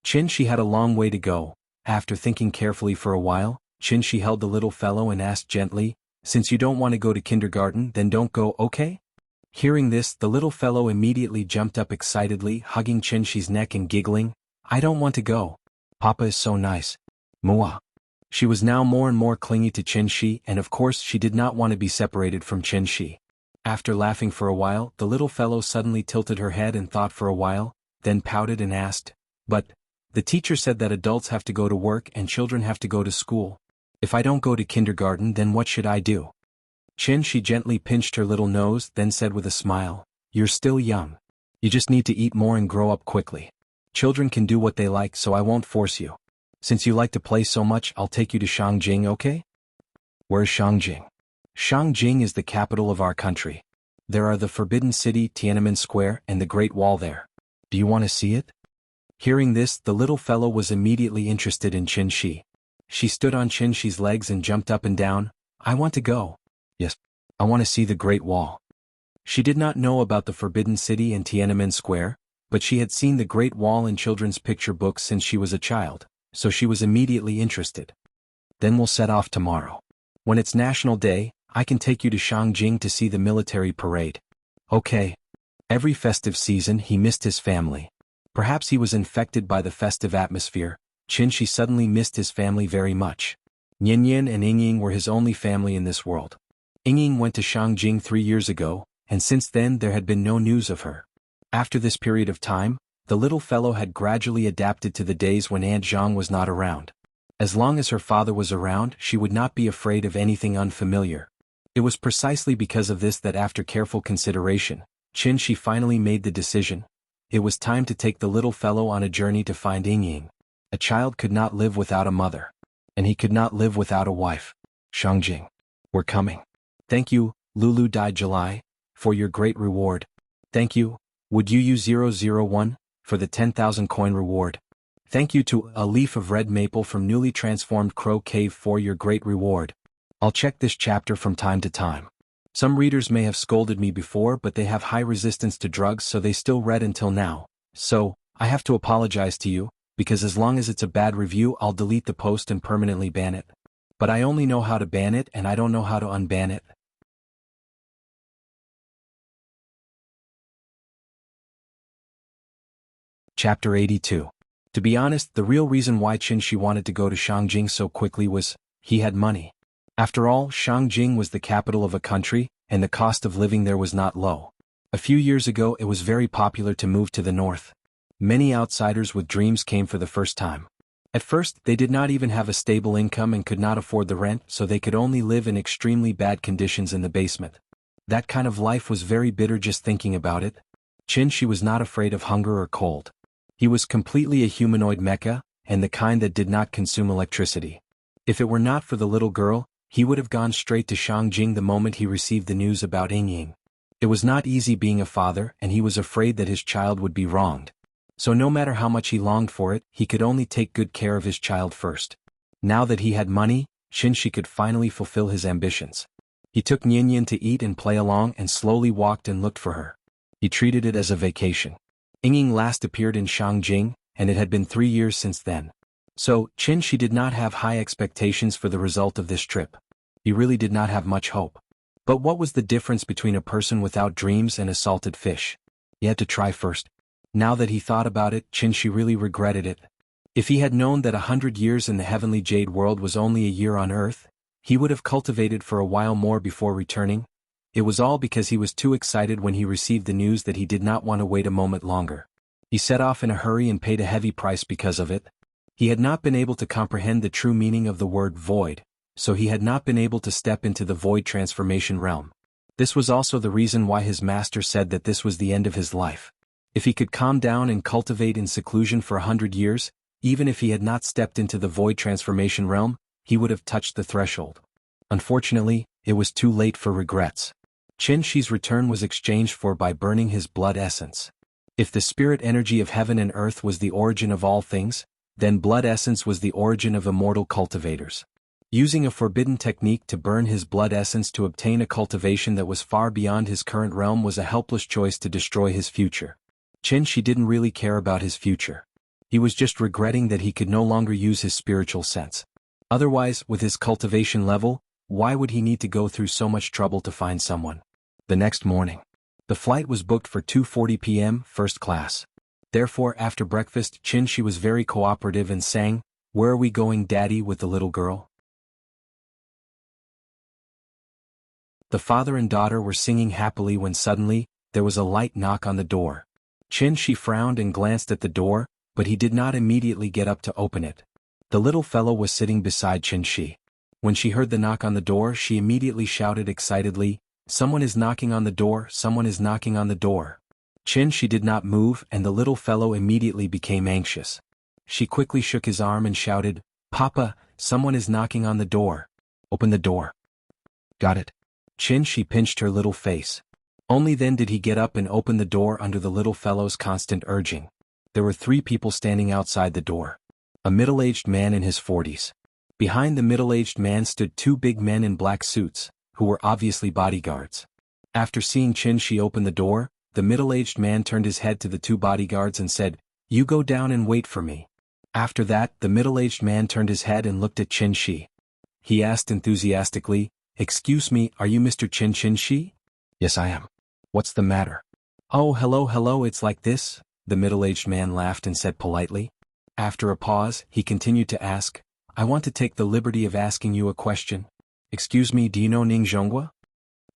Qin had a long way to go. After thinking carefully for a while, Qin held the little fellow and asked gently, "Since you don't want to go to kindergarten, then don't go, okay?" Hearing this, the little fellow immediately jumped up excitedly, hugging Qin's neck and giggling, "I don't want to go. Papa is so nice. Mua." She was now more and more clingy to Qin, and of course she did not want to be separated from Qin. After laughing for a while, the little fellow suddenly tilted her head and thought for a while, then pouted and asked, "But the teacher said that adults have to go to work and children have to go to school. If I don't go to kindergarten, then what should I do?" Qin gently pinched her little nose, then said with a smile, "You're still young. You just need to eat more and grow up quickly. Children can do what they like, so I won't force you. Since you like to play so much, I'll take you to Shangjing, okay?" Where's Shangjing? Shangjing is the capital of our country. There are the Forbidden City, Tiananmen Square, and the Great Wall there. Do you want to see it? Hearing this, the little fellow was immediately interested in Qin. She stood on Qin's legs and jumped up and down. "I want to go. Yes, I want to see the Great Wall." She did not know about the Forbidden City and Tiananmen Square, but she had seen the Great Wall in children's picture books since she was a child, so she was immediately interested. "Then we'll set off tomorrow. When it's National Day, I can take you to Shangjing to see the military parade." Okay. Every festive season he missed his family. Perhaps he was infected by the festive atmosphere. Qin suddenly missed his family very much. Nian and Yingying were his only family in this world. Yingying went to Shangjing 3 years ago, and since then there had been no news of her. After this period of time, the little fellow had gradually adapted to the days when Aunt Zhang was not around. As long as her father was around, she would not be afraid of anything unfamiliar. It was precisely because of this that after careful consideration, Qin finally made the decision. It was time to take the little fellow on a journey to find Yingying. A child could not live without a mother. And he could not live without a wife. Shangjing. We're coming. Thank you, Lulu Dai July, for your great reward. Thank you, Would you use 001 for the 10,000 coin reward? Thank you to A Leaf of Red Maple from Newly Transformed Crow Cave for your great reward. I'll check this chapter from time to time. Some readers may have scolded me before, but they have high resistance to drugs, so they still read until now. So, I have to apologize to you, because as long as it's a bad review, I'll delete the post and permanently ban it. But I only know how to ban it and I don't know how to unban it. Chapter 82. To be honest, the real reason why Qin wanted to go to Shangjing so quickly was, he had money. After all, Shangjing was the capital of a country, and the cost of living there was not low. A few years ago it was very popular to move to the north. Many outsiders with dreams came for the first time. At first, they did not even have a stable income and could not afford the rent, so they could only live in extremely bad conditions in the basement. That kind of life was very bitter just thinking about it. Qin was not afraid of hunger or cold. He was completely a humanoid mecha, and the kind that did not consume electricity. If it were not for the little girl, he would have gone straight to Shangjing the moment he received the news about Yingying. It was not easy being a father, and he was afraid that his child would be wronged. So no matter how much he longed for it, he could only take good care of his child first. Now that he had money, Qinshi could finally fulfill his ambitions. He took Ninian to eat and play along and slowly walked and looked for her. He treated it as a vacation. Ying last appeared in Shangjing, and it had been 3 years since then. So, Qinshi did not have high expectations for the result of this trip. He really did not have much hope. But what was the difference between a person without dreams and a salted fish? He had to try first. Now that he thought about it, Qinshi really regretted it. If he had known that 100 years in the heavenly jade world was only a year on earth, he would have cultivated for a while more before returning. It was all because he was too excited when he received the news that he did not want to wait a moment longer. He set off in a hurry and paid a heavy price because of it. He had not been able to comprehend the true meaning of the word void, so he had not been able to step into the void transformation realm. This was also the reason why his master said that this was the end of his life. If he could calm down and cultivate in seclusion for 100 years, even if he had not stepped into the void transformation realm, he would have touched the threshold. Unfortunately, it was too late for regrets. Qinshi's return was exchanged for by burning his blood essence. If the spirit energy of heaven and earth was the origin of all things, then blood essence was the origin of immortal cultivators. Using a forbidden technique to burn his blood essence to obtain a cultivation that was far beyond his current realm was a helpless choice to destroy his future. Qinshi didn't really care about his future. He was just regretting that he could no longer use his spiritual sense. Otherwise, with his cultivation level, why would he need to go through so much trouble to find someone? The next morning, the flight was booked for 2:40 p.m. first class. Therefore, after breakfast, Qinshi was very cooperative and sang, "Where are we going, Daddy?" with the little girl. The father and daughter were singing happily when suddenly, there was a light knock on the door. Qinshi frowned and glanced at the door, but he did not immediately get up to open it. The little fellow was sitting beside Qinshi. When she heard the knock on the door, she immediately shouted excitedly, "Someone is knocking on the door, someone is knocking on the door." Qinshi did not move and the little fellow immediately became anxious. She quickly shook his arm and shouted, "Papa, someone is knocking on the door. Open the door." "Got it." Qinshi pinched her little face. Only then did he get up and open the door under the little fellow's constant urging. There were 3 people standing outside the door. A middle-aged man in his 40s. Behind the middle-aged man stood 2 big men in black suits, who were obviously bodyguards. After seeing Qinshi open the door, the middle-aged man turned his head to the 2 bodyguards and said, "You go down and wait for me." After that, the middle-aged man turned his head and looked at Qinshi. He asked enthusiastically, "Excuse me, are you Mr. Qinshi?" "Yes, I am. What's the matter?" "Oh, hello, it's like this," the middle-aged man laughed and said politely. After a pause, he continued to ask, "I want to take the liberty of asking you a question. Excuse me, do you know Ningzhongwa?"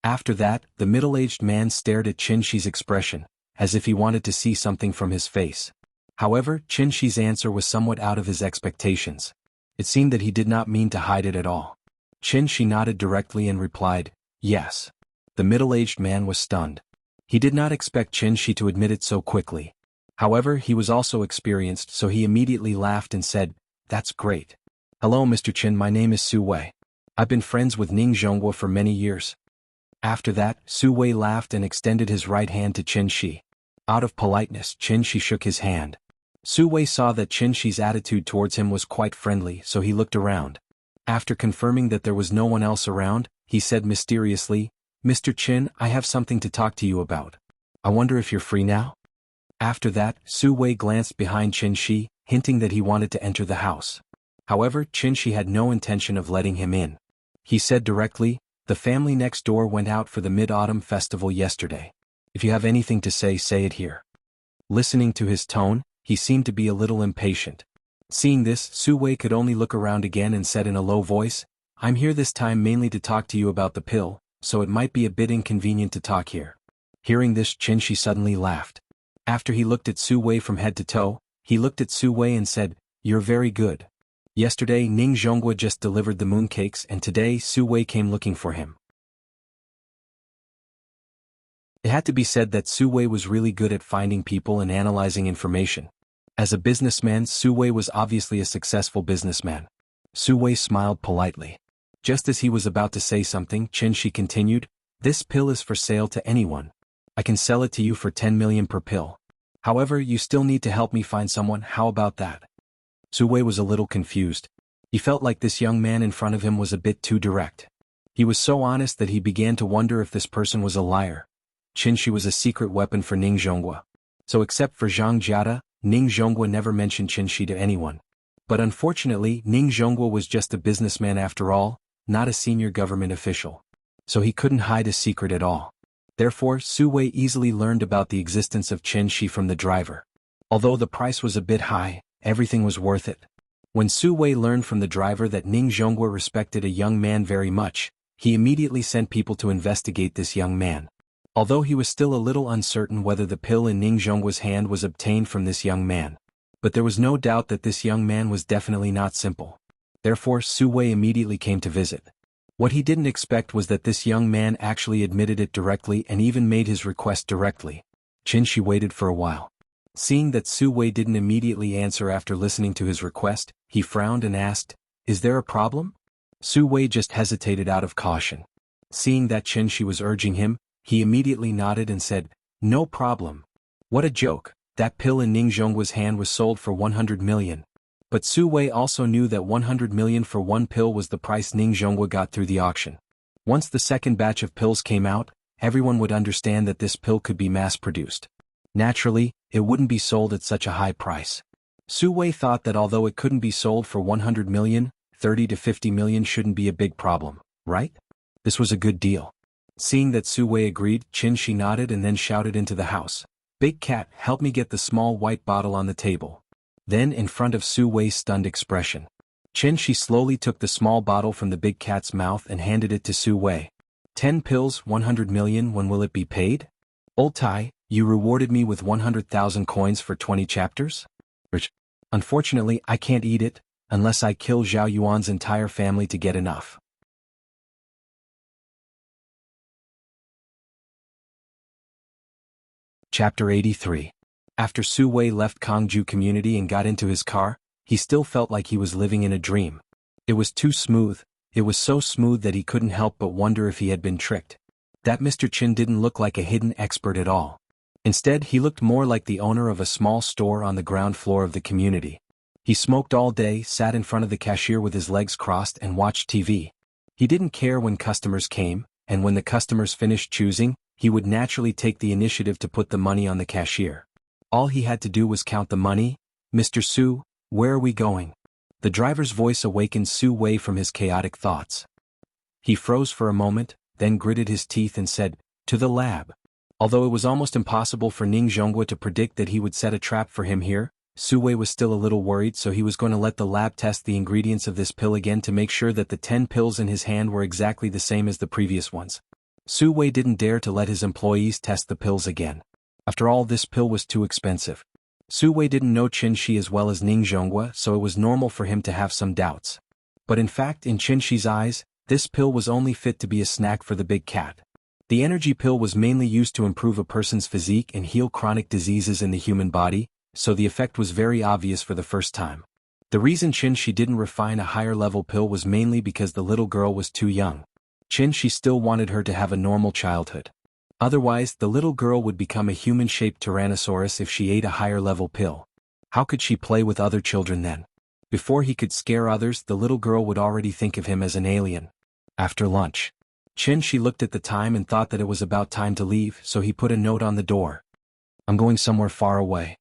After that, the middle-aged man stared at Qinshi's expression, as if he wanted to see something from his face. However, Qinshi's answer was somewhat out of his expectations. It seemed that he did not mean to hide it at all. Qinshi nodded directly and replied, "Yes." The middle-aged man was stunned. He did not expect Qinshi to admit it so quickly. However, he was also experienced, so he immediately laughed and said, "That's great. Hello, Mr. Qin, my name is Su Wei. I've been friends with Ning Zhonghua for many years." After that, Su Wei laughed and extended his right hand to Qinshi. Out of politeness, Qinshi shook his hand. Su Wei saw that Qinshi's attitude towards him was quite friendly, so he looked around. After confirming that there was no one else around, he said mysteriously, "Mr. Qin, I have something to talk to you about. I wonder if you're free now?" After that, Su Wei glanced behind Qinshi, hinting that he wanted to enter the house. However, Qinshi had no intention of letting him in. He said directly, "The family next door went out for the Mid-Autumn Festival yesterday. If you have anything to say it here." Listening to his tone, he seemed to be a little impatient. Seeing this, Su Wei could only look around again and said in a low voice, "I'm here this time mainly to talk to you about the pill, so it might be a bit inconvenient to talk here." Hearing this, Qinshi suddenly laughed. After he looked at Su Wei from head to toe, he looked at Su Wei and said, "You're very good. Yesterday Ning Zhonghua just delivered the mooncakes and today Su Wei came looking for him." It had to be said that Su Wei was really good at finding people and analyzing information. As a businessman, Su Wei was obviously a successful businessman. Su Wei smiled politely. Just as he was about to say something, Qinshi continued, "This pill is for sale to anyone. I can sell it to you for 10 million per pill. However, you still need to help me find someone, how about that? Su Wei was a little confused. He felt like this young man in front of him was a bit too direct. He was so honest that he began to wonder if this person was a liar. Qinshi was a secret weapon for Ning Zhonghua. So except for Zhang Jiada, Ning Zhonghua never mentioned Qinshi to anyone. But unfortunately, Ning Zhonghua was just a businessman after all, not a senior government official. So he couldn't hide a secret at all. Therefore, Su Wei easily learned about the existence of Qinshi from the driver. Although the price was a bit high, everything was worth it. When Su Wei learned from the driver that Ning Zhonghua respected a young man very much, he immediately sent people to investigate this young man. Although he was still a little uncertain whether the pill in Ning Zhonghua's hand was obtained from this young man. But there was no doubt that this young man was definitely not simple. Therefore, Su Wei immediately came to visit. What he didn't expect was that this young man actually admitted it directly and even made his request directly. Qinshi waited for a while. Seeing that Su Wei didn't immediately answer after listening to his request, he frowned and asked, "Is there a problem?" Su Wei just hesitated out of caution. Seeing that Qinshi was urging him, he immediately nodded and said, "No problem." What a joke, that pill in Ning Zhonghua's hand was sold for 100 million. But Su Wei also knew that 100 million for one pill was the price Ning Zhonghua got through the auction. Once the second batch of pills came out, everyone would understand that this pill could be mass-produced. Naturally, it wouldn't be sold at such a high price. Su Wei thought that although it couldn't be sold for 100 million, 30 to 50 million shouldn't be a big problem, right? This was a good deal. Seeing that Su Wei agreed, Qinshi nodded and then shouted into the house, "Big Cat, help me get the small white bottle on the table." Then in front of Su Wei's stunned expression, Qinshi slowly took the small bottle from the big cat's mouth and handed it to Su Wei. 10 pills, 100 million, when will it be paid? Old Tai, you rewarded me with 100,000 coins for 20 chapters? Rich. Unfortunately, I can't eat it, unless I kill Zhao Yuan's entire family to get enough. Chapter 83. After Su Wei left Kangju community and got into his car, he still felt like he was living in a dream. It was too smooth, it was so smooth that he couldn't help but wonder if he had been tricked. That Mr. Qin didn't look like a hidden expert at all. Instead, he looked more like the owner of a small store on the ground floor of the community. He smoked all day, sat in front of the cashier with his legs crossed and watched TV. He didn't care when customers came, and when the customers finished choosing, he would naturally take the initiative to put the money on the cashier. All he had to do was count the money. "Mr. Su, where are we going?" The driver's voice awakened Su Wei from his chaotic thoughts. He froze for a moment, then gritted his teeth and said, "To the lab." Although it was almost impossible for Ning Zhonghua to predict that he would set a trap for him here, Su Wei was still a little worried, so he was going to let the lab test the ingredients of this pill again to make sure that the 10 pills in his hand were exactly the same as the previous ones. Su Wei didn't dare to let his employees test the pills again. After all, this pill was too expensive. Su Wei didn't know Qinshi as well as Ning Zhonghua, so it was normal for him to have some doubts. But in fact, in Qinshi's eyes, this pill was only fit to be a snack for the big cat. The energy pill was mainly used to improve a person's physique and heal chronic diseases in the human body, so the effect was very obvious for the first time. The reason Qinshi didn't refine a higher level pill was mainly because the little girl was too young. Qinshi still wanted her to have a normal childhood. Otherwise, the little girl would become a human-shaped Tyrannosaurus if she ate a higher-level pill. How could she play with other children then? Before he could scare others, the little girl would already think of him as an alien. After lunch, Qinshi looked at the time and thought that it was about time to leave, so he put a note on the door. "I'm going somewhere far away."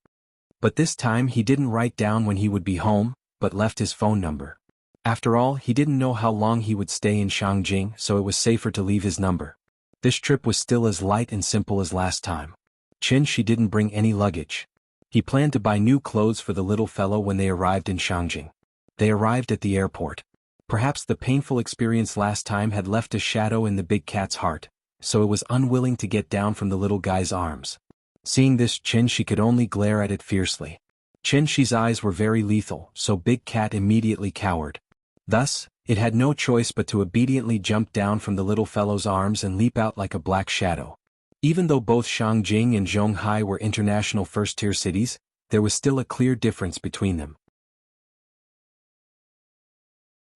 But this time he didn't write down when he would be home, but left his phone number. After all, he didn't know how long he would stay in Shangjing, so it was safer to leave his number. This trip was still as light and simple as last time. Qinshi didn't bring any luggage. He planned to buy new clothes for the little fellow when they arrived in Shangjing. They arrived at the airport. Perhaps the painful experience last time had left a shadow in the big cat's heart, so it was unwilling to get down from the little guy's arms. Seeing this, Qinshi could only glare at it fiercely. Qinshi's eyes were very lethal, so Big Cat immediately cowered. Thus, it had no choice but to obediently jump down from the little fellow's arms and leap out like a black shadow. Even though both Shangjing and Zhonghai were international first-tier cities, there was still a clear difference between them.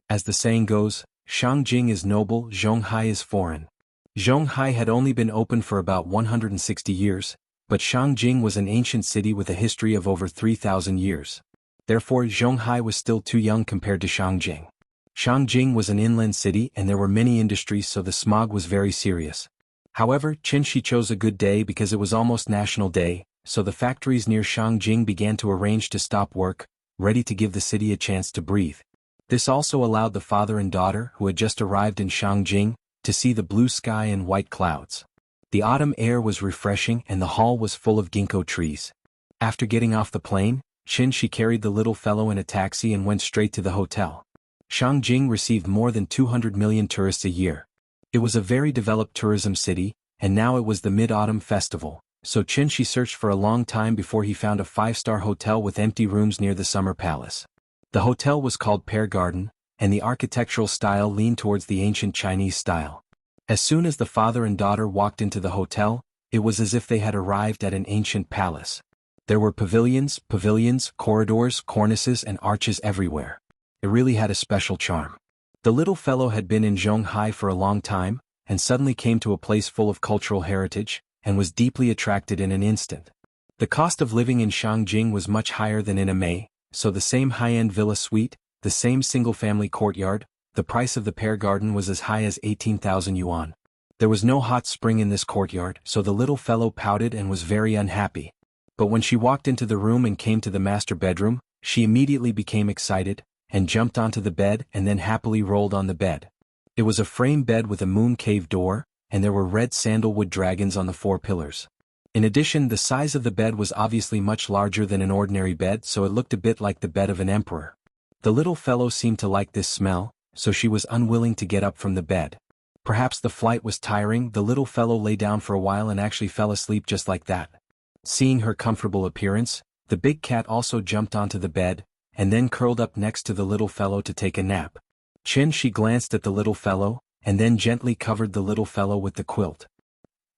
As the saying goes, Shangjing is noble, Zhonghai is foreign. Zhonghai had only been open for about 160 years, but Shangjing was an ancient city with a history of over 3,000 years. Therefore, Zhonghai was still too young compared to Shangjing. Shangjing was an inland city and there were many industries, so the smog was very serious. However, Qinshi chose a good day because it was almost National Day, so the factories near Shangjing began to arrange to stop work, ready to give the city a chance to breathe. This also allowed the father and daughter, who had just arrived in Shangjing, to see the blue sky and white clouds. The autumn air was refreshing and the hall was full of ginkgo trees. After getting off the plane, Qinshi carried the little fellow in a taxi and went straight to the hotel. Shangjing received more than 200 million tourists a year. It was a very developed tourism city, and now it was the Mid-Autumn Festival, so Qinshi searched for a long time before he found a 5-star hotel with empty rooms near the Summer Palace. The hotel was called Pear Garden, and the architectural style leaned towards the ancient Chinese style. As soon as the father and daughter walked into the hotel, it was as if they had arrived at an ancient palace. There were pavilions, corridors, cornices and arches everywhere. It really had a special charm. The little fellow had been in Zhonghai for a long time, and suddenly came to a place full of cultural heritage, and was deeply attracted in an instant. The cost of living in Shangjing was much higher than in Amei, so the same high-end villa suite, the same single-family courtyard, the price of the Pear Garden was as high as 18,000 yuan. There was no hot spring in this courtyard, so the little fellow pouted and was very unhappy. But when she walked into the room and came to the master bedroom, she immediately became excited, and jumped onto the bed and then happily rolled on the bed. It was a frame bed with a moon cave door, and there were red sandalwood dragons on the 4 pillars. In addition, the size of the bed was obviously much larger than an ordinary bed, so it looked a bit like the bed of an emperor. The little fellow seemed to like this smell, so she was unwilling to get up from the bed. Perhaps the flight was tiring. The little fellow lay down for a while and actually fell asleep just like that. Seeing her comfortable appearance, the big cat also jumped onto the bed, and then curled up next to the little fellow to take a nap. Qinshi glanced at the little fellow, and then gently covered the little fellow with the quilt.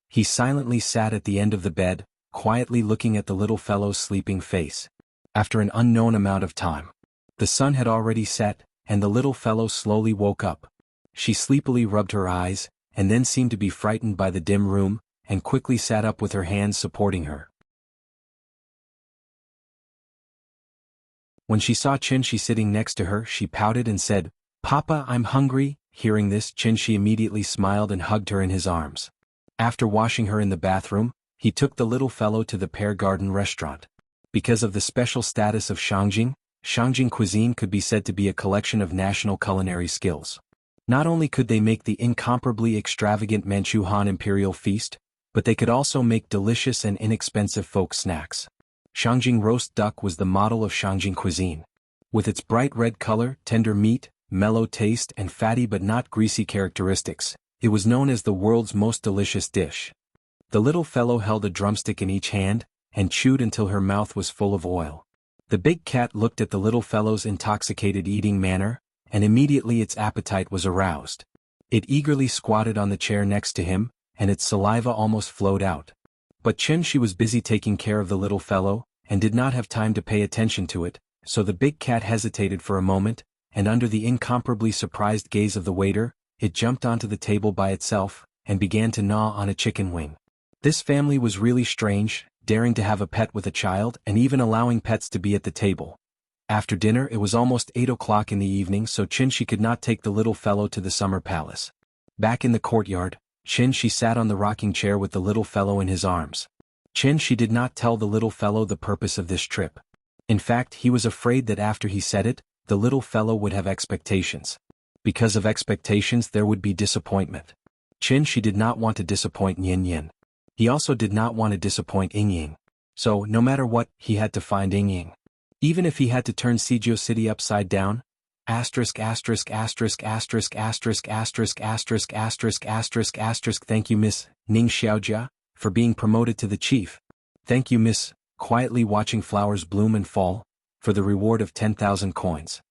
He silently sat at the end of the bed, quietly looking at the little fellow's sleeping face. After an unknown amount of time, the sun had already set, and the little fellow slowly woke up. She sleepily rubbed her eyes, and then seemed to be frightened by the dim room, and quickly sat up with her hands supporting her. When she saw Qinshi sitting next to her, she pouted and said, "Papa, I'm hungry." Hearing this, Qinshi immediately smiled and hugged her in his arms. After washing her in the bathroom, he took the little fellow to the Pear Garden restaurant. Because of the special status of Shangjing, Shangjing cuisine could be said to be a collection of national culinary skills. Not only could they make the incomparably extravagant Manchu Han Imperial Feast, but they could also make delicious and inexpensive folk snacks. Shangjing roast duck was the model of Shangjing cuisine. With its bright red color, tender meat, mellow taste and fatty but not greasy characteristics, it was known as the world's most delicious dish. The little fellow held a drumstick in each hand, and chewed until her mouth was full of oil. The big cat looked at the little fellow's intoxicated eating manner, and immediately its appetite was aroused. It eagerly squatted on the chair next to him, and its saliva almost flowed out. But Qinshi was busy taking care of the little fellow, and did not have time to pay attention to it, so the big cat hesitated for a moment, and under the incomparably surprised gaze of the waiter, it jumped onto the table by itself, and began to gnaw on a chicken wing. This family was really strange, daring to have a pet with a child and even allowing pets to be at the table. After dinner it was almost 8 o'clock in the evening, so Qinshi could not take the little fellow to the summer palace. Back in the courtyard, Qinshi sat on the rocking chair with the little fellow in his arms. Qinshi did not tell the little fellow the purpose of this trip. In fact, he was afraid that after he said it, the little fellow would have expectations. Because of expectations there would be disappointment. Qinshi did not want to disappoint Yin Yin. He also did not want to disappoint Ying Ying. So, no matter what, he had to find Ying Ying. Even if he had to turn Sijio City upside down, thank you Miss Ning Xiaojia, for being promoted to the chief. Thank you Miss, quietly watching flowers bloom and fall, for the reward of 10,000 coins.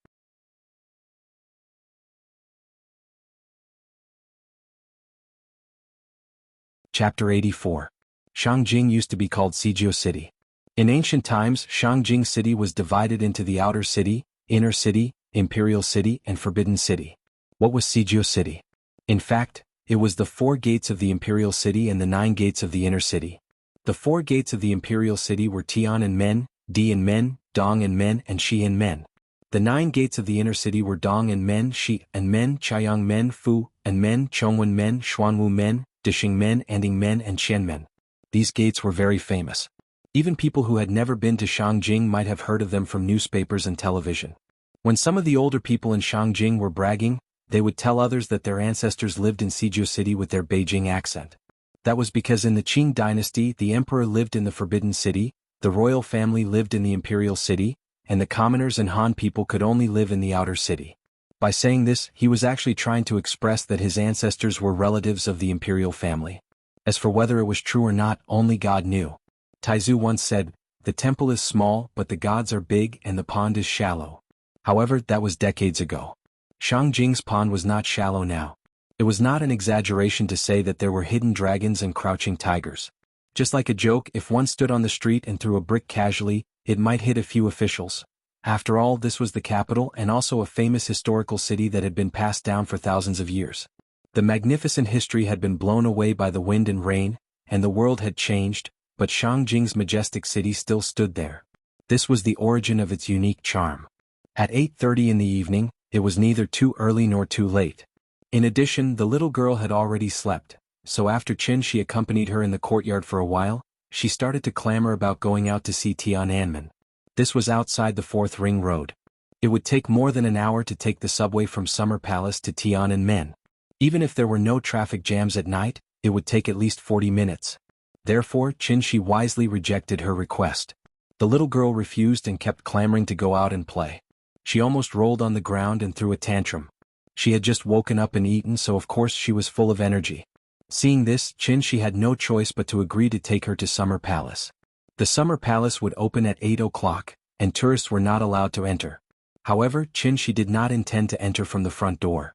Chapter 84. Shangjing used to be called Sijio City. In ancient times, Shangjing City was divided into the Outer City, Inner City, Imperial City and Forbidden City. What was Sijio City? In fact, it was the 4 gates of the Imperial City and the 9 gates of the Inner City. The 4 gates of the imperial city were Tian and Men, Di and Men, Dong and Men, and Shi and Men. The 9 gates of the inner city were Dong and Men, Shi and Men, Chaiyang Men, Fu and Men, Chongwen Men, Xuanwu Men, Dishing Men, Anding Men, and Qian Men. These gates were very famous. Even people who had never been to Shangjing might have heard of them from newspapers and television. When some of the older people in Shangjing were bragging, they would tell others that their ancestors lived in Sizhou City with their Beijing accent. That was because in the Qing dynasty the emperor lived in the Forbidden City, the royal family lived in the imperial city, and the commoners and Han people could only live in the outer city. By saying this, he was actually trying to express that his ancestors were relatives of the imperial family. As for whether it was true or not, only God knew. Taizu once said, "The temple is small, but the gods are big and the pond is shallow." However, that was decades ago. Shangjing's pond was not shallow now. It was not an exaggeration to say that there were hidden dragons and crouching tigers. Just like a joke, if one stood on the street and threw a brick casually, it might hit a few officials. After all, this was the capital and also a famous historical city that had been passed down for thousands of years. The magnificent history had been blown away by the wind and rain, and the world had changed, but Shangjing's majestic city still stood there. This was the origin of its unique charm. At 8:30 in the evening, it was neither too early nor too late. In addition, the little girl had already slept, so after Qin accompanied her in the courtyard for a while, she started to clamor about going out to see Tiananmen. This was outside the 4th Ring Road. It would take more than an hour to take the subway from Summer Palace to Tiananmen. Even if there were no traffic jams at night, it would take at least 40 minutes. Therefore, Qin wisely rejected her request. The little girl refused and kept clamoring to go out and play. She almost rolled on the ground and threw a tantrum. She had just woken up and eaten, so of course she was full of energy. Seeing this, Qin had no choice but to agree to take her to Summer Palace. The Summer Palace would open at 8 o'clock, and tourists were not allowed to enter. However, Qin did not intend to enter from the front door.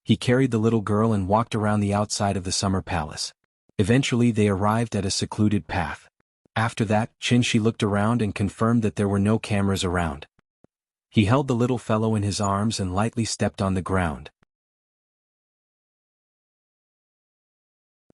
He carried the little girl and walked around the outside of the Summer Palace. Eventually they arrived at a secluded path. After that, Qin looked around and confirmed that there were no cameras around. He held the little fellow in his arms and lightly stepped on the ground.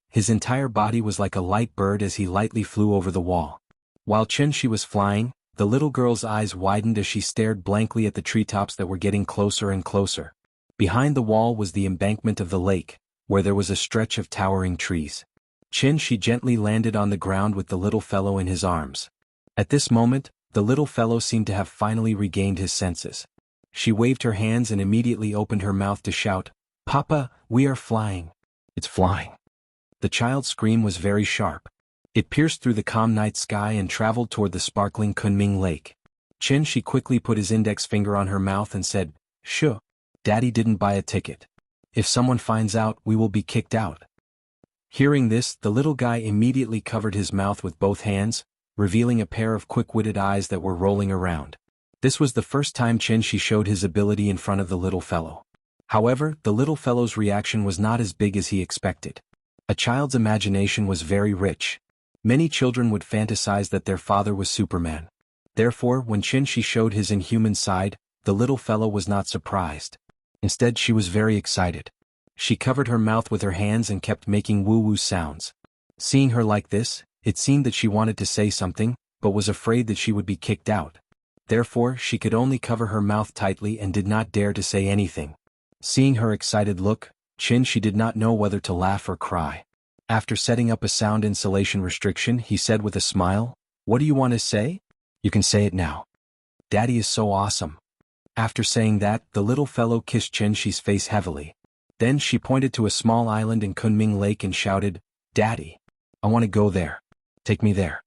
His entire body was like a light bird as he lightly flew over the wall. While Qin was flying, the little girl's eyes widened as she stared blankly at the treetops that were getting closer and closer. Behind the wall was the embankment of the lake, where there was a stretch of towering trees. Qin gently landed on the ground with the little fellow in his arms. At this moment, the little fellow seemed to have finally regained his senses. She waved her hands and immediately opened her mouth to shout, "Papa, we are flying." "It's flying." The child's scream was very sharp. It pierced through the calm night sky and traveled toward the sparkling Kunming Lake. Qin quickly put his index finger on her mouth and said, "Shh. Daddy didn't buy a ticket. If someone finds out, we will be kicked out." Hearing this, the little guy immediately covered his mouth with both hands, revealing a pair of quick-witted eyes that were rolling around. This was the first time Qin showed his ability in front of the little fellow. However, the little fellow's reaction was not as big as he expected. A child's imagination was very rich. Many children would fantasize that their father was Superman. Therefore, when Qin showed his inhuman side, the little fellow was not surprised. Instead, she was very excited. She covered her mouth with her hands and kept making woo-woo sounds. Seeing her like this, it seemed that she wanted to say something, but was afraid that she would be kicked out. Therefore, she could only cover her mouth tightly and did not dare to say anything. Seeing her excited look, Qin did not know whether to laugh or cry. After setting up a sound insulation restriction, he said with a smile, "What do you want to say?" "You can say it now." "Daddy is so awesome." After saying that, the little fellow kissed Qin's face heavily. Then she pointed to a small island in Kunming Lake and shouted, "Daddy, I want to go there. Take me there."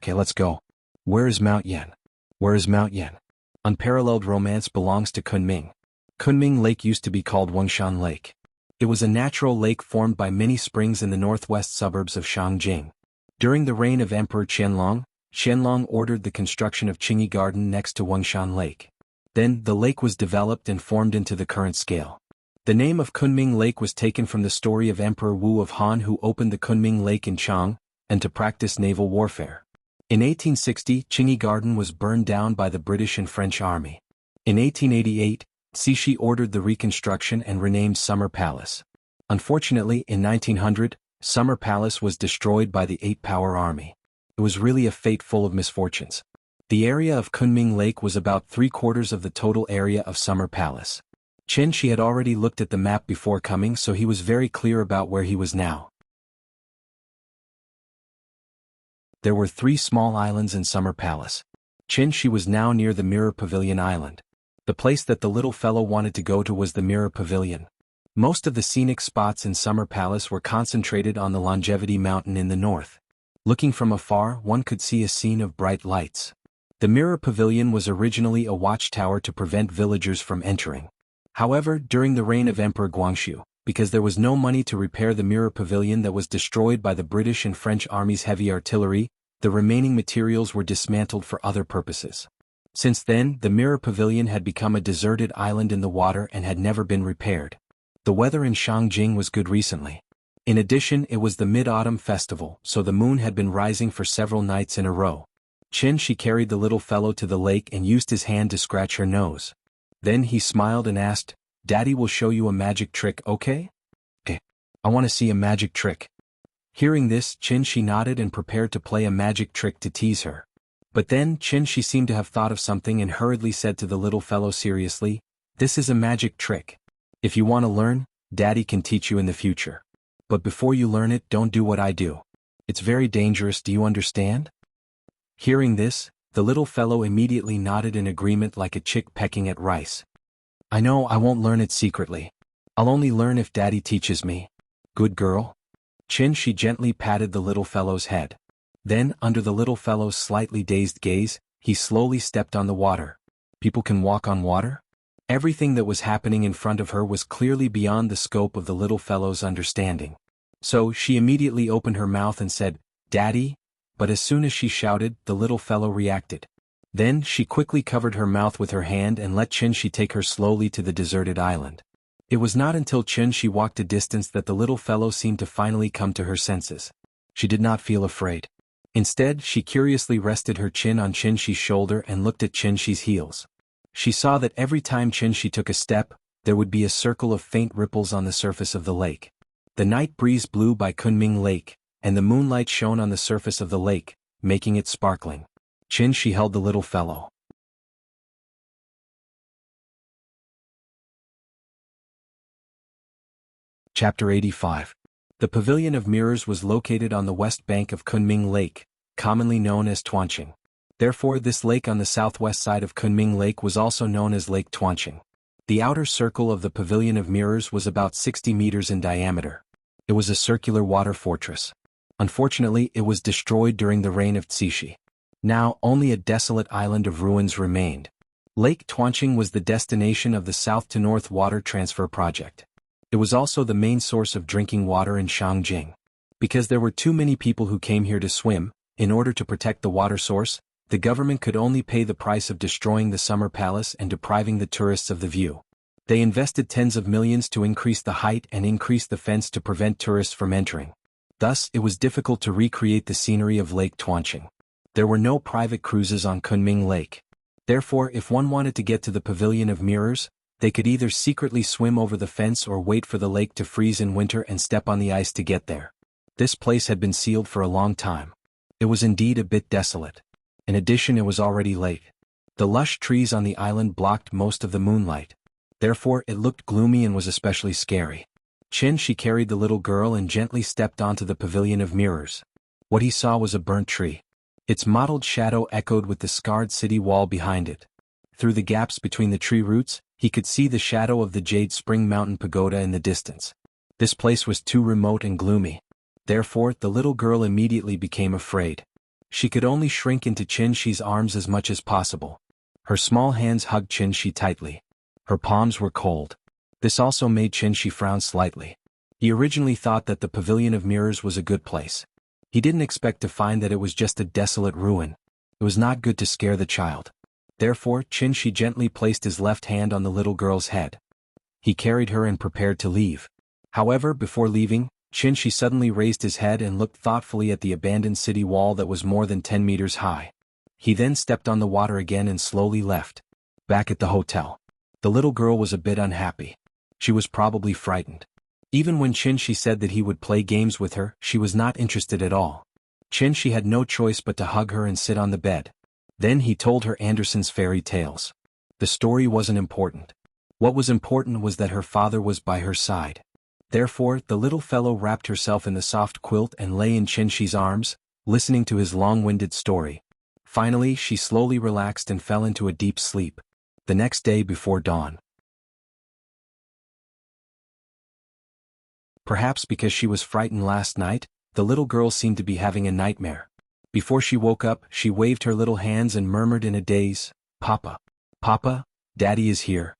"Okay, let's go." "Where is Mount Yan?" "Where is Mount Yan?" Unparalleled romance belongs to Kunming. Kunming Lake used to be called Wuxia Lake. It was a natural lake formed by many springs in the northwest suburbs of Shangjing. During the reign of Emperor Qianlong ordered the construction of Qingyi Garden next to Wuxia Lake. Then, the lake was developed and formed into the current scale. The name of Kunming Lake was taken from the story of Emperor Wu of Han who opened the Kunming Lake in Chang, and to practice naval warfare. In 1860, Qingyi Garden was burned down by the British and French army. In 1888, Cixi ordered the reconstruction and renamed Summer Palace. Unfortunately, in 1900, Summer Palace was destroyed by the 8-power army. It was really a fate full of misfortunes. The area of Kunming Lake was about 3/4 of the total area of Summer Palace. Qin had already looked at the map before coming, so he was very clear about where he was now. There were 3 small islands in Summer Palace. Qin was now near the Mirror Pavilion Island. The place that the little fellow wanted to go to was the Mirror Pavilion. Most of the scenic spots in Summer Palace were concentrated on the Longevity Mountain in the north. Looking from afar, one could see a scene of bright lights. The Mirror Pavilion was originally a watchtower to prevent villagers from entering. However, during the reign of Emperor Guangxu, because there was no money to repair the Mirror Pavilion that was destroyed by the British and French armies' heavy artillery, the remaining materials were dismantled for other purposes. Since then, the Mirror Pavilion had become a deserted island in the water and had never been repaired. The weather in Shangjing was good recently. In addition, it was the Mid-Autumn Festival, so the moon had been rising for several nights in a row. Qin carried the little fellow to the lake and used his hand to scratch her nose. Then he smiled and asked, "Daddy will show you a magic trick, okay?" I want to see a magic trick." Hearing this, Qin nodded and prepared to play a magic trick to tease her. But then Qin seemed to have thought of something and hurriedly said to the little fellow seriously, "This is a magic trick. If you want to learn, Daddy can teach you in the future. But before you learn it, don't do what I do. It's very dangerous, do you understand?" Hearing this, the little fellow immediately nodded in agreement like a chick pecking at rice. "I know I won't learn it secretly. I'll only learn if Daddy teaches me. Good girl." Qin gently patted the little fellow's head. Then, under the little fellow's slightly dazed gaze, he slowly stepped on the water. People can walk on water? Everything that was happening in front of her was clearly beyond the scope of the little fellow's understanding. So she immediately opened her mouth and said, "Daddy?" But as soon as she shouted, the little fellow reacted. Then she quickly covered her mouth with her hand and let Qin take her slowly to the deserted island. It was not until Qin walked a distance that the little fellow seemed to finally come to her senses. She did not feel afraid. Instead, she curiously rested her chin on Qin's shoulder and looked at Qin's heels. She saw that every time Qin took a step, there would be a circle of faint ripples on the surface of the lake. The night breeze blew by Kunming Lake, and the moonlight shone on the surface of the lake, making it sparkling. Qin held the little fellow. Chapter 85. The Pavilion of Mirrors was located on the west bank of Kunming Lake, commonly known as Tuanqing. Therefore, this lake on the southwest side of Kunming Lake was also known as Lake Tuanqing. The outer circle of the Pavilion of Mirrors was about 60 meters in diameter. It was a circular water fortress. Unfortunately, it was destroyed during the reign of Cixi. Now, only a desolate island of ruins remained. Lake Tuanqing was the destination of the south to north water transfer project. It was also the main source of drinking water in Shangjing. Because there were too many people who came here to swim, in order to protect the water source, the government could only pay the price of destroying the summer palace and depriving the tourists of the view. They invested tens of millions to increase the height and increase the fence to prevent tourists from entering. Thus, it was difficult to recreate the scenery of Lake Tuanqing. There were no private cruises on Kunming Lake. Therefore, if one wanted to get to the Pavilion of Mirrors, they could either secretly swim over the fence or wait for the lake to freeze in winter and step on the ice to get there. This place had been sealed for a long time. It was indeed a bit desolate. In addition, it was already late. The lush trees on the island blocked most of the moonlight. Therefore, it looked gloomy and was especially scary. Qin carried the little girl and gently stepped onto the Pavilion of Mirrors. What he saw was a burnt tree. Its mottled shadow echoed with the scarred city wall behind it. Through the gaps between the tree roots, he could see the shadow of the Jade Spring Mountain Pagoda in the distance. This place was too remote and gloomy. Therefore, the little girl immediately became afraid. She could only shrink into Qin's arms as much as possible. Her small hands hugged Qin tightly. Her palms were cold. This also made Qin frown slightly. He originally thought that the Pavilion of Mirrors was a good place. He didn't expect to find that it was just a desolate ruin. It was not good to scare the child. Therefore, Qin gently placed his left hand on the little girl's head. He carried her and prepared to leave. However, before leaving, Qin suddenly raised his head and looked thoughtfully at the abandoned city wall that was more than 10 meters high. He then stepped on the water again and slowly left. Back at the hotel, the little girl was a bit unhappy. She was probably frightened. Even when Qin said that he would play games with her, she was not interested at all. Qin had no choice but to hug her and sit on the bed. Then he told her Andersen's fairy tales. The story wasn't important. What was important was that her father was by her side. Therefore, the little fellow wrapped herself in the soft quilt and lay in Qin's arms, listening to his long-winded story. Finally, she slowly relaxed and fell into a deep sleep. The next day before dawn. Perhaps because she was frightened last night, the little girl seemed to be having a nightmare. Before she woke up, she waved her little hands and murmured in a daze, "Papa. Papa, Daddy is here."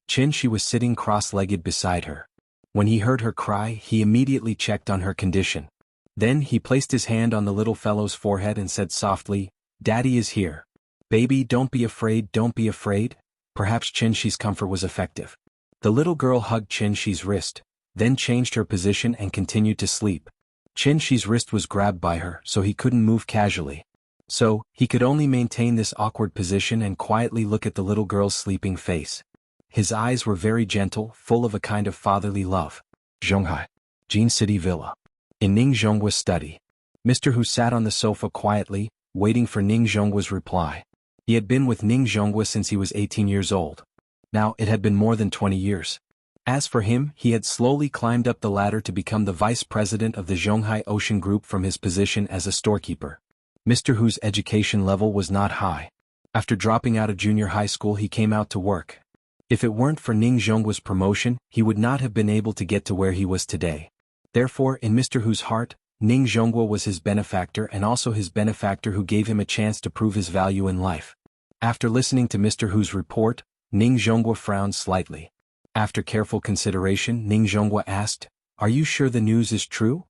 Qin was sitting cross-legged beside her. When he heard her cry, he immediately checked on her condition. Then he placed his hand on the little fellow's forehead and said softly, "Daddy is here. Baby, don't be afraid, don't be afraid." Perhaps Qin's comfort was effective. The little girl hugged Qin's wrist, then changed her position and continued to sleep. Qin's wrist was grabbed by her, so he couldn't move casually. So, he could only maintain this awkward position and quietly look at the little girl's sleeping face. His eyes were very gentle, full of a kind of fatherly love. Zhonghai, Jin City Villa. In Ning Zhonghua's study. Mr. Hu sat on the sofa quietly, waiting for Ning Zhonghua's reply. He had been with Ning Zhonghua since he was 18 years old. Now, it had been more than 20 years. As for him, he had slowly climbed up the ladder to become the vice president of the Zhonghai Ocean Group from his position as a storekeeper. Mr. Hu's education level was not high. After dropping out of junior high school, he came out to work. If it weren't for Ning Zhonghua's promotion, he would not have been able to get to where he was today. Therefore, in Mr. Hu's heart, Ning Zhonghua was his benefactor and also his benefactor who gave him a chance to prove his value in life. After listening to Mr. Hu's report, Ning Zhonghua frowned slightly. After careful consideration, Ning Zhonghua asked, "Are you sure the news is true?"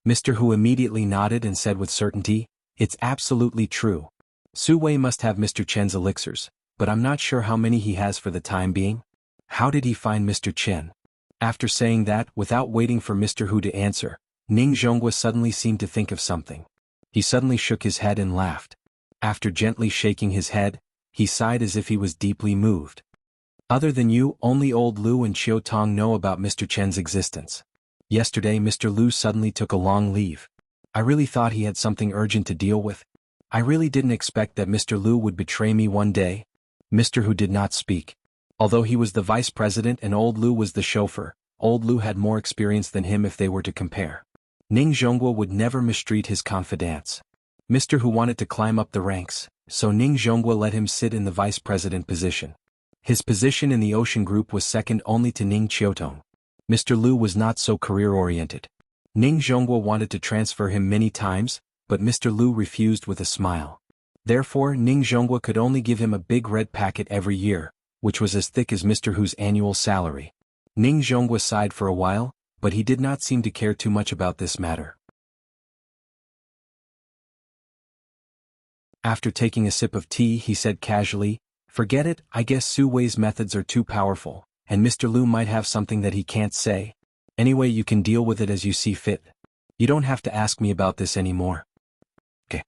Mr. Hu immediately nodded and said with certainty, "It's absolutely true. Su Wei must have Mr. Chen's elixirs, but I'm not sure how many he has for the time being. How did he find Mr. Chen?" After saying that, without waiting for Mr. Hu to answer, Ning Zhonghua suddenly seemed to think of something. He suddenly shook his head and laughed. After gently shaking his head, he sighed as if he was deeply moved. "Other than you, only old Lu and Chiu Tong know about Mr. Chen's existence. Yesterday Mr. Lu suddenly took a long leave. I really thought he had something urgent to deal with. I really didn't expect that Mr. Lu would betray me one day." Mr. Hu did not speak. Although he was the vice president and old Lu was the chauffeur, old Lu had more experience than him if they were to compare. Ning Zhonghua would never mistreat his confidants. Mr. Hu wanted to climb up the ranks, so Ning Zhonghua let him sit in the vice president position. His position in the Ocean Group was second only to Ning Chiotong. Mr. Lu was not so career-oriented. Ning Zhonghua wanted to transfer him many times, but Mr. Lu refused with a smile. Therefore, Ning Zhonghua could only give him a big red packet every year, which was as thick as Mr. Hu's annual salary. Ning Zhonghua sighed for a while, but he did not seem to care too much about this matter. After taking a sip of tea, he said casually, "Forget it, I guess Su Wei's methods are too powerful, and Mr. Lu might have something that he can't say. Anyway, you can deal with it as you see fit. You don't have to ask me about this anymore." Okay.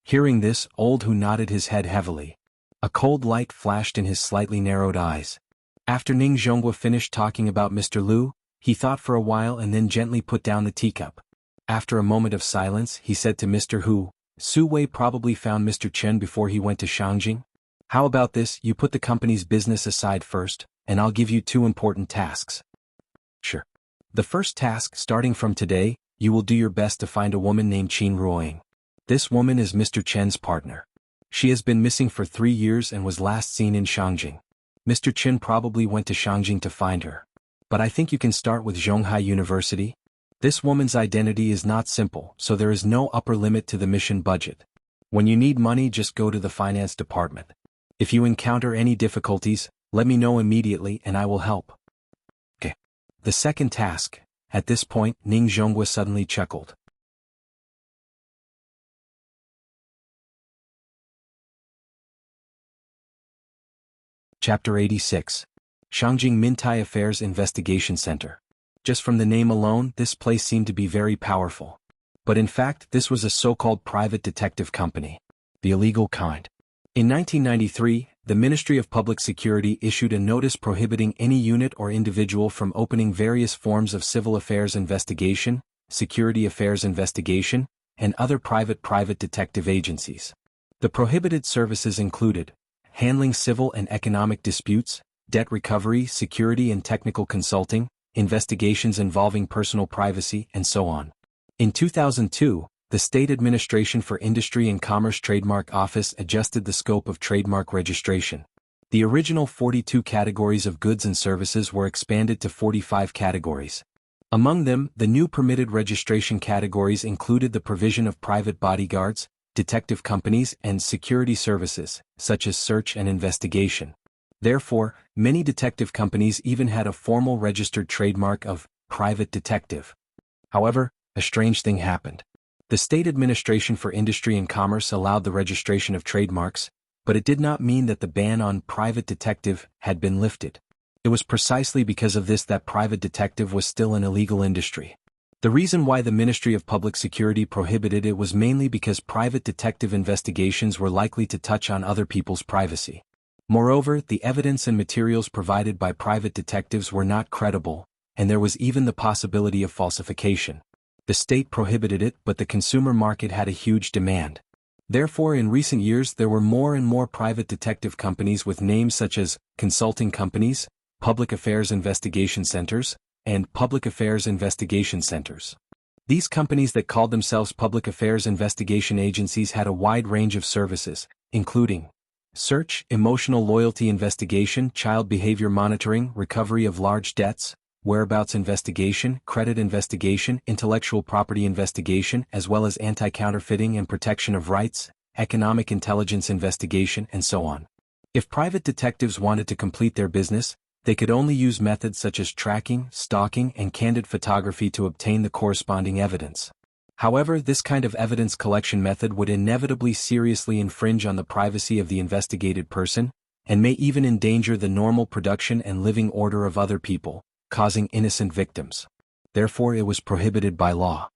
Hearing this, old Hu nodded his head heavily. A cold light flashed in his slightly narrowed eyes. After Ning Zhonghua finished talking about Mr. Lu, he thought for a while and then gently put down the teacup. After a moment of silence, he said to Mr. Hu, "Su Wei probably found Mr. Chen before he went to Shangjing. How about this, you put the company's business aside first, and I'll give you 2 important tasks." "Sure." "The first task, starting from today, you will do your best to find a woman named Qin Ruoying. This woman is Mr. Chen's partner. She has been missing for 3 years and was last seen in Shangjing. Mr. Chen probably went to Shangjing to find her. But I think you can start with Zhonghai University. This woman's identity is not simple, so there is no upper limit to the mission budget. When you need money, just go to the finance department. If you encounter any difficulties, let me know immediately and I will help." Okay. The second task. At this point, Ning Zhonghua suddenly chuckled. Chapter 86. Shangjing Mintai Affairs Investigation Center. Just from the name alone, this place seemed to be very powerful. But in fact, this was a so-called private detective company. The illegal kind. In 1993, the Ministry of Public Security issued a notice prohibiting any unit or individual from opening various forms of civil affairs investigation, security affairs investigation, and other private detective agencies. The prohibited services included handling civil and economic disputes, debt recovery, security and technical consulting, investigations involving personal privacy, and so on. In 2002, the State Administration for Industry and Commerce Trademark Office adjusted the scope of trademark registration. The original 42 categories of goods and services were expanded to 45 categories. Among them, the new permitted registration categories included the provision of private bodyguards, detective companies, and security services, such as search and investigation. Therefore, many detective companies even had a formal registered trademark of private detective. However, a strange thing happened. The State Administration for Industry and Commerce allowed the registration of trademarks, but it did not mean that the ban on private detective had been lifted. It was precisely because of this that private detective was still an illegal industry. The reason why the Ministry of Public Security prohibited it was mainly because private detective investigations were likely to touch on other people's privacy. Moreover, the evidence and materials provided by private detectives were not credible, and there was even the possibility of falsification. The state prohibited it, but the consumer market had a huge demand. Therefore, in recent years there were more and more private detective companies with names such as consulting companies, public affairs investigation centers, and public affairs investigation centers. These companies that called themselves public affairs investigation agencies had a wide range of services, including search, emotional loyalty investigation, child behavior monitoring, recovery of large debts, whereabouts investigation, credit investigation, intellectual property investigation, as well as anti-counterfeiting and protection of rights, economic intelligence investigation, and so on. If private detectives wanted to complete their business, they could only use methods such as tracking, stalking, and candid photography to obtain the corresponding evidence. However, this kind of evidence collection method would inevitably seriously infringe on the privacy of the investigated person, and may even endanger the normal production and living order of other people, causing innocent victims. Therefore, it was prohibited by law.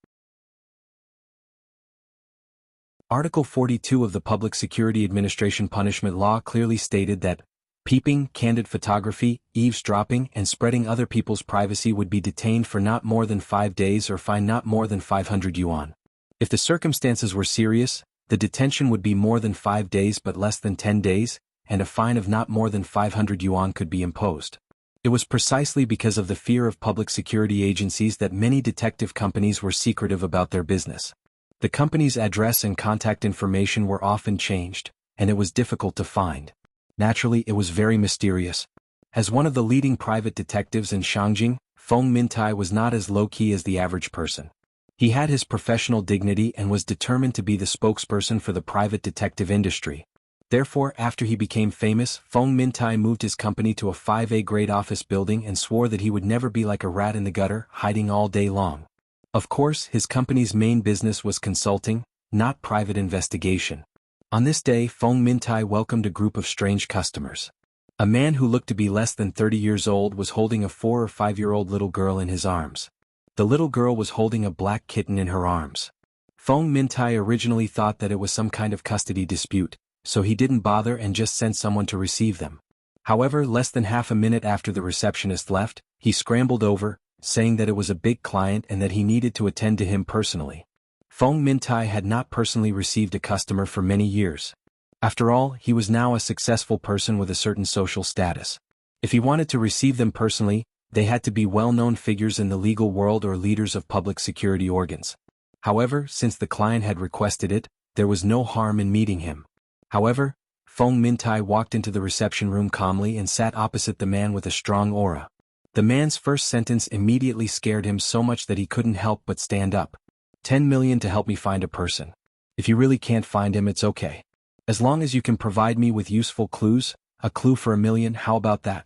Article 42 of the Public Security Administration Punishment Law clearly stated that peeping, candid photography, eavesdropping, and spreading other people's privacy would be detained for not more than 5 days or fined not more than 500 yuan. If the circumstances were serious, the detention would be more than 5 days but less than 10 days, and a fine of not more than 500 yuan could be imposed. It was precisely because of the fear of public security agencies that many detective companies were secretive about their business. The company's address and contact information were often changed, and it was difficult to find. Naturally, it was very mysterious. As one of the leading private detectives in Shangjing, Feng Mintai was not as low-key as the average person. He had his professional dignity and was determined to be the spokesperson for the private detective industry. Therefore, after he became famous, Feng Mintai moved his company to a 5A grade office building and swore that he would never be like a rat in the gutter, hiding all day long. Of course, his company's main business was consulting, not private investigation. On this day, Feng Mintai welcomed a group of strange customers. A man who looked to be less than 30 years old was holding a 4 or 5-year-old little girl in his arms. The little girl was holding a black kitten in her arms. Feng Mintai originally thought that it was some kind of custody dispute, so he didn't bother and just sent someone to receive them. However, less than half a minute after the receptionist left, he scrambled over, saying that it was a big client and that he needed to attend to him personally. Feng Mintai had not personally received a customer for many years. After all, he was now a successful person with a certain social status. If he wanted to receive them personally, they had to be well-known figures in the legal world or leaders of public security organs. However, since the client had requested it, there was no harm in meeting him. However, Feng Mintai walked into the reception room calmly and sat opposite the man with a strong aura. The man's first sentence immediately scared him so much that he couldn't help but stand up. 10 million to help me find a person. If you really can't find him, it's okay. As long as you can provide me with useful clues, a clue for 1 million, how about that?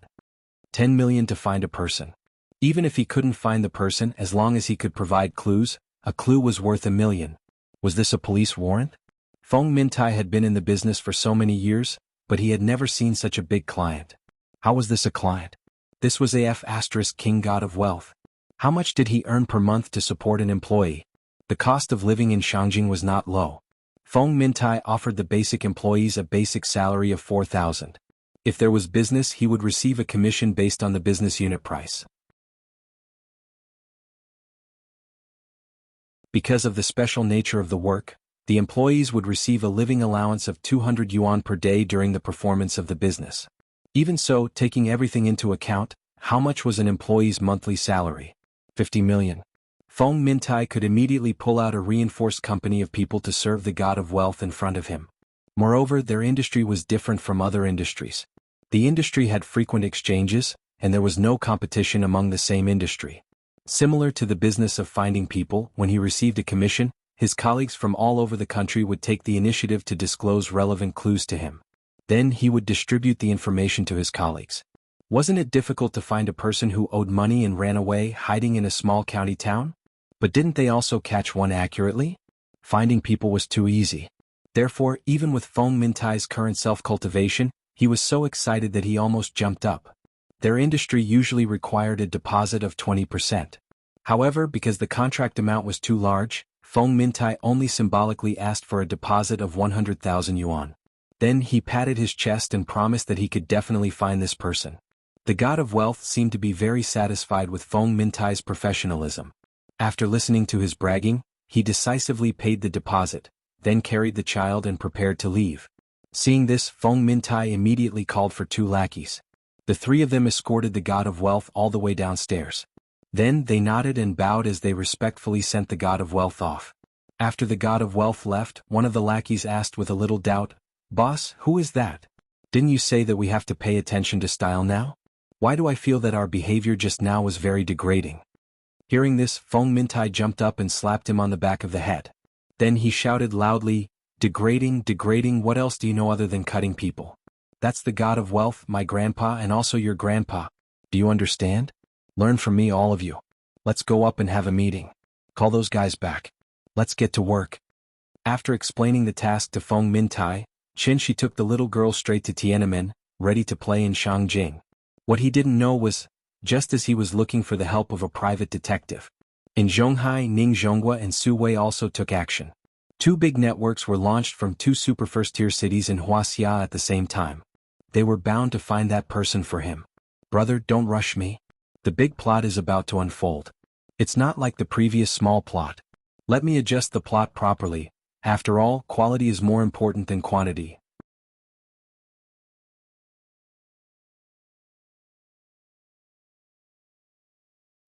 10 million to find a person. Even if he couldn't find the person, as long as he could provide clues, a clue was worth 1 million. Was this a police warrant? Feng Mintai had been in the business for so many years, but he had never seen such a big client. How was this a client? This was King God of Wealth. How much did he earn per month to support an employee? The cost of living in Shangjing was not low. Feng Mintai offered the basic employees a basic salary of 4,000. If there was business, he would receive a commission based on the business unit price. Because of the special nature of the work, the employees would receive a living allowance of 200 yuan per day during the performance of the business. Even so, taking everything into account, how much was an employee's monthly salary? 50 million. Feng Mintai could immediately pull out a reinforced company of people to serve the god of wealth in front of him. Moreover, their industry was different from other industries. The industry had frequent exchanges, and there was no competition among the same industry. Similar to the business of finding people, when he received a commission, his colleagues from all over the country would take the initiative to disclose relevant clues to him. Then he would distribute the information to his colleagues. Wasn't it difficult to find a person who owed money and ran away, hiding in a small county town? But didn't they also catch one accurately? Finding people was too easy. Therefore, even with Feng Mintai's current self-cultivation, he was so excited that he almost jumped up. Their industry usually required a deposit of 20%. However, because the contract amount was too large, Feng Mintai only symbolically asked for a deposit of 100,000 yuan. Then he patted his chest and promised that he could definitely find this person. The god of wealth seemed to be very satisfied with Feng Mintai's professionalism. After listening to his bragging, he decisively paid the deposit, then carried the child and prepared to leave. Seeing this, Feng Mintai immediately called for 2 lackeys. The 3 of them escorted the god of wealth all the way downstairs. Then they nodded and bowed as they respectfully sent the god of wealth off. After the god of wealth left, one of the lackeys asked with a little doubt, "Boss, who is that? Didn't you say that we have to pay attention to style now? Why do I feel that our behavior just now was very degrading?" Hearing this, Feng Mintai jumped up and slapped him on the back of the head. Then he shouted loudly, "Degrading, degrading, what else do you know other than cutting people? That's the god of wealth, my grandpa, and also your grandpa. Do you understand? Learn from me, all of you. Let's go up and have a meeting. Call those guys back. Let's get to work." After explaining the task to Feng Mintai, Qin took the little girl straight to Tiananmen, ready to play in Shangjing. What he didn't know was, just as he was looking for the help of a private detective, in Zhonghai, Ning Zhonghua and Suwei also took action. 2 big networks were launched from 2 super first-tier cities in Wuxia at the same time. They were bound to find that person for him. "Brother, don't rush me. The big plot is about to unfold. It's not like the previous small plot. Let me adjust the plot properly. After all, quality is more important than quantity."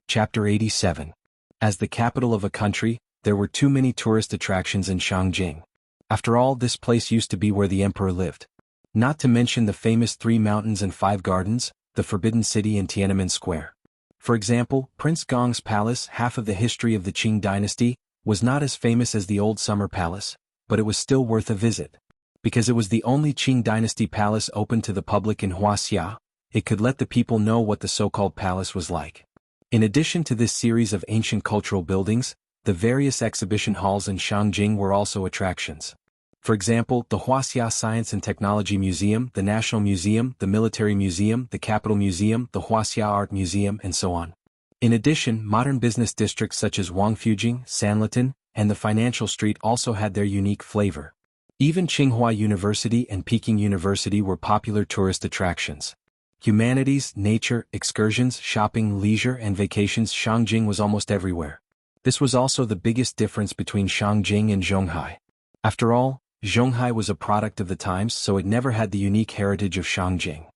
Chapter 87. As the capital of a country, there were too many tourist attractions in Shangjing. After all, this place used to be where the emperor lived. Not to mention the famous 3 mountains and 5 gardens, the Forbidden City and Tiananmen Square. For example, Prince Gong's palace, half of the history of the Qing dynasty, was not as famous as the old Summer Palace, but it was still worth a visit. Because it was the only Qing dynasty palace open to the public in Wuxia, it could let the people know what the so-called palace was like. In addition to this series of ancient cultural buildings, the various exhibition halls in Shangjing were also attractions. For example, the Wuxia Science and Technology Museum, the National Museum, the Military Museum, the Capital Museum, the Wuxia Art Museum, and so on. In addition, modern business districts such as Wangfujing, Sanlitun, and the Financial Street also had their unique flavor. Even Tsinghua University and Peking University were popular tourist attractions. Humanities, nature, excursions, shopping, leisure, and vacations. Shangjing was almost everywhere. This was also the biggest difference between Shangjing and Zhonghai. After all, Zhonghai was a product of the times, so it never had the unique heritage of Shangjing.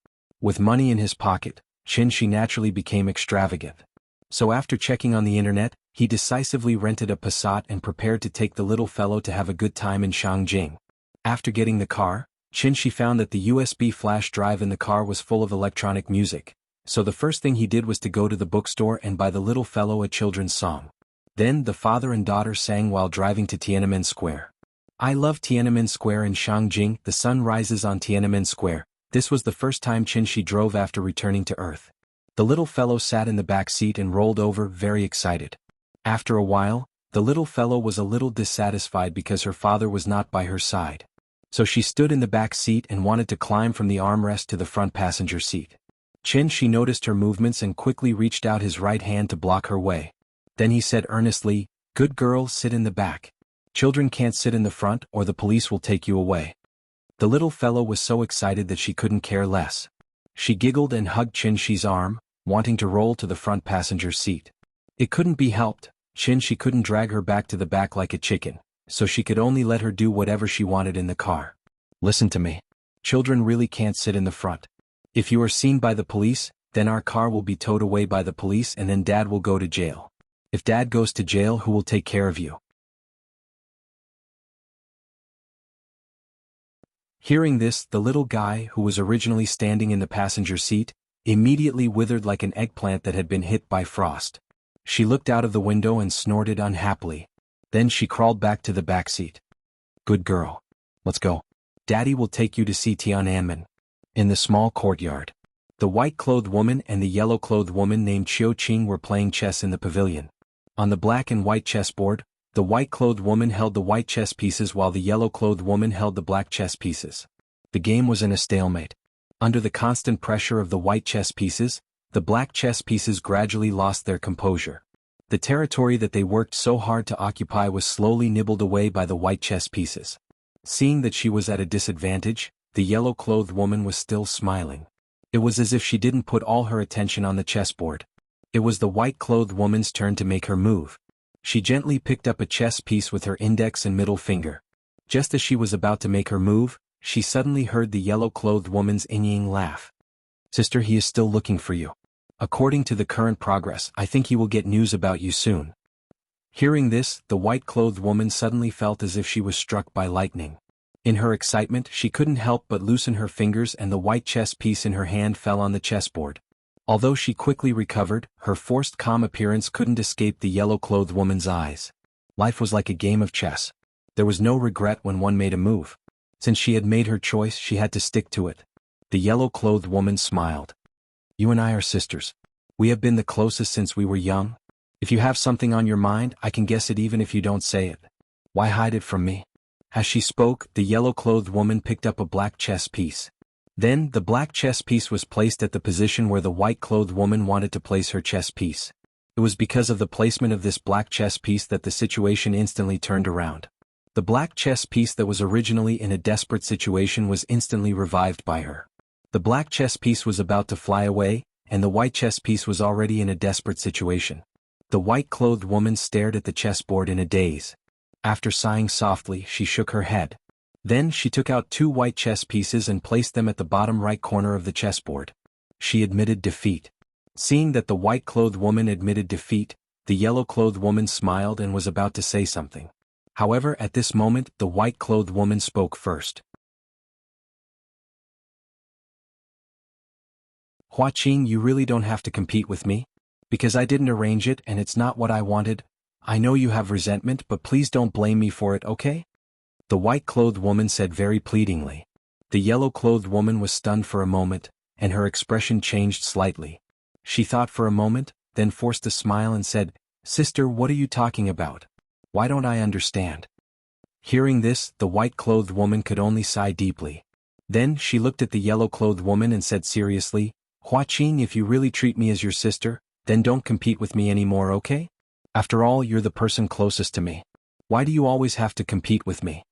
With money in his pocket, Qin naturally became extravagant. So after checking on the internet, he decisively rented a Passat and prepared to take the little fellow to have a good time in Shangjing. After getting the car, Qin found that the USB flash drive in the car was full of electronic music, so the first thing he did was to go to the bookstore and buy the little fellow a children's song. Then the father and daughter sang while driving to Tiananmen Square. "I love Tiananmen Square in Shangjing, the sun rises on Tiananmen Square." This was the first time Qin drove after returning to Earth. The little fellow sat in the back seat and rolled over, very excited. After a while, the little fellow was a little dissatisfied because her father was not by her side. So she stood in the back seat and wanted to climb from the armrest to the front passenger seat. Qin noticed her movements and quickly reached out his right hand to block her way. Then he said earnestly, "Good girl, sit in the back. Children can't sit in the front or the police will take you away." The little fellow was so excited that she couldn't care less. She giggled and hugged Qinshi's arm, wanting to roll to the front passenger seat. It couldn't be helped. Qinshi couldn't drag her back to the back like a chicken, so she could only let her do whatever she wanted in the car. Listen to me. Children really can't sit in the front. If you are seen by the police, then our car will be towed away by the police and then Dad will go to jail. If Dad goes to jail, who will take care of you? Hearing this, the little guy, who was originally standing in the passenger seat, immediately withered like an eggplant that had been hit by frost. She looked out of the window and snorted unhappily. Then she crawled back to the back seat. Good girl. Let's go. Daddy will take you to see Tiananmen. In the small courtyard, the white-clothed woman and the yellow-clothed woman named Qiu Qing were playing chess in the pavilion. On the black and white chessboard, the white-clothed woman held the white chess pieces while the yellow-clothed woman held the black chess pieces. The game was in a stalemate. Under the constant pressure of the white chess pieces, the black chess pieces gradually lost their composure. The territory that they worked so hard to occupy was slowly nibbled away by the white chess pieces. Seeing that she was at a disadvantage, the yellow-clothed woman was still smiling. It was as if she didn't put all her attention on the chessboard. It was the white-clothed woman's turn to make her move. She gently picked up a chess piece with her index and middle finger. Just as she was about to make her move, she suddenly heard the yellow-clothed woman's ingying laugh. Sister, he is still looking for you. According to the current progress, I think he will get news about you soon. Hearing this, the white-clothed woman suddenly felt as if she was struck by lightning. In her excitement, she couldn't help but loosen her fingers and the white chess piece in her hand fell on the chessboard. Although she quickly recovered, her forced calm appearance couldn't escape the yellow-clothed woman's eyes. Life was like a game of chess. There was no regret when one made a move. Since she had made her choice, she had to stick to it. The yellow-clothed woman smiled. You and I are sisters. We have been the closest since we were young. If you have something on your mind, I can guess it even if you don't say it. Why hide it from me? As she spoke, the yellow-clothed woman picked up a black chess piece. Then, the black chess piece was placed at the position where the white-clothed woman wanted to place her chess piece. It was because of the placement of this black chess piece that the situation instantly turned around. The black chess piece that was originally in a desperate situation was instantly revived by her. The black chess piece was about to fly away, and the white chess piece was already in a desperate situation. The white-clothed woman stared at the chessboard in a daze. After sighing softly, she shook her head. Then she took out 2 white chess pieces and placed them at the bottom right corner of the chessboard. She admitted defeat. Seeing that the white-clothed woman admitted defeat, the yellow-clothed woman smiled and was about to say something. However, at this moment, the white-clothed woman spoke first. Hua Qing, you really don't have to compete with me. Because I didn't arrange it and it's not what I wanted. I know you have resentment, but please don't blame me for it, okay? The white-clothed woman said very pleadingly. The yellow-clothed woman was stunned for a moment, and her expression changed slightly. She thought for a moment, then forced a smile and said, Sister, what are you talking about? Why don't I understand? Hearing this, the white-clothed woman could only sigh deeply. Then she looked at the yellow-clothed woman and said seriously, Hua Qing, if you really treat me as your sister, then don't compete with me anymore, okay? After all, you're the person closest to me. Why do you always have to compete with me?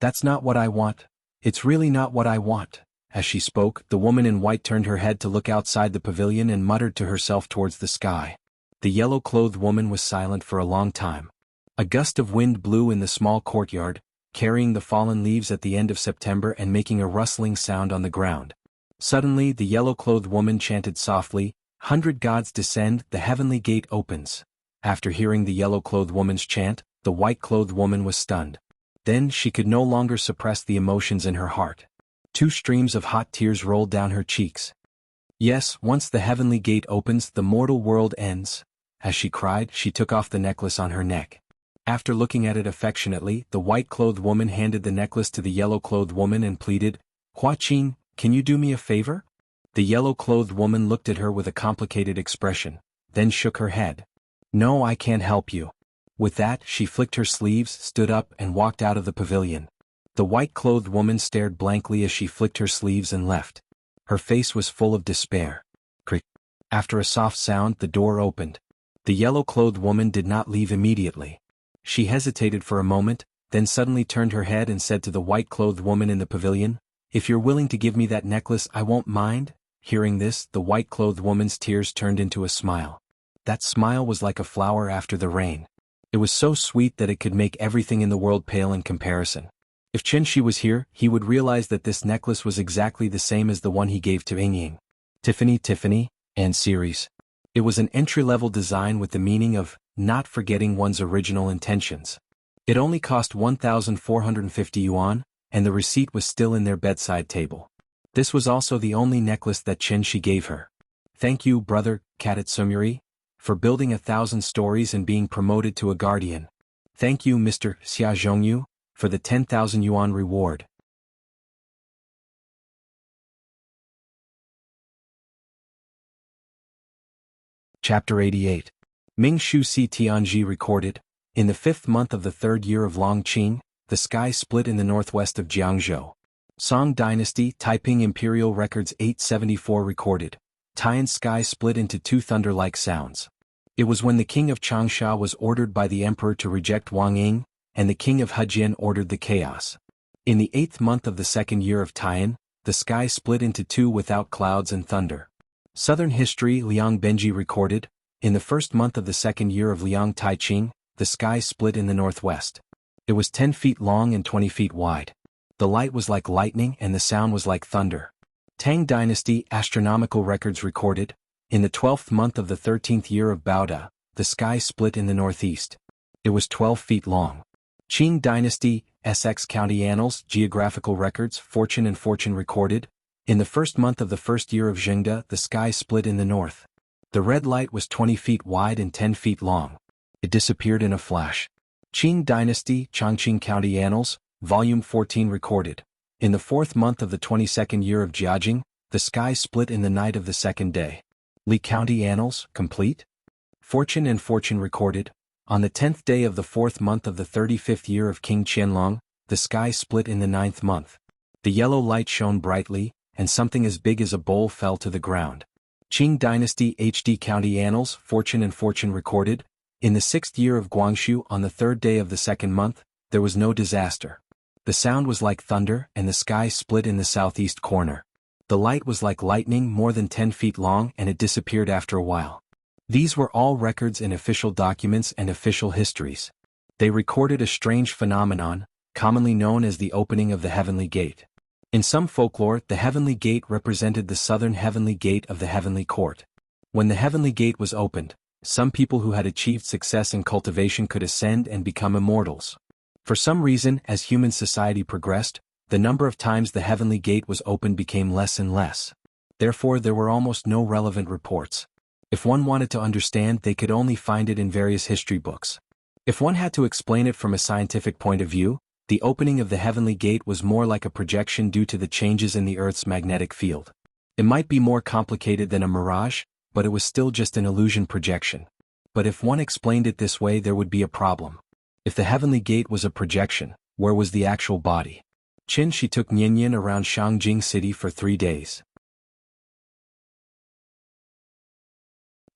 That's not what I want. It's really not what I want. As she spoke, the woman in white turned her head to look outside the pavilion and muttered to herself towards the sky. The yellow-clothed woman was silent for a long time. A gust of wind blew in the small courtyard, carrying the fallen leaves at the end of September and making a rustling sound on the ground. Suddenly, the yellow-clothed woman chanted softly, 100 gods descend, the heavenly gate opens. After hearing the yellow-clothed woman's chant, the white-clothed woman was stunned. Then she could no longer suppress the emotions in her heart. 2 streams of hot tears rolled down her cheeks. Yes, once the heavenly gate opens, the mortal world ends. As she cried, she took off the necklace on her neck. After looking at it affectionately, the white-clothed woman handed the necklace to the yellow-clothed woman and pleaded, Hua Qing, can you do me a favor? The yellow-clothed woman looked at her with a complicated expression, then shook her head. No, I can't help you. With that, she flicked her sleeves, stood up, and walked out of the pavilion. The white-clothed woman stared blankly as she flicked her sleeves and left. Her face was full of despair. Crick. After a soft sound, the door opened. The yellow-clothed woman did not leave immediately. She hesitated for a moment, then suddenly turned her head and said to the white-clothed woman in the pavilion, "If you're willing to give me that necklace, I won't mind." Hearing this, the white-clothed woman's tears turned into a smile. That smile was like a flower after the rain. It was so sweet that it could make everything in the world pale in comparison. If Chen Shi was here, he would realize that this necklace was exactly the same as the one he gave to Ying. Tiffany, and series. It was an entry-level design with the meaning of not forgetting one's original intentions. It only cost 1,450 yuan, and the receipt was still in their bedside table. This was also the only necklace that Chen Shi gave her. Thank you, brother Katatsumuri, for building 1,000 stories and being promoted to a guardian. Thank you, Mr. Xia Zhongyu, for the 10,000 yuan reward. Chapter 88. Ming Shu Si Tianji recorded, in the 5th month of the 3rd year of Longqing, the sky split in the northwest of Jianghu. Song Dynasty Taiping Imperial Records 874 recorded, Tian's sky split into 2 thunder-like sounds. It was when the king of Changsha was ordered by the emperor to reject Wang Ying, and the king of Hejian ordered the chaos. In the 8th month of the 2nd year of Tian, the sky split into 2 without clouds and thunder. Southern History Liang Benji recorded, in the 1st month of the 2nd year of Liang Taiqing, the sky split in the northwest. It was 10 feet long and 20 feet wide. The light was like lightning and the sound was like thunder. Tang Dynasty Astronomical Records recorded, in the 12th month of the 13th year of Baoda, the sky split in the northeast. It was 12 feet long. Qing Dynasty Essex County Annals Geographical Records Fortune and Fortune recorded, in the 1st month of the 1st year of Zhengde, the sky split in the north. The red light was 20 feet wide and 10 feet long. It disappeared in a flash. Qing Dynasty Chongqing County Annals, Volume 14 recorded, in the 4th month of the 22nd year of Jiajing, the sky split in the night of the 2nd day. Li County Annals, complete. Fortune and Fortune recorded, on the 10th day of the 4th month of the 35th year of King Qianlong, the sky split in the 9th month. The yellow light shone brightly, and something as big as a bowl fell to the ground. Qing Dynasty HD County Annals, Fortune and Fortune recorded, in the 6th year of Guangxu on the 3rd day of the 2nd month, there was no disaster. The sound was like thunder and the sky split in the southeast corner. The light was like lightning more than 10 feet long and it disappeared after a while. These were all records in official documents and official histories. They recorded a strange phenomenon, commonly known as the opening of the heavenly gate. In some folklore, the heavenly gate represented the southern heavenly gate of the heavenly court. When the heavenly gate was opened, some people who had achieved success in cultivation could ascend and become immortals. For some reason, as human society progressed, the number of times the heavenly gate was opened became less and less. Therefore, there were almost no relevant reports. If one wanted to understand, they could only find it in various history books. If one had to explain it from a scientific point of view, the opening of the heavenly gate was more like a projection due to the changes in the Earth's magnetic field. It might be more complicated than a mirage, but it was still just an illusion projection. But if one explained it this way, there would be a problem. If the heavenly gate was a projection, where was the actual body? Qin Shi took Nianyan around Shangjing City for 3 days.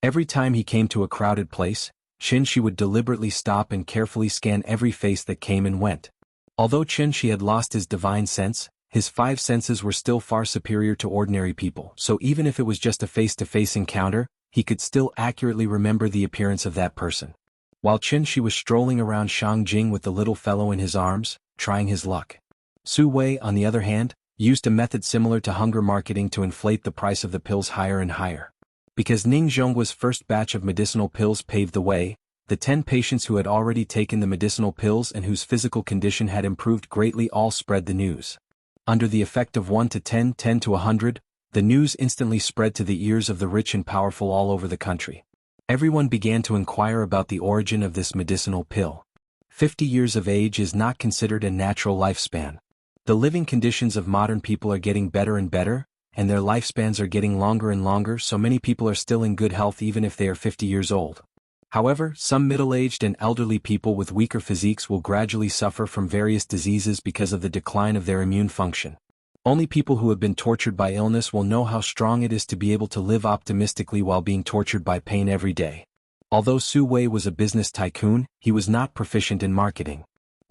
Every time he came to a crowded place, Qin Shi would deliberately stop and carefully scan every face that came and went. Although Qin Shi had lost his divine sense, his 5 senses were still far superior to ordinary people, so even if it was just a face-to-face encounter, he could still accurately remember the appearance of that person. While Qin Shi was strolling around Shangjing with the little fellow in his arms, trying his luck. Su Wei, on the other hand, used a method similar to hunger marketing to inflate the price of the pills higher and higher. Because Ning Zhongguo's first batch of medicinal pills paved the way, the 10 patients who had already taken the medicinal pills and whose physical condition had improved greatly all spread the news. Under the effect of 1 to 10, 10 to 100, the news instantly spread to the ears of the rich and powerful all over the country. Everyone began to inquire about the origin of this medicinal pill. 50 years of age is not considered a natural lifespan. The living conditions of modern people are getting better and better, and their lifespans are getting longer and longer, so many people are still in good health even if they are 50 years old. However, some middle-aged and elderly people with weaker physiques will gradually suffer from various diseases because of the decline of their immune function. Only people who have been tortured by illness will know how strong it is to be able to live optimistically while being tortured by pain every day. Although Su Wei was a business tycoon, he was not proficient in marketing.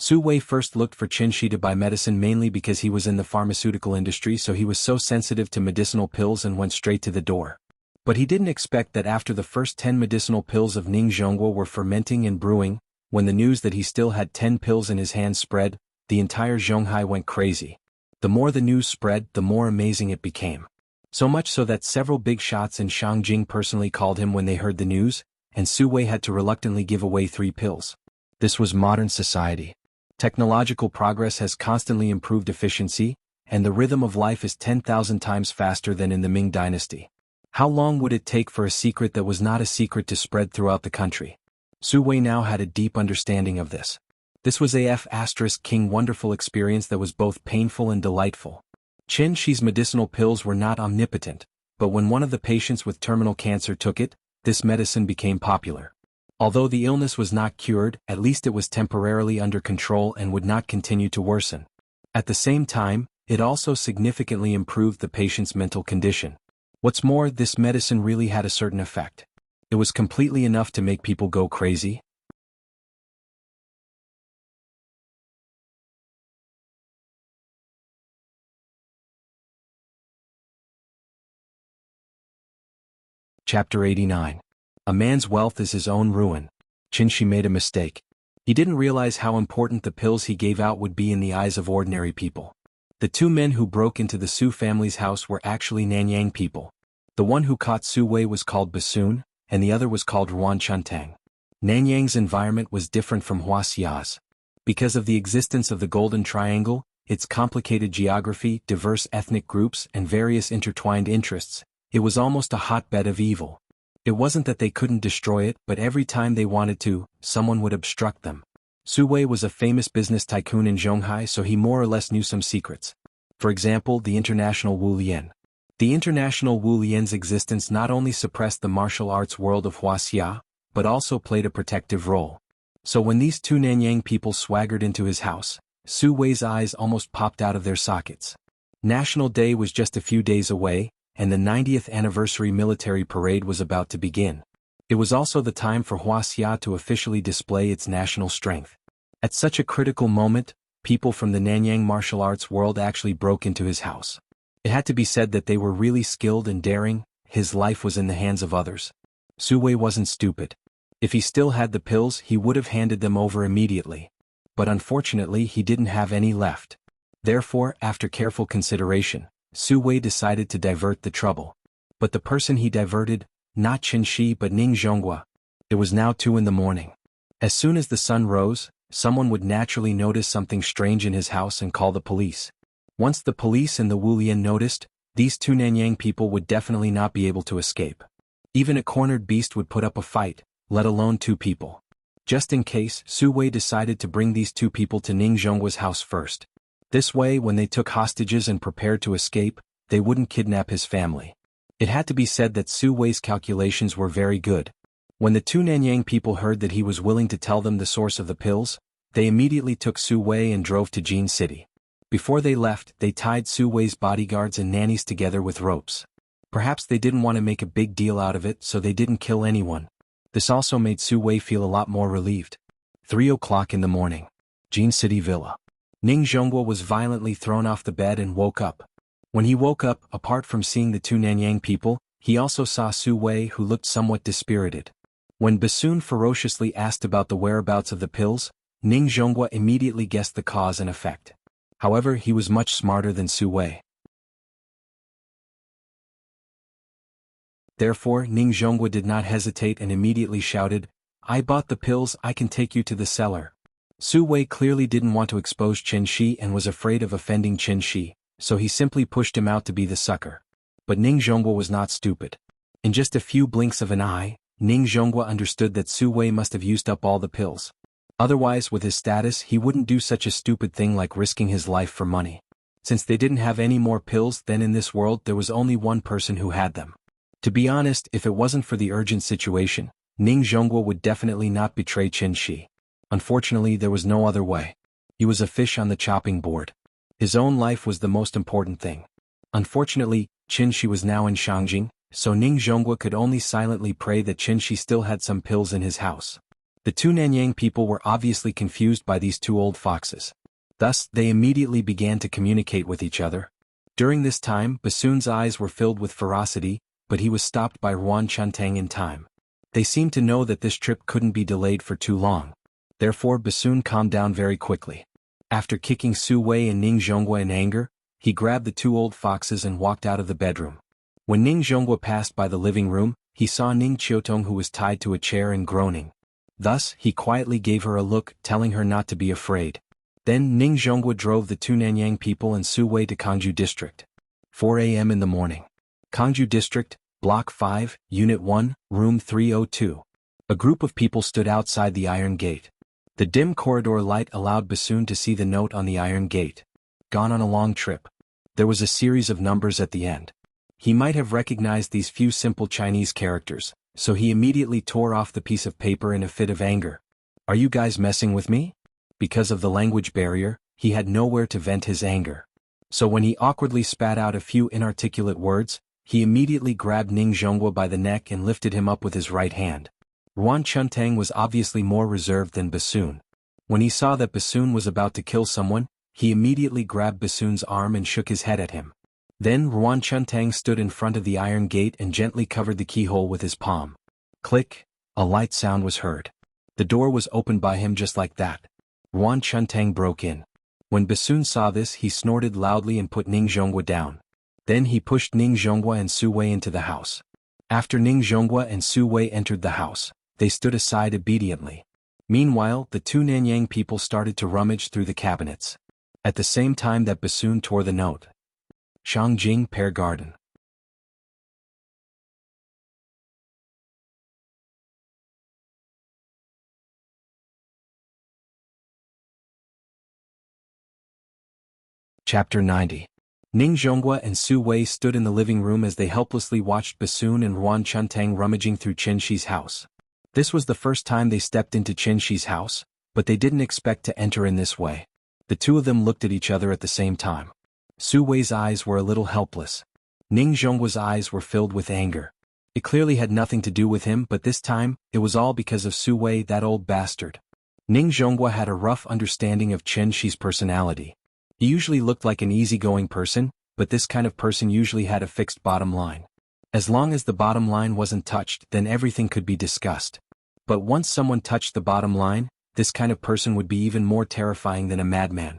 Su Wei first looked for Qin Shi to buy medicine mainly because he was in the pharmaceutical industry, so he was so sensitive to medicinal pills and went straight to the door. But he didn't expect that after the first 10 medicinal pills of Ning Zhongguo were fermenting and brewing, when the news that he still had 10 pills in his hands spread, the entire Zhonghai went crazy. The more the news spread, the more amazing it became. So much so that several big shots in Shangjing personally called him when they heard the news, and Su Wei had to reluctantly give away 3 pills. This was modern society. Technological progress has constantly improved efficiency, and the rhythm of life is 10,000 times faster than in the Ming dynasty. How long would it take for a secret that was not a secret to spread throughout the country? Su Wei now had a deep understanding of this. This was a King wonderful experience that was both painful and delightful. Qin Shi's medicinal pills were not omnipotent, but when one of the patients with terminal cancer took it, this medicine became popular. Although the illness was not cured, at least it was temporarily under control and would not continue to worsen. At the same time, it also significantly improved the patient's mental condition. What's more, this medicine really had a certain effect. It was completely enough to make people go crazy. Chapter 89. A man's wealth is his own ruin. Qin Shi made a mistake. He didn't realize how important the pills he gave out would be in the eyes of ordinary people. The 2 men who broke into the Su family's house were actually Nanyang people. The one who caught Su Wei was called Basun, and the other was called Ruan Chuntang. Nanyang's environment was different from Wuxia's. Because of the existence of the Golden Triangle, its complicated geography, diverse ethnic groups, and various intertwined interests, it was almost a hotbed of evil. It wasn't that they couldn't destroy it, but every time they wanted to, someone would obstruct them. Su Wei was a famous business tycoon in Zhonghai, so he more or less knew some secrets. For example, the international Wu Lian. The international Wu Lian's existence not only suppressed the martial arts world of Wuxia, but also played a protective role. So when these 2 Nanyang people swaggered into his house, Su Wei's eyes almost popped out of their sockets. National Day was just a few days away, and the 90th anniversary military parade was about to begin. It was also the time for Wuxia to officially display its national strength. At such a critical moment, people from the Nanyang martial arts world actually broke into his house. It had to be said that they were really skilled and daring. His life was in the hands of others. Su Wei wasn't stupid. If he still had the pills, he would have handed them over immediately. But unfortunately, he didn't have any left. Therefore, after careful consideration, Su Wei decided to divert the trouble. But the person he diverted, not Qin Shi but Ning Zhongguo. It was now 2 in the morning. As soon as the sun rose, someone would naturally notice something strange in his house and call the police. Once the police and the Wu Lian noticed, these 2 Nanyang people would definitely not be able to escape. Even a cornered beast would put up a fight, let alone 2 people. Just in case, Su Wei decided to bring these 2 people to Ning Zhongguo's house first. This way, when they took hostages and prepared to escape, they wouldn't kidnap his family. It had to be said that Su Wei's calculations were very good. When the 2 Nanyang people heard that he was willing to tell them the source of the pills, they immediately took Su Wei and drove to Jin City. Before they left, they tied Su Wei's bodyguards and nannies together with ropes. Perhaps they didn't want to make a big deal out of it, so they didn't kill anyone. This also made Su Wei feel a lot more relieved. 3 o'clock in the morning. Jin City Villa. Ning Zhongguo was violently thrown off the bed and woke up. When he woke up, apart from seeing the 2 Nanyang people, he also saw Su Wei, who looked somewhat dispirited. When Basun ferociously asked about the whereabouts of the pills, Ning Zhongguo immediately guessed the cause and effect. However, he was much smarter than Su Wei. Therefore, Ning Zhongguo did not hesitate and immediately shouted, "I bought the pills, I can take you to the cellar." Su Wei clearly didn't want to expose Qin Shi and was afraid of offending Qin Shi, so he simply pushed him out to be the sucker. But Ning Zhongguo was not stupid. In just a few blinks of an eye, Ning Zhongguo understood that Su Wei must have used up all the pills. Otherwise, with his status, he wouldn't do such a stupid thing like risking his life for money. Since they didn't have any more pills, then in this world there was only one person who had them. To be honest, if it wasn't for the urgent situation, Ning Zhongguo would definitely not betray Qin Shi. Unfortunately, there was no other way. He was a fish on the chopping board. His own life was the most important thing. Unfortunately, Qin Shi was now in Shangjing, so Ning Zhongguo could only silently pray that Qin Shi still had some pills in his house. The two Nanyang people were obviously confused by these two old foxes. Thus, they immediately began to communicate with each other. During this time, Bassoon's eyes were filled with ferocity, but he was stopped by Ruan Chuntang in time. They seemed to know that this trip couldn't be delayed for too long. Therefore Bassoon calmed down very quickly. After kicking Su Wei and Ning Zhonghua in anger, he grabbed the two old foxes and walked out of the bedroom. When Ning Zhonghua passed by the living room, he saw Ning Qiutong, who was tied to a chair and groaning. Thus, he quietly gave her a look, telling her not to be afraid. Then Ning Zhonghua drove the two Nanyang people and Su Wei to Kangju District. 4 a.m. in the morning. Kangju District, Block 5, Unit 1, Room 302. A group of people stood outside the iron gate. The dim corridor light allowed Bassoon to see the note on the iron gate. Gone on a long trip. There was a series of numbers at the end. He might have recognized these few simple Chinese characters, so he immediately tore off the piece of paper in a fit of anger. Are you guys messing with me? Because of the language barrier, he had nowhere to vent his anger. So when he awkwardly spat out a few inarticulate words, he immediately grabbed Ning Zhonghua by the neck and lifted him up with his right hand. Ruan Chuntang was obviously more reserved than Bassoon. When he saw that Bassoon was about to kill someone, he immediately grabbed Bassoon's arm and shook his head at him. Then Ruan Chuntang stood in front of the iron gate and gently covered the keyhole with his palm. Click, a light sound was heard. The door was opened by him just like that. Ruan Chuntang broke in. When Bassoon saw this, he snorted loudly and put Ning Zhonghua down. Then he pushed Ning Zhonghua and Su Wei into the house. After Ning Zhonghua and Su Wei entered the house, they stood aside obediently. Meanwhile, the two Nanyang people started to rummage through the cabinets. At the same time that Bassoon tore the note. Shangjing Pear Garden. Chapter 90. Ning Zhonghua and Su Wei stood in the living room as they helplessly watched Bassoon and Ruan Chuntang rummaging through Chen Shi's house. This was the first time they stepped into Chen Shi's house, but they didn't expect to enter in this way. The two of them looked at each other at the same time. Su Wei's eyes were a little helpless. Ning Zhonghua's eyes were filled with anger. It clearly had nothing to do with him, but this time, it was all because of Su Wei, that old bastard. Ning Zhonghua had a rough understanding of Chen Shi's personality. He usually looked like an easygoing person, but this kind of person usually had a fixed bottom line. As long as the bottom line wasn't touched, then everything could be discussed. But once someone touched the bottom line, this kind of person would be even more terrifying than a madman.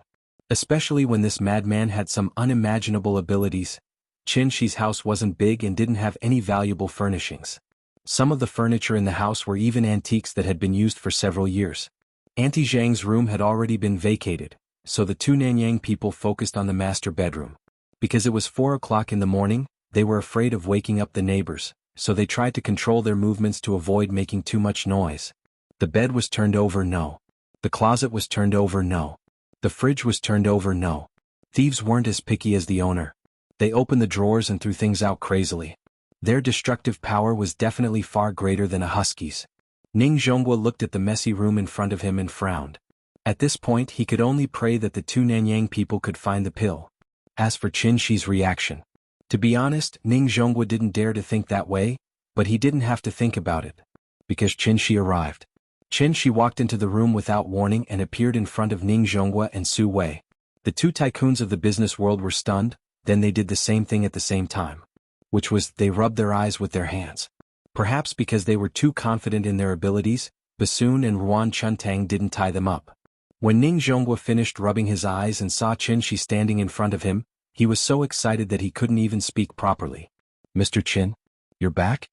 Especially when this madman had some unimaginable abilities. Chen Shi's house wasn't big and didn't have any valuable furnishings. Some of the furniture in the house were even antiques that had been used for several years. Auntie Zhang's room had already been vacated, so the two Nanyang people focused on the master bedroom. Because it was 4 o'clock in the morning, they were afraid of waking up the neighbors, so they tried to control their movements to avoid making too much noise. The bed was turned over, no. The closet was turned over, no. The fridge was turned over, no. Thieves weren't as picky as the owner. They opened the drawers and threw things out crazily. Their destructive power was definitely far greater than a husky's. Ning Zhonghua looked at the messy room in front of him and frowned. At this point he could only pray that the two Nanyang people could find the pill. As for Chen Shi's reaction. To be honest, Ning Zhonghua didn't dare to think that way, but he didn't have to think about it. Because Chen Shi arrived. Chen Shi walked into the room without warning and appeared in front of Ning Zhonghua and Su Wei. The two tycoons of the business world were stunned, then they did the same thing at the same time. Which was, they rubbed their eyes with their hands. Perhaps because they were too confident in their abilities, Bassoon and Ruan Chuntang didn't tie them up. When Ning Zhonghua finished rubbing his eyes and saw Chen Shi standing in front of him, he was so excited that he couldn't even speak properly. Mr. Chen? You're back?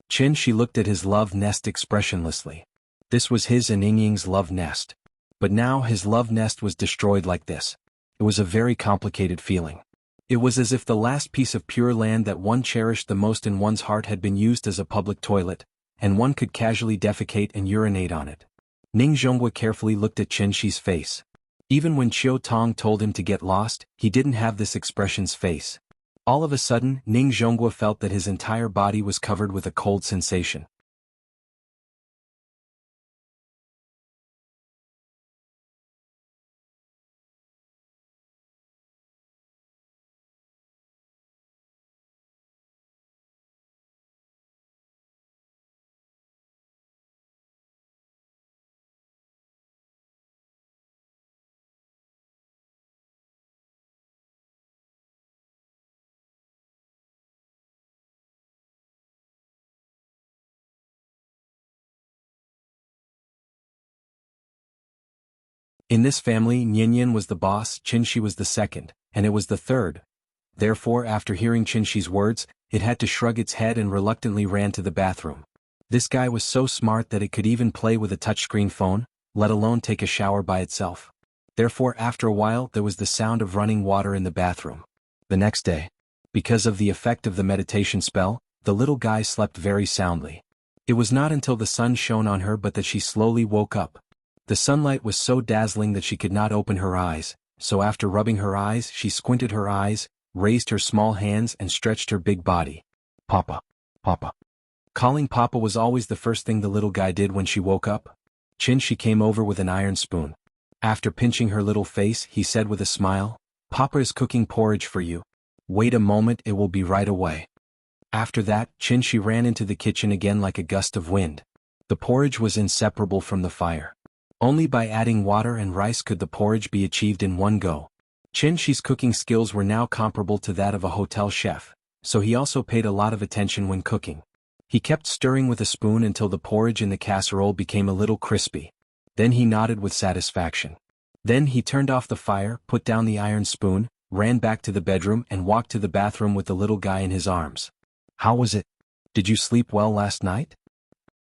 Chen Shi looked at his love nest expressionlessly. This was his and Ying Ying's love nest. But now his love nest was destroyed like this. It was a very complicated feeling. It was as if the last piece of pure land that one cherished the most in one's heart had been used as a public toilet, and one could casually defecate and urinate on it. Ning Zhonghua carefully looked at Chen Shi's face. Even when Chiu Tong told him to get lost, he didn't have this expression's face. All of a sudden, Ning Zhonghua felt that his entire body was covered with a cold sensation. In this family, Nyenyen was the boss, Qinshi was the second, and it was the third. Therefore, after hearing Qinshi's words, it had to shrug its head and reluctantly ran to the bathroom. This guy was so smart that it could even play with a touchscreen phone, let alone take a shower by itself. Therefore, after a while, there was the sound of running water in the bathroom. The next day, because of the effect of the meditation spell, the little guy slept very soundly. It was not until the sun shone on her but that she slowly woke up. The sunlight was so dazzling that she could not open her eyes, so after rubbing her eyes she squinted her eyes, raised her small hands and stretched her big body. Papa. Papa. Calling Papa was always the first thing the little guy did when she woke up. Qinshi came over with an iron spoon. After pinching her little face, he said with a smile, "Papa is cooking porridge for you. Wait a moment, it will be right away." After that, Qinshi ran into the kitchen again like a gust of wind. The porridge was inseparable from the fire. Only by adding water and rice could the porridge be achieved in one go. Qinshi's cooking skills were now comparable to that of a hotel chef, so he also paid a lot of attention when cooking. He kept stirring with a spoon until the porridge in the casserole became a little crispy. Then he nodded with satisfaction. Then he turned off the fire, put down the iron spoon, ran back to the bedroom and walked to the bathroom with the little guy in his arms. "How was it? Did you sleep well last night?"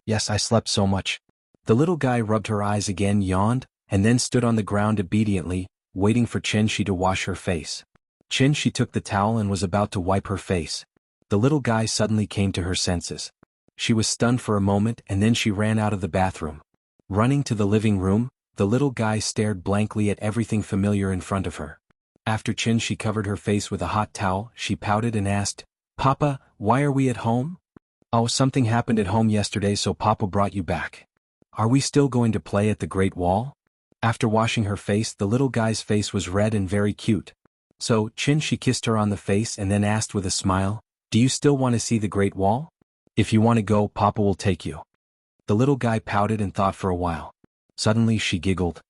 "Yes, I slept so much." The little guy rubbed her eyes again, yawned, and then stood on the ground obediently, waiting for Qinshi to wash her face. Qinshi took the towel and was about to wipe her face. The little guy suddenly came to her senses. She was stunned for a moment and then she ran out of the bathroom. Running to the living room, the little guy stared blankly at everything familiar in front of her. After Qinshi covered her face with a hot towel, she pouted and asked, "Papa, why are we at home?" "Oh, something happened at home yesterday, so Papa brought you back." "Are we still going to play at the Great Wall?" After washing her face, the little guy's face was red and very cute. So, Qinshi kissed her on the face and then asked with a smile, "Do you still want to see the Great Wall? If you want to go, Papa will take you." The little guy pouted and thought for a while. Suddenly she giggled.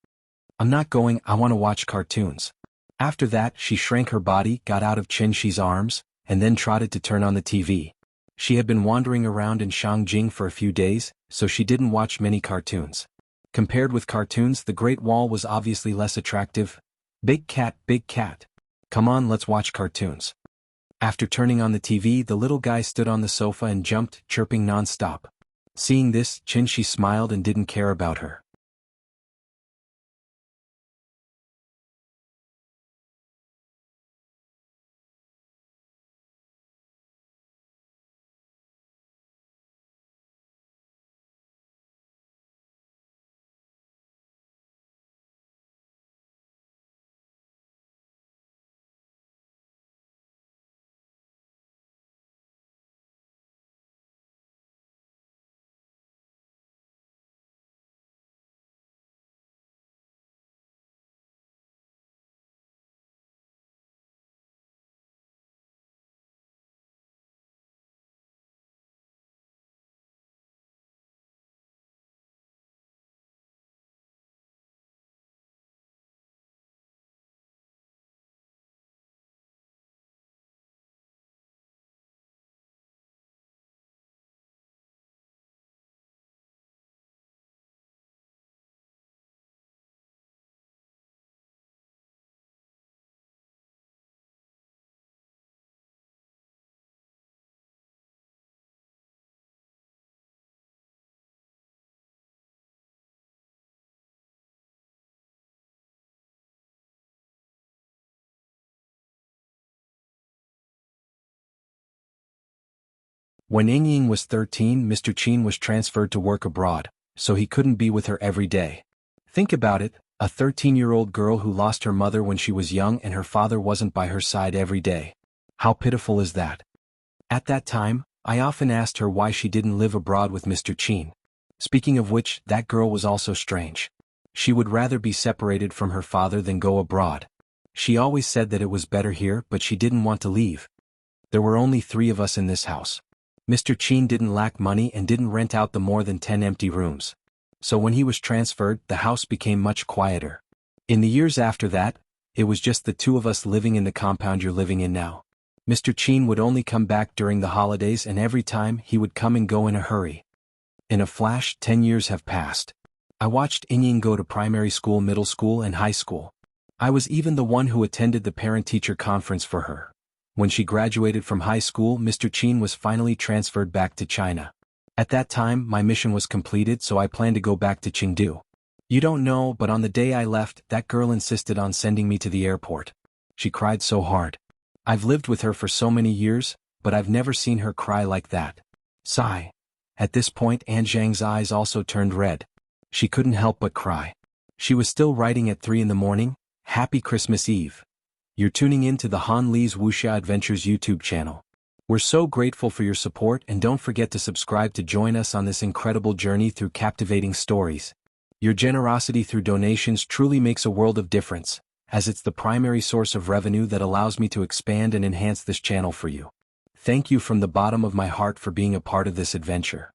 "I'm not going, I want to watch cartoons." After that, she shrank her body, got out of Qinshi's arms, and then trotted to turn on the TV. She had been wandering around in Shangjing for a few days, so she didn't watch many cartoons. Compared with cartoons, the Great Wall was obviously less attractive. Big cat, come on, let's watch cartoons." After turning on the TV, the little guy stood on the sofa and jumped, chirping non-stop. Seeing this, Qinshi smiled and didn't care about her. When Yingying was 13, Mr. Qin was transferred to work abroad, so he couldn't be with her every day. Think about it, a 13-year-old girl who lost her mother when she was young and her father wasn't by her side every day. How pitiful is that? At that time, I often asked her why she didn't live abroad with Mr. Qin. Speaking of which, that girl was also strange. She would rather be separated from her father than go abroad. She always said that it was better here, but she didn't want to leave. There were only 3 of us in this house. Mr. Qin didn't lack money and didn't rent out the more than 10 empty rooms. So when he was transferred, the house became much quieter. In the years after that, it was just the 2 of us living in the compound you're living in now. Mr. Qin would only come back during the holidays and every time he would come and go in a hurry. In a flash, 10 years have passed. I watched Ying go to primary school, middle school, and high school. I was even the one who attended the parent-teacher conference for her. When she graduated from high school, Mr. Qin was finally transferred back to China. At that time, my mission was completed, so I planned to go back to Chengdu. You don't know, but on the day I left, that girl insisted on sending me to the airport. She cried so hard. I've lived with her for so many years, but I've never seen her cry like that. Sigh. At this point, An Zhang's eyes also turned red. She couldn't help but cry. She was still writing at 3 in the morning. Happy Christmas Eve. You're tuning in to the Han Li's Wuxia Adventures YouTube channel. We're so grateful for your support, and don't forget to subscribe to join us on this incredible journey through captivating stories. Your generosity through donations truly makes a world of difference, as it's the primary source of revenue that allows me to expand and enhance this channel for you. Thank you from the bottom of my heart for being a part of this adventure.